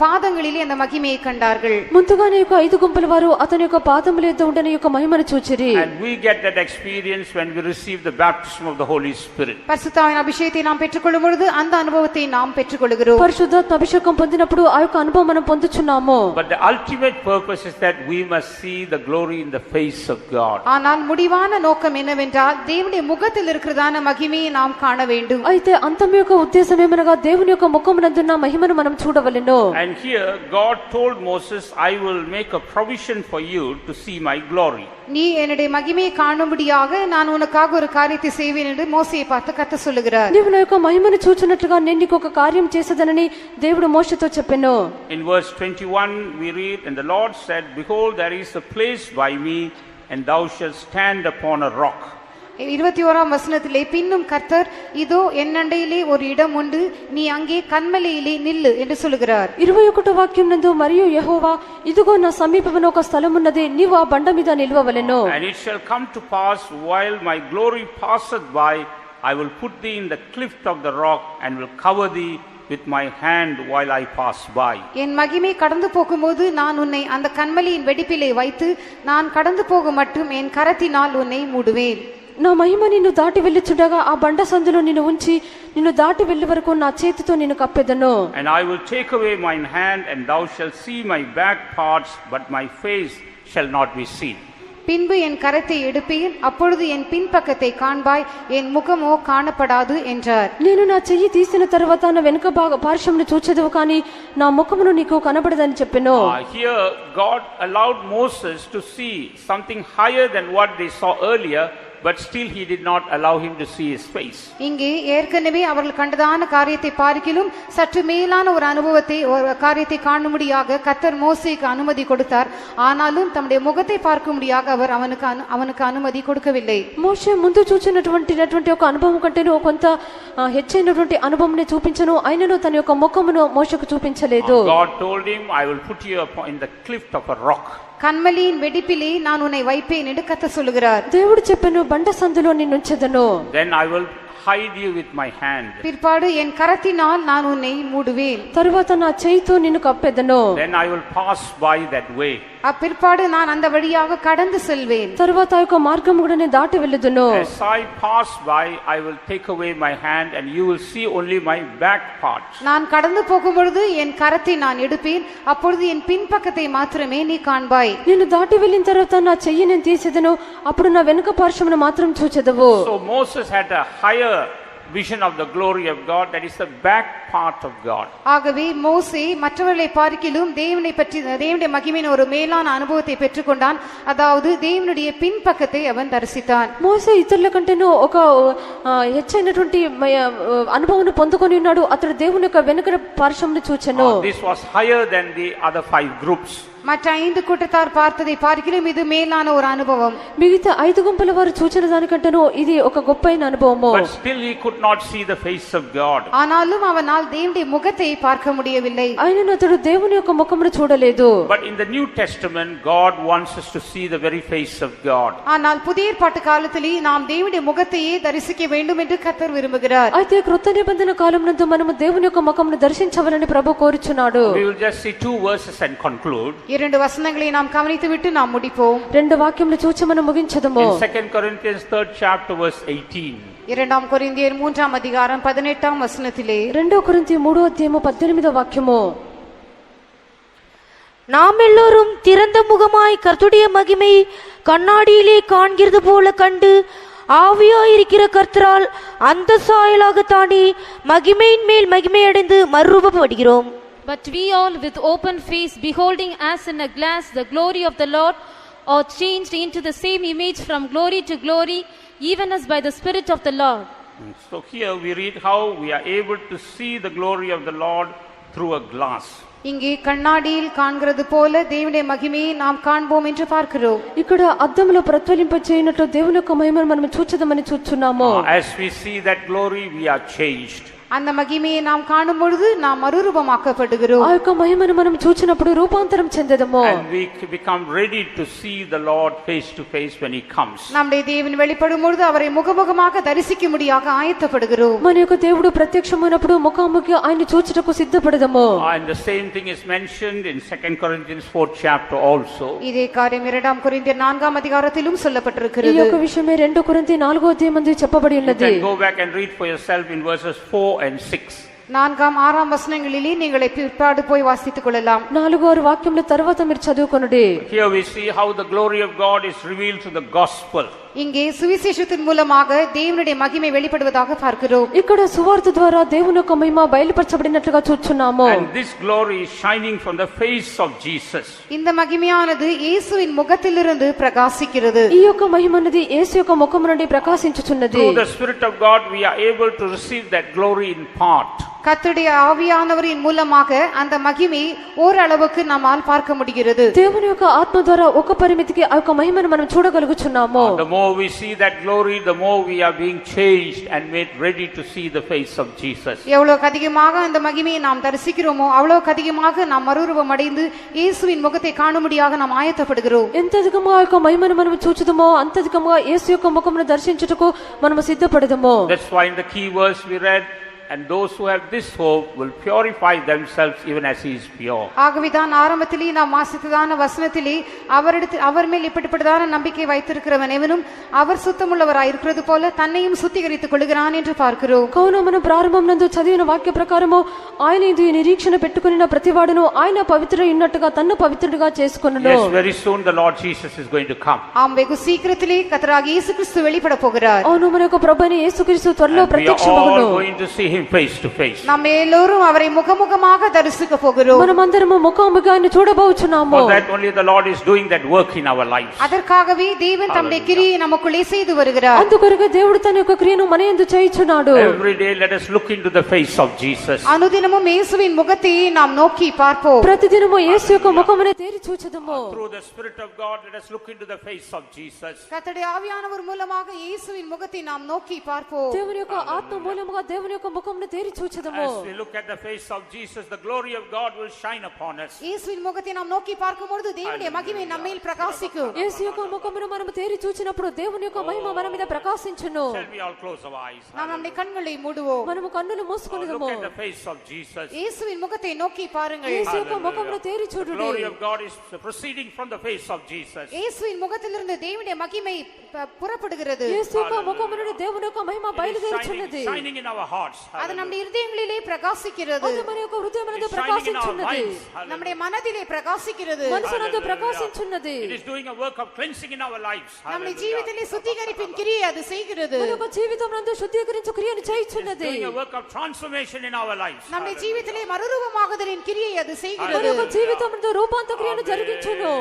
Speaker 2: பாதங்களிலே அந்த மகிமையை கண்டார்கள்.
Speaker 3: ముందుగానే యొక్క 5 గుంపుల వారు అతని యొక్క పాదముల యొద్ద ఉండని యొక్క మహిమను చూచిరి.
Speaker 1: And we get that experience when we receive the baptism of the Holy Spirit.
Speaker 2: பரிசுத்தாவின் அபிஷேகத்தை நாம் பெற்றுக்கொள்ளும் பொழுது அந்த அனுபவத்தை நாம் பெற்றுக்கொள்கிறோம்.
Speaker 3: పరిశుద్ధాత్మ అభిషేకం పొందినప్పుడు ఆ యొక్క అనుభవం మనం పొందుచున్నాము.
Speaker 1: But the ultimate purpose is that we must see the glory in the face of God.
Speaker 2: ஆனால் முடிவான நோக்கம் என்னவென்றால் தேவனுடைய முகத்தில் இருக்கிறதான மகிமையை நாம் காண வேண்டும்.
Speaker 3: అయితే అంతం యొక్క ఉద్దేశం ఏమనగా దేవుని యొక్క ముఖమునందున్న మహిమను మనం చూడవలెను.
Speaker 1: And here God told Moses, I will make a provision for you to see my glory.
Speaker 2: நீ என்னுடைய மகிமையை காணும்படியாக நான் உனக்காக ஒரு காரியத்தை செய்வேன் என்று மோசேயை பார்த்து கர்த்தர் சொல்லுகிறார்.
Speaker 3: నీవు నా యొక్క మహిమను చూచున్నట్లుగా నేను నీకు ఒక కార్యం చేసేదనని దేవుడు మోషేతో చెప్పెను.
Speaker 1: In verse 21 we read, and the Lord said, behold, there is a place by me, and thou shalt stand upon a rock.
Speaker 2: 21ஆம் வசனத்திலே பின்னும் கர்த்தர் இதோ என்னண்டையிலே ஒரு இடம் உண்டு, நீ அங்கே கன்மலையிலே நில்லு என்று சொல்லுகிறார்.
Speaker 3: 21వ వాక్యం నందు మరియు యెహోవా ఇదిగో నా సమీపమున ఒక స్థలమున్నది, నీవు ఆ బండ మీద నిలవవలెను.
Speaker 1: And it shall come to pass while my glory passeth by, I will put thee in the cleft of the rock and will cover thee with my hand while I pass by.
Speaker 2: என் மகிமை கடந்து போகும்போது நான் உன்னை அந்த கன்மலையின் வெடிப்பிலே வைத்து நான் கடந்து போக மட்டும் என் கரத்தினால் உன்னை மூடுவேன்.
Speaker 3: నా మహిమ నిన్ను దాటి వెళ్ళుచుండగా ఆ బండ సందులో నిన్ను ఉంచి నిన్ను దాటి వెళ్ళే వరకు నా చేతితో నిన్ను కప్పెదను.
Speaker 1: And I will take away mine hand, and thou shalt see my back parts, but my face shall not be seen.
Speaker 2: பின்பு என் கரத்தை எடுப்பேன், அப்பொழுது என் பின்பக்கத்தை காண்பாய், என் முகமோ காணப்படாது என்றார்.
Speaker 3: నేను నా చెయ్యి తీసిన తర్వాత నా వెనుక పార్శ్వమును చూచెదవు కానీ నా ముఖమును నీకు కనబడదని చెప్పెను.
Speaker 1: Here God allowed Moses to see something higher than what they saw earlier, but still he did not allow him to see his face.
Speaker 2: இங்கே ஏற்கனவே அவர்கள் கண்டதான காரியத்தை பார்க்கிலும் சற்று மேலான ஒரு அனுபவத்தை ஒரு காரியத்தை காணும்படியாக கர்த்தர் மோசேக்கு அனுமதி கொடுத்தார். ஆனாலும் தம்முடைய முகத்தை பார்க்கும்படியாக அவர் அவனுக்கு அனுமதி கொடுக்கவில்லை.
Speaker 3: మోషే ముందు చూచినటువంటి ఒక అనుభవం కంటేను కొంత హెచ్చైనటువంటి అనుభవంని చూపించను, అయినను తన యొక్క ముఖమును మోషేకు చూపించలేదు.
Speaker 1: God told him, I will put you in the cleft of a rock.
Speaker 2: கன்மலையின் வெடிப்பிலே நான் உன்னை வைப்பேன் என்று கர்த்தர் சொல்லுகிறார்.
Speaker 3: దేవుడు చెప్పెను, బండ సందులో నిన్నుంచెదను.
Speaker 1: Then I will hide you with my hand.
Speaker 2: பிற்பாடு என் கரத்தினால் நான் உன்னை மூடுவேன்.
Speaker 3: తరువాత నా చేయితో నిన్ను కప్పెదను.
Speaker 1: Then I will pass by that way.
Speaker 2: அப்பிற்பாடு நான் அந்த வழியாக கடந்து செல்வேன்.
Speaker 3: తరువాత ఆ యొక్క మార్గము కూడా నేను దాటి వెళ్ళుదును.
Speaker 1: As I pass by, I will take away my hand, and you will see only my back parts.
Speaker 2: நான் கடந்து போகும் பொழுது என் கரத்தை நான் எடுப்பேன், அப்பொழுது என் பின்பக்கத்தை மாத்திரமே நீ காண்பாய்.
Speaker 3: నేను దాటి వెళ్ళిన తర్వాత నా చెయ్యి నేను తీసేదను, అప్పుడు నా వెనుక పార్శ్వమును మాత్రం చూచెదవు.
Speaker 1: So Moses had a higher vision of the glory of God, that is the back part of God.
Speaker 2: ஆகவே மோசே மற்றவர்களை பார்க்கிலும் தேவனுடைய மகிமையின் ஒரு மேலான அனுபவத்தை பெற்றுக்கொண்டான். அதாவது தேவனுடைய பின்பக்கத்தை அவன் தரிசித்தான்.
Speaker 3: మోసే ఇతరుల కంటేను ఒక హెచ్చైనటువంటి అనుభవం పొందుకొని ఉన్నాడు. అతడు దేవుని యొక్క వెనుక పార్శ్వమును చూచెను.
Speaker 1: This was higher than the other 5 groups.
Speaker 2: மற்ற 5 கூட்டத்தார் பார்த்ததை பார்க்கிலும் இது மேலான ஒரு அனுபவம்.
Speaker 3: మిగతా 5 గుంపుల వారు చూచిన దానికంటేను ఇది ఒక గొప్పైన అనుభవము.
Speaker 1: But still he could not see the face of God.
Speaker 2: ஆனாலும் அவனால் தேவனுடைய முகத்தை பார்க்க முடியவில்லை.
Speaker 3: ఆయనను అతడు దేవుని యొక్క ముఖమును చూడలేదు.
Speaker 1: But in the New Testament, God wants us to see the very face of God.
Speaker 2: ஆனால் புதிய ஏற்பாட்டு காலத்திலே நாம் தேவனுடைய முகத்தையே தரிசிக்க வேண்டும் என்று கர்த்தர் விரும்புகிறார்.
Speaker 3: అయితే కృత నిబంధన కాలమునందు మనము దేవుని యొక్క ముఖమును దర్శించవాలని ప్రభు కోరుచున్నాడు.
Speaker 1: We will just see 2 verses and conclude.
Speaker 2: 2 வசனங்களை நாம் கவனித்துவிட்டு நாம் முடிப்போம்.
Speaker 3: 2 వాక్యములు చూచి మనం ముగించదము.
Speaker 1: In 2 Corinthians 3rd chapter verse 18.
Speaker 2: 2 கொரிந்தியர் 3ஆம் அதிகாரம் 18ஆம் வசனத்திலே
Speaker 3: 2 కొరింథీ 3వ అధ్యాయము 18వ వాక్యము,
Speaker 6: நாம் எல்லோரும் திறந்த முகமாய் கர்த்தருடைய மகிமை கண்ணாடியிலே காண்கிறது போல கண்டு ஆவியாயிருக்கிற கர்த்தரால் அந்த சாயலாகத்தானே மகிமையின் மேல் மகிமையடைந்து மறுரூபப்படுகிறோம்.
Speaker 4: But we all with open face, beholding as in a glass the glory of the Lord, are changed into the same image from glory to glory, even as by the Spirit of the Lord.
Speaker 1: So here we read how we are able to see the glory of the Lord through a glass.
Speaker 2: இங்கே கண்ணாடியில் காண்கிறது போல தேவனுடைய மகிமையை நாம் காண்போம் என்று பார்க்கிறோம்.
Speaker 3: ఇక్కడ అద్దంలో ప్రతిఫలింపచేయనట్లు దేవుని యొక్క మహిమను మనం చూచదమని చూచున్నాము.
Speaker 1: As we see that glory, we are changed.
Speaker 2: அந்த மகிமையை நாம் காணும் பொழுது நாம் மறுரூபமாக்கப்படுகிறோம்.
Speaker 3: ఆ యొక్క మహిమను మనం చూచినప్పుడు రూపాంతరం చెందదము.
Speaker 1: And we become ready to see the Lord face to face when he comes.
Speaker 2: நம்முடைய தேவன் வெளிப்படும் பொழுது அவரை முகமுகமாக தரிசிக்கும்படியாக ஆயத்தப்படுகிறோம்.
Speaker 3: మన యొక్క దేవుడు ప్రత్యక్షమైనప్పుడు ముఖాముఖి ఆయన్ని చూచుటకు సిద్ధపడదము.
Speaker 1: And the same thing is mentioned in 2 Corinthians 4th chapter also.
Speaker 2: இதே காரியம் 2 கொரிந்தியர் 4ஆம் அதிகாரத்திலும்
Speaker 3: ఈ
Speaker 2: சொல்லப்பட்டிருக்கிறது.
Speaker 3: యొక్క విషయమే 2 కొరింథీ 4వ అధ్యాయమందు చెప్పబడి
Speaker 1: You
Speaker 3: ఉన్నది.
Speaker 1: can go back and read for yourself in verses 4 and 6.
Speaker 2: 4ஆம் 6ஆம் வசனங்களிலே நீங்கள் பிற்பாடு போய் வாசித்துக் கொள்ளலாம்.
Speaker 3: 4-6 వాక్యముల తర్వాత మీరు చదువుకొనుడి.
Speaker 1: Here we see how the glory of God is revealed through the gospel.
Speaker 2: இங்கே சுவிசேஷத்தின் மூலமாக தேவனுடைய மகிமை வெளிப்படுவதாக பார்க்கிறோம்.
Speaker 3: ఇక్కడ సువార్త ద్వారా దేవుని యొక్క మహిమ బయలుపరచబడినట్లుగా చూస్తున్నాము.
Speaker 1: And this glory is shining from the face of Jesus.
Speaker 2: இந்த மகிமையானது இயேசுவின் முகத்திலிருந்து பிரகாசிக்கிறது.
Speaker 3: ఈ యొక్క మహిమ అనేది యేసు యొక్క ముఖము నుండి ప్రకాశించుచున్నది.
Speaker 1: Through the Spirit of God we are able to receive that glory in part.
Speaker 2: கர்த்தருடைய ஆவியானவரின் மூலமாக அந்த மகிமை ஓரளவுக்கு நம்மால் பார்க்க முடிகிறது.
Speaker 3: దేవుని యొక్క ఆత్మ ద్వారా ఒక పరిమితికి ఆ యొక్క మహిమను మనం చూడగలుగుచున్నాము.
Speaker 1: The more we see that glory, the more we are being changed and made ready to see the face of Jesus.
Speaker 2: எவ்வளவு அதிகமாக அந்த மகிமையை நாம் தரிசிக்கிறோமோ அவ்வளவு அதிகமாக நாம் மறுரூபம் அடைந்து இயேசுவின் முகத்தை காணும்படியாக நாம் ஆயத்தப்படுகிறோம்.
Speaker 3: ఎంత అధికంగా ఆ యొక్క మహిమను మనం చూచుదమో అంత అధికంగా యేసు యొక్క ముఖమును దర్శించుటకు మనము సిద్ధపడదము.
Speaker 1: That's why in the key verse we read, and those who have this hope will purify themselves even as he is pure.
Speaker 2: ஆகவேதான் ஆரம்பத்திலே நாம் வாசித்ததான வசனத்திலே அவர் மேல் இப்படிப்பட்டதான நம்பிக்கை வைத்திருக்கிறவன் எவனும் அவர் சுத்தமுள்ளவராய் இருக்கிறது போல தன்னையும் சுத்திகரித்துக் கொள்கிறான் என்று பார்க்கிறோம்.
Speaker 3: కావున మనం ప్రారంభం నందు చదివిన వాక్య ప్రకారము ఆయన ఇది నిరీక్షణ పెట్టుకొనిన ప్రతివాడును ఆయన పవిత్రుడై ఉన్నట్టుగా తన్ను పవిత్రుడిగా చేసుకొనును.
Speaker 1: Yes, very soon the Lord Jesus is going to come.
Speaker 2: ஆம், வெகு சீக்கிரத்திலே கர்த்தராகிய இயேசு கிறிஸ்து வெளிப்பட போகிறார்.
Speaker 3: అవును, మన యొక్క ప్రభువైన యేసుక్రీస్తు త్వరలో
Speaker 1: We are
Speaker 3: ప్రత్యక్షమగును.
Speaker 1: all going to see him face to face.
Speaker 2: நாம் எல்லோரும் அவரை முகமுகமாக தரிசிக்க போகிறோம்.
Speaker 3: మనమందరము ముఖాముఖి ఆయన చూడబోచున్నాము.
Speaker 1: For that only the Lord is doing that work in our lives.
Speaker 2: அதற்காகவே தேவன் தம்முடைய கிரியை நமக்குள்ளே செய்து வருகிறார்.
Speaker 3: అందుకొరకే దేవుడు తన యొక్క క్రియను మన యందు చేయుచున్నాడు.
Speaker 1: Every day let us look into the face of Jesus.
Speaker 2: அனுதினமும் இயேசுவின் முகத்தை நாம் நோக்கி பார்ப்போம்.
Speaker 3: ప్రతిదినము యేసు యొక్క ముఖమును తేరి చూచుదము.
Speaker 1: Through the Spirit of God let us look into the face of Jesus.
Speaker 2: கர்த்தருடைய ஆவியானவர் மூலமாக இயேசுவின் முகத்தை நாம் நோக்கி பார்ப்போம்.
Speaker 3: దేవుని యొక్క ఆత్మ మూలముగా దేవుని యొక్క ముఖమును తేరి చూచుదము.
Speaker 1: As we look at the face of Jesus, the glory of God will shine upon us.
Speaker 2: இயேசுவின் முகத்தை நாம் நோக்கி பார்க்கும்போது தேவனுடைய மகிமை நம்மேல் பிரகாசிக்கும்.
Speaker 3: యేసు యొక్క ముఖమును మనము తేరి చూచినప్పుడు దేవుని యొక్క మహిమ మన మీద ప్రకాశించును.
Speaker 1: Shall we all close our eyes?
Speaker 2: நாம் நம்முடைய கண்களை மூடுவோம்.
Speaker 3: మనము కన్నులు
Speaker 1: Look
Speaker 3: మూసుకొనుదము.
Speaker 1: at the face of Jesus.
Speaker 2: இயேசுவின் முகத்தை நோக்கி பாருங்கள்.
Speaker 3: యేసు యొక్క ముఖమును తేరి
Speaker 1: The
Speaker 3: చూడుడి.
Speaker 1: glory of God is proceeding from the face of Jesus.
Speaker 2: இயேசுவின் முகத்திலிருந்து தேவனுடைய மகிமை புறப்படுகிறது.
Speaker 3: యేసు యొక్క ముఖము నుండి దేవుని యొక్క మహిమ
Speaker 1: It is
Speaker 3: బయలుదేరుచున్నది.
Speaker 1: shining in our hearts.
Speaker 2: அது நம்முடைய இருதயங்களிலே பிரகாசிக்கிறது.
Speaker 3: అది మన యొక్క హృదయమునందు
Speaker 1: It's shining in our
Speaker 3: ప్రకాశించున్నది.
Speaker 1: minds.
Speaker 2: நம்முடைய மனதிலே பிரகாசிக்கிறது.
Speaker 3: మనసునందు ప్రకాశించున్నది.
Speaker 1: It is doing a work of cleansing in our lives.
Speaker 2: நம்முடைய ஜீவிதத்திலே சுத்திகரிப்பின் கிரியை அது செய்கிறது.
Speaker 3: మన యొక్క జీవితమునందు శుద్ధీకరించు క్రియను
Speaker 1: It is
Speaker 3: చేయుచున్నది.
Speaker 1: doing a work of transformation in our lives.
Speaker 2: நம்முடைய ஜீவிதத்திலே மறுரூபமாகுதலின் கிரியை அது
Speaker 3: మన
Speaker 2: செய்கிறது.
Speaker 3: యొక్క జీవితమునందు రూపాంతర క్రియను జరిగించును.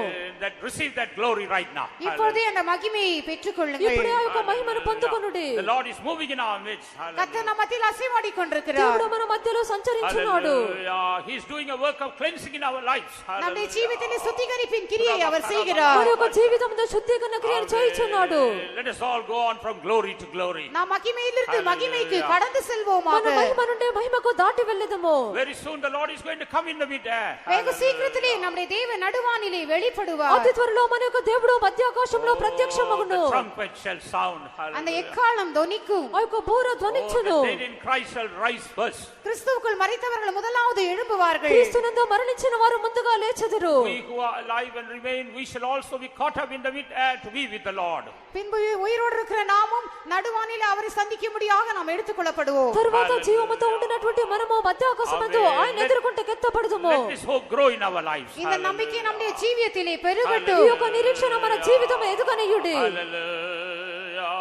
Speaker 1: That receive that glory right now.
Speaker 2: இப்பொழுதே அந்த மகிமையை பெற்றுக்கொள்ளுங்கள்.
Speaker 3: ఇప్పుడే ఆ యొక్క మహిమను పొందుకొనుడి.
Speaker 1: The Lord is moving in our midst.
Speaker 2: கர்த்தர் நம்ம மத்தியில் அசைவாடி கொண்டிருக்கிறார்.
Speaker 3: దేవుడు మన మధ్యలో సంచరించున్నాడు.
Speaker 1: Hallelujah. He is doing a work of cleansing in our lives.
Speaker 2: நம்முடைய ஜீவிதத்திலே சுத்திகரிப்பின் கிரியை அவர் செய்கிறார்.
Speaker 3: మన యొక్క జీవితములో శుద్ధీకరణ క్రియను చేయుచున్నాడు.
Speaker 1: Let us all go on from glory to glory.
Speaker 2: நாம் மகிமையிலிருந்து மகிமைக்கு கடந்து
Speaker 3: మన
Speaker 2: செல்வோமாக.
Speaker 3: మహిమ నుండి మహిమకు దాటి వెళ్ళదము.
Speaker 1: Very soon the Lord is going to come in the mid-air.
Speaker 2: வெகு சீக்கிரத்திலே நம்முடைய தேவன் நடுவானிலே வெளிப்படுவார்.
Speaker 3: అతి త్వరలో మన యొక్క దేవుడు మధ్య ఆకాశంలో ప్రత్యక్షమగును.
Speaker 1: The trumpet shall sound.
Speaker 2: அந்த எக்காலம் தொனிக்கும்.
Speaker 3: ఆ యొక్క బూర ధ్వనించును.
Speaker 1: The dead in Christ shall rise first.
Speaker 2: கிறிஸ்துவுக்குள் மரித்தவர்கள் முதலாவது எழும்புவார்கள்.
Speaker 3: క్రీస్తునందు మరణించిన వారు ముందుగా లేచెదరు.
Speaker 1: We who are alive and remain, we shall also be caught up in the mid-air to be with the Lord.
Speaker 2: பின்பு உயிரோடு இருக்கிற நாமும் நடுவானிலே அவரை சந்திக்கும்படியாக நாம் எடுத்துக்கொள்ளப்படுவோம்.
Speaker 3: తరువాత జీవముతో ఉండినటువంటి మనము మధ్య ఆకాశమందు ఆయన ఎదుర్కొంటే కెత్తపడదుము.
Speaker 1: Let this hope grow in our lives.
Speaker 2: இந்த நம்பிக்கை நம்முடைய ஜீவியத்திலே பெருகட்டும்.
Speaker 3: ఈ యొక్క నిరీక్షణ మన జీవితం ఎదుగనియుడి.
Speaker 1: Hallelujah.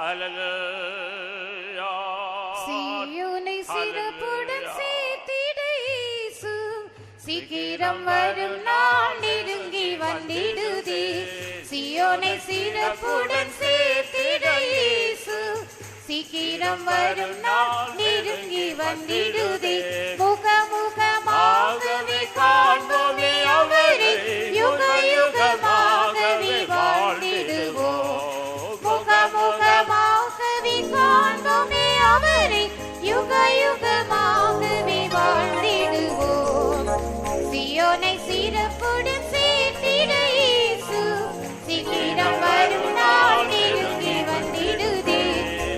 Speaker 1: Hallelujah.
Speaker 2: சீயோனை சிறப்புடன் சேர்த்திட இயேசு சீக்கிரம் வரும் நாள் நெருங்கி வந்திடுதே. சீயோனை சிறப்புடன் சேர்த்திட இயேசு சீக்கிரம் சீக்கிரம் வரும் நாள் நெருங்கி வந்திடுதே முகமுகமாகவே காண்போமே அவரை யுக யுகமாகவே வாழ்ந்திடுவோம் முகமுகமாகவே காண்போமே அவரை யுக யுகமாகவே வாழ்ந்திடுவோம் சியோனை சிறப்புடன் சேர்த்திட இயேசு சீக்கிரம் வரும் நாள் நெருங்கி வந்திடுதே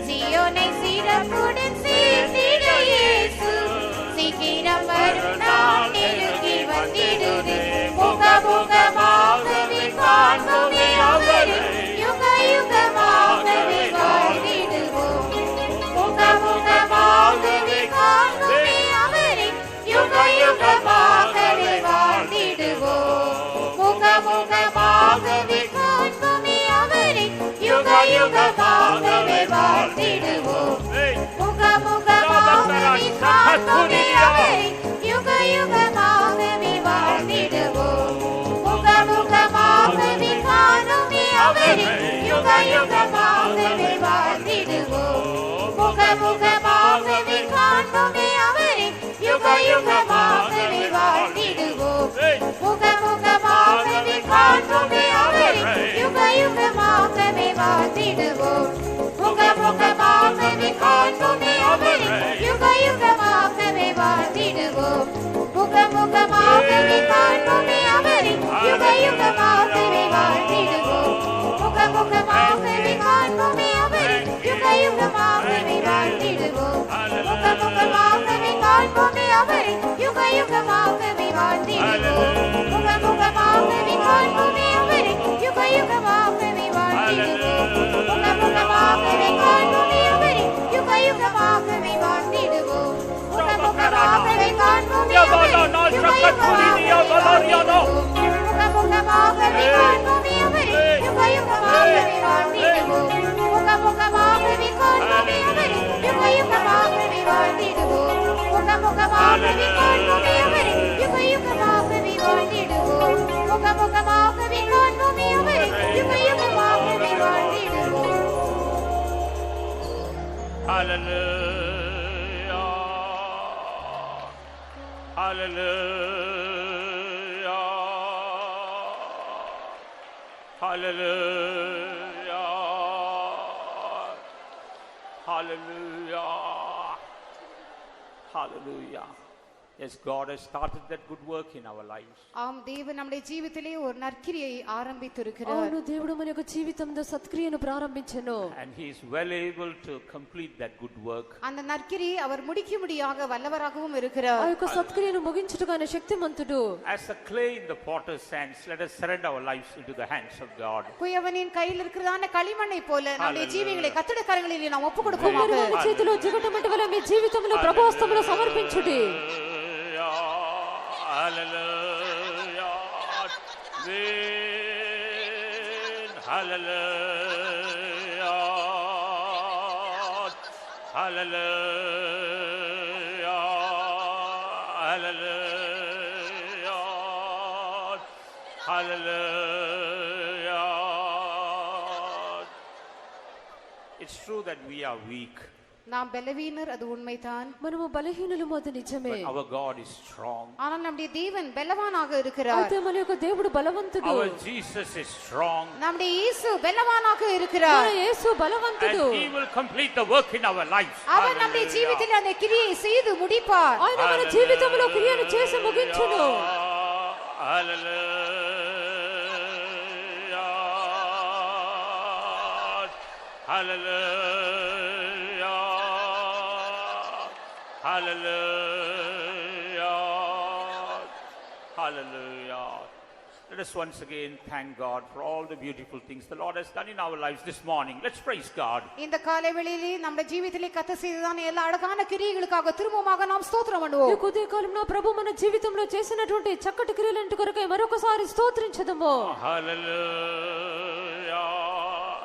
Speaker 2: சியோனை சிறப்புடன் சேர்த்திட இயேசு சீக்கிரம் வரும் நாள் நெருங்கி வந்திடுதே முகமுகமாகவே காண்போமே அவரை யுக யுகமாகவே வாழ்ந்திடுவோம் முகமுகமாகவே காண்போமே அவரை யுக யுகமாகவே வாழ்ந்திடுவோம் முகமுகமாகவே காண்போமே அவரை யுக யுகமாகவே வாழ்ந்திடுவோம் முகமுகமாகவே காண்போமே அவரை யுக யுகமாகவே வாழ்ந்திடுவோம் முகமுகமாகவே காண்போமே அவரை யுக யுகமாகவே வாழ்ந்திடுவோம் முகமுகமாகவே காண்போமே அவரை யுக யுகமாகவே வாழ்ந்திடுவோம் முகமுகமாகவே காண்போமே அவரை யுக யுகமாகவே வாழ்ந்திடுவோம் முகமுகமாகவே காண்போமே அவரை யுக யுகமாகவே வாழ்ந்திடுவோம் முகமுகமாகவே காண்போமே அவரை யுக யுகமாகவே வாழ்ந்திடுவோம் முகமுகமாகவே காண்போமே அவரை யுக யுகமாகவே வாழ்ந்திடுவோம் முகமுகமாகவே காண்போமே அவரை யுக யுகமாகவே வாழ்ந்திடுவோம் முகமுகமாகவே காண்போமே அவரை யுக யுகமாகவே வாழ்ந்திடுவோம் முகமுகமாகவே காண்போமே அவரை யுக யுகமாகவே வாழ்ந்திடுவோம் முகமுகமாகவே காண்போமே அவரை யுக முகமுகமாகவே காண்போமே அவரை யுக யுகமாகவே வாழ்ந்திடுவோம் முகமுகமாகவே காண்போமே அவரை யுக யுகமாகவே வாழ்ந்திடுவோம் முகமுகமாகவே காண்போமே அவரை யுக யுகமாகவே வாழ்ந்திடுவோம் முகமுகமாகவே காண்போமே அவரை யுக யுகமாகவே வாழ்ந்திடுவோம்
Speaker 1: Hallelujah. Hallelujah. Hallelujah. Hallelujah. Hallelujah. Yes, God has started that good work in our lives.
Speaker 2: ஆம் தேவன் நம்முடைய జీవితంలో ஒரு நற்கிரியை ஆரம்பித்திருக்கிறார்
Speaker 3: అవును దేవుడు మన యొక్క జీవితంలో సత్క్రియను ప్రారంభించెను
Speaker 1: And He is well able to complete that good work.
Speaker 2: அந்த நற்கிரி அவர் முடிக்கும்படியாக வல்லவராகவும் இருக்கிறார்
Speaker 3: ఆ యొక్క సత్క్రియను ముగించుటకు ఆయన శక్తిమంతుడు
Speaker 1: As the clay in the potter's hands, let us surrender our lives into the hands of God.
Speaker 2: குயவனின் கையில் இருக்கிறதான களிமண்ணை போல நம்முடைய ஜீவிகளை கர்த்தருடைய கரங்களில் நாம் ஒப்புக்கொடுப்போமாக
Speaker 3: కుమ్మరి చేతిలో జిగటమట్టి వలె మీ జీవితంలో ప్రభు హస్తములో సమర్పించుడి
Speaker 1: Hallelujah. Hallelujah. Hallelujah. Hallelujah. Hallelujah. It's true that we are weak.
Speaker 2: நாம் பலவீனர் அது உண்மைதான்
Speaker 3: మనము బలహీనులము అది నిజమే
Speaker 1: But our God is strong.
Speaker 2: ஆனால் நம்முடைய தேவன் பலவானாக இருக்கிறார்
Speaker 3: అయితే మన యొక్క దేవుడు బలవంతుడు
Speaker 1: Our Jesus is strong.
Speaker 2: நம்முடைய இயேசு பலவானாக இருக்கிறார்
Speaker 3: మన యేసు బలవంతుడు
Speaker 1: And He will complete the work in our lives.
Speaker 2: அவர் நம்முடைய ஜீவிதத்தில் அந்த கிரியை செய்து முடிப்பார்
Speaker 3: ఆయన మన జీవితంలో క్రియను చేసి ముగించును
Speaker 1: Hallelujah. Hallelujah. Hallelujah. Hallelujah. Let us once again thank God for all the beautiful things the Lord has done in our lives this morning. Let's praise God.
Speaker 2: இந்த காலை வேளையிலே நம்ம ஜீவிதத்திலே கர்த்தர் செய்ததான எல்லா அழகான கிரியைகளுக்காக திரும்பமாக நாம் ஸ்தோத்திரம்
Speaker 3: ఈ
Speaker 2: பண்ணுவோம்
Speaker 3: కొద్ది కాలంలో ప్రభు మన జీవితంలో చేసినటువంటి చక్కటి క్రియలంటి కొరకై మరొకసారి స్తోత్రించదము
Speaker 1: Hallelujah.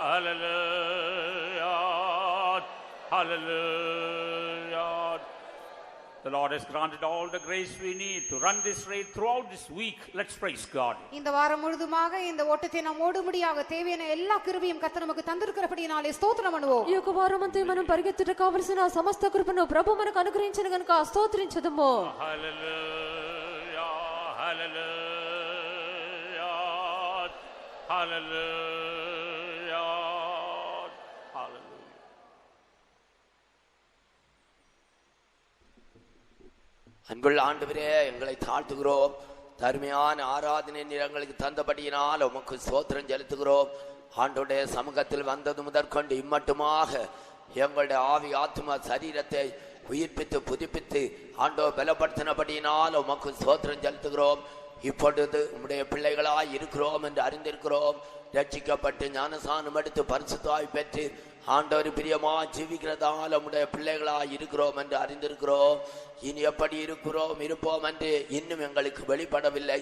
Speaker 1: Hallelujah. Hallelujah. The Lord has granted all the grace we need to run this race throughout this week. Let's praise God.
Speaker 2: இந்த வாரம் முழுதுமாக இந்த ஓட்டத்தை நாம் ஓடும்படியாக தேவையான எல்லா கிருபையும் கர்த்தர் நமக்கு தந்திருக்கிறபடியாலே ஸ்தோத்திரம் பண்ணுவோம்.
Speaker 3: ఈ యొక్క వారమంతా మనం పరిగెత్తుటకు కావలసిన సమస్త కృపను ప్రభు మనకు అనుగ్రహించిన గనుక స్తోత్రించుదుము.
Speaker 1: Hallelujah, hallelujah, hallelujah, hallelujah.
Speaker 7: அன்புள்ள ஆண்டவரே, எங்களை தாழ்த்துகிறோம். தருமையான ஆராதனை எங்களுக்கு தந்தபடியினால் உமக்கு ஸ்தோத்திரம் செலுத்துகிறோம். ஆண்டோடைய சமூகத்தில் வந்தது முதற்கொண்டு இம்மட்டுமாக எங்களுடைய ஆவி ஆத்மா சரீரத்தை உயிர்ப்பித்து புதுப்பித்து ஆண்டோ பலப்படுத்தினபடியினால் உமக்கு ஸ்தோத்திரம் செலுத்துகிறோம். இப்பொழுது உம்முடைய பிள்ளைகளாய் இருக்கிறோம் என்று அறிந்திருக்கிறோம். ரட்சிக்கப்பட்டு ஞானசானம் எடுத்து பரிசுத்தாய் பெற்று ஆண்டவர் பிரியமா ஜீவிக்கிறதால் உம்முடைய பிள்ளைகளாய் இருக்கிறோம் என்று அறிந்திருக்கிறோம். இனி எப்படி இருப்போம் என்று இன்னும் எங்களுக்கு வெளிப்படவில்லை.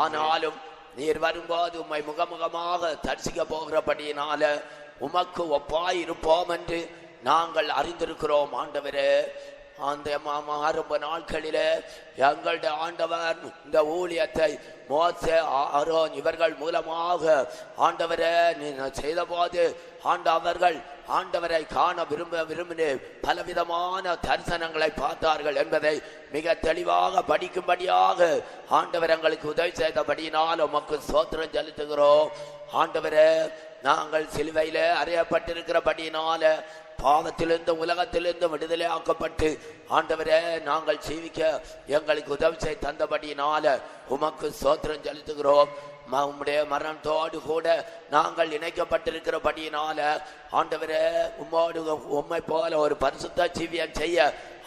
Speaker 7: ஆனாலும் நீர் வரும்போது உம்மை முகமுகமாக தரிசிக்க போகிறபடியினால உமக்கு ஒப்பாய் இருப்போம் என்று நாங்கள் அறிந்திருக்கிறோம். ஆண்டவரே, அந்த ஆரம்ப நாட்களிலே எங்களுடைய ஆண்டவர் இந்த ஊழியத்தை மோசே ஆரோன் இவர்கள் மூலமாக ஆண்டவரே செய்த போது அவர்கள் ஆண்டவரை காண விரும்பின பலவிதமான தரிசனங்களை பார்த்தார்கள் என்பதை மிக தெளிவாக படிக்கும்படியாக ஆண்டவர் எங்களுக்கு உதவி செய்தபடியினால் உமக்கு ஸ்தோத்திரம் செலுத்துகிறோம். ஆண்டவரே, நாங்கள் சிலுவையில அறையப்பட்டிருக்கிறபடியினால பாவத்திலிருந்து உலகத்திலிருந்து விடுதலை ஆக்கப்பட்டு ஆண்டவரே நாங்கள் ஜீவிக்க எங்களுக்கு உதவி செய்து தந்தபடியினால உமக்கு ஸ்தோத்திரம் செலுத்துகிறோம். உம்முடைய மரணத்தோடு கூட நாங்கள் இணைக்கப்பட்டிருக்கிறபடியினால ஆண்டவரே உம்மை போல ஒரு பரிசுத்த ஜீவியம் செய்ய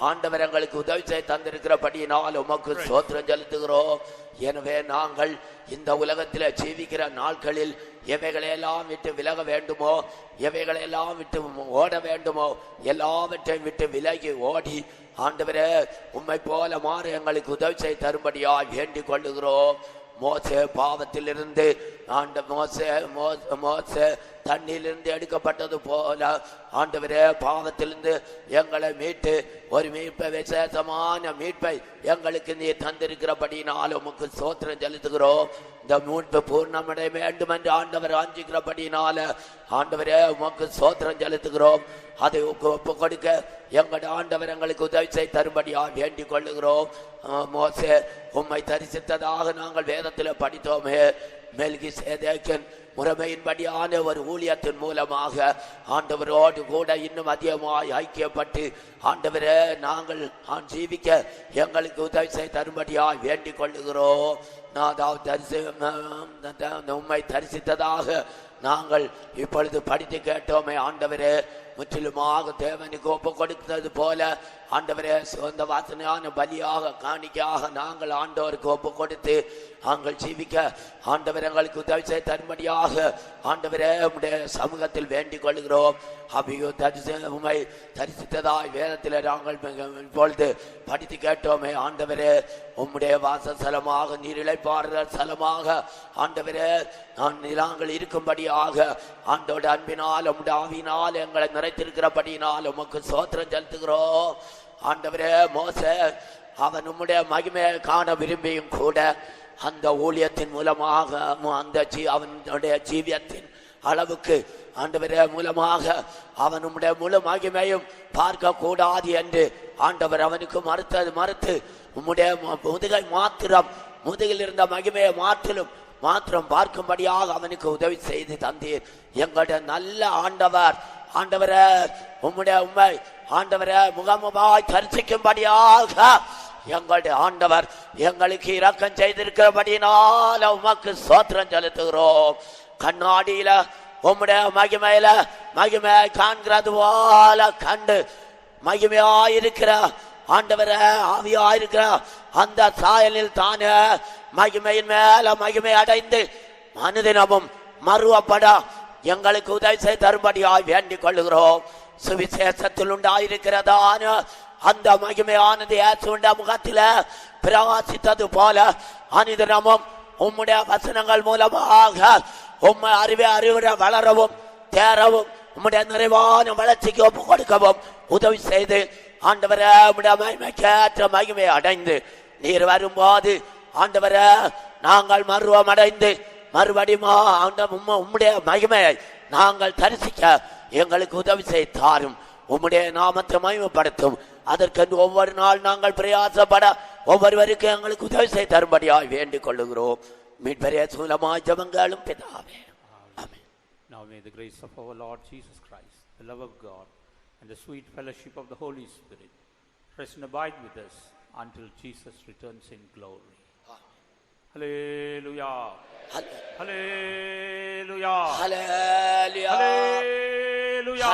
Speaker 7: ஆண்டவர் எங்களுக்கு உதவி செய்து தந்திருக்கிறபடியினால் உமக்கு ஸ்தோத்திரம் செலுத்துகிறோம். எனவே நாங்கள் இந்த உலகத்தில் ஜீவிக்கிற நாட்களில் எவைகளையெல்லாம் விட்டு விலக வேண்டுமோ, எவைகளையெல்லாம் விட்டு ஓட வேண்டுமோ, எல்லாவற்றையும் விட்டு விலகி ஓடி ஆண்டவரே உம்மை போல மாற எங்களுக்கு உதவி செய்து தரும்படியாய் வேண்டிக் கொள்ளுகிறோம். மோசே பாவத்திலிருந்து மோசே தண்ணியிலிருந்து எடுக்கப்பட்டது போல ஆண்டவரே பாவத்திலிருந்து எங்களை மீட்டு ஒரு மீட்பை விசேஷமான மீட்பை எங்களுக்கு நீர் தந்திருக்கிறபடினால் உமக்கு ஸ்தோத்திரம் செலுத்துகிறோம். இந்த மீட்பு பூர்ணமடைய வேண்டும் என்று ஆண்டவர் ஆஞ்சிக்கிறபடினால ஆண்டவரே உமக்கு ஸ்தோத்திரம் செலுத்துகிறோம். அதை ஒப்பு கொடுக்க எங்களுடைய ஆண்டவர் எங்களுக்கு உதவி செய்து தரும்படியா வேண்டிக் கொள்ளுகிறோம். மோசே உம்மை தரிசித்ததாக நாங்கள் வேதத்தில் படித்தோமே, மெல்கிசேதேக்கின் முறைமையின்படியான ஒரு ஊழியத்தின் மூலமாக ஆண்டவரோடு கூட இன்னும் அதிகமாய் ஐக்கியப்பட்டு ஆண்டவரே நாங்கள் ஜீவிக்க எங்களுக்கு உதவி செய்து தரும்படியாய் வேண்டிக் கொள்ளுகிறோம். உம்மை தரிசித்ததாக நாங்கள் இப்பொழுது படித்து கேட்டோமே ஆண்டவரே, முற்றிலுமாக தேவனுக்கு ஒப்பு கொடுத்தது போல ஆண்டவரே சொந்த வாசனையான பலியாக காணிக்கையாக நாங்கள் ஆண்டவருக்கு ஒப்பு கொடுத்து நாங்கள் ஜீவிக்க ஆண்டவர் எங்களுக்கு உதவி செய்து தரும்படியாக ஆண்டவரே உம்முடைய சமூகத்தில் வேண்டிக் கொள்கிறோம். உம்மை தரிசித்ததாய் வேதத்தில் நாங்கள் இப்பொழுது படித்து கேட்டோமே ஆண்டவரே, உம்முடைய வாசஸ்தலமாக நீரிழைப்பாறுதல் ஸ்தலமாக ஆண்டவரே நாங்கள் இருக்கும்படியாக ஆண்டோட அன்பினால் உம்முடைய ஆவியினால் எங்களை நிறைத்திருக்கிறபடியினால் உமக்கு ஸ்தோத்திரம் செலுத்துகிறோம். ஆண்டவரே, மோசே அவன் உம்முடைய மகிமையை காண விரும்பியும் கூட அந்த ஊழியத்தின் மூலமாக அவனுடைய ஜீவியத்தின் அளவுக்கு ஆண்டவரே மூலமாக அவன் உம்முடைய முழு மகிமையும் பார்க்க கூடாது என்று ஆண்டவர் அவனுக்கு மறுத்து உம்முடைய முதுகில் இருந்த மகிமையை மாத்திரம் பார்க்கும்படியாக அவனுக்கு உதவி செய்து தந்தீர். எங்களுடைய நல்ல ஆண்டவரே உம்முடைய உண்மை ஆண்டவரே முகமுகமாய் தரிசிக்கும்படியாக எங்களுடைய ஆண்டவர் எங்களுக்கு இரக்கம் செய்திருக்கிறபடினால உமக்கு ஸ்தோத்திரம் செலுத்துகிறோம். கண்ணாடியில உம்முடைய மகிமையை காண்கிறது போல கண்டு மகிமையாயிருக்கிற ஆண்டவரே ஆவியாயிருக்கிற அந்த சாயலில் தானே மகிமையின் மேல மகிமை அடைந்து மனுதினமும் மறுவப்பட எங்களுக்கு உதவி செய்து தரும்படியாய் வேண்டிக் கொள்ளுகிறோம். சுவிசேஷத்தில் உண்டாயிருக்கிறதான அந்த மகிமையானது இயேசுவின் முகத்தில பிரகாசித்தது போல அனுதினமும் உம்முடைய வசனங்கள் மூலமாக உம்மை அறிவுற வளரவும் தேரவும் உம்முடைய நிறைவான வளர்ச்சிக்கு ஒப்பு கொடுக்கவும் உதவி செய்து ஆண்டவரே உம்முடைய மகிமைக்கேற்ற மகிமை அடைந்து நீர் வரும்போது ஆண்டவரே நாங்கள் மருவம் அடைந்து மறுபடியும் உம்முடைய மகிமையை நாங்கள் தரிசிக்க எங்களுக்கு உதவி செய்து தாரும். உம்முடைய நாமத்தை மகிமைப்படுத்தும். அதற்கென்று ஒவ்வொரு நாள் நாங்கள் பிரயாசப்பட ஒவ்வொருவருக்கும் எங்களுக்கு உதவி செய்து தரும்படியாய் வேண்டிக் கொள்ளுகிறோம். மீட்பரே சூலமாய் ஜெபங்களும் பிதாவே. ஆமென்.
Speaker 1: Now may the grace of our Lord Jesus Christ, the love of God, and the sweet fellowship of the Holy Spirit rest and abide with us until Jesus returns in glory. Hallelujah. Hallelujah.
Speaker 7: Hallelujah.
Speaker 1: Hallelujah.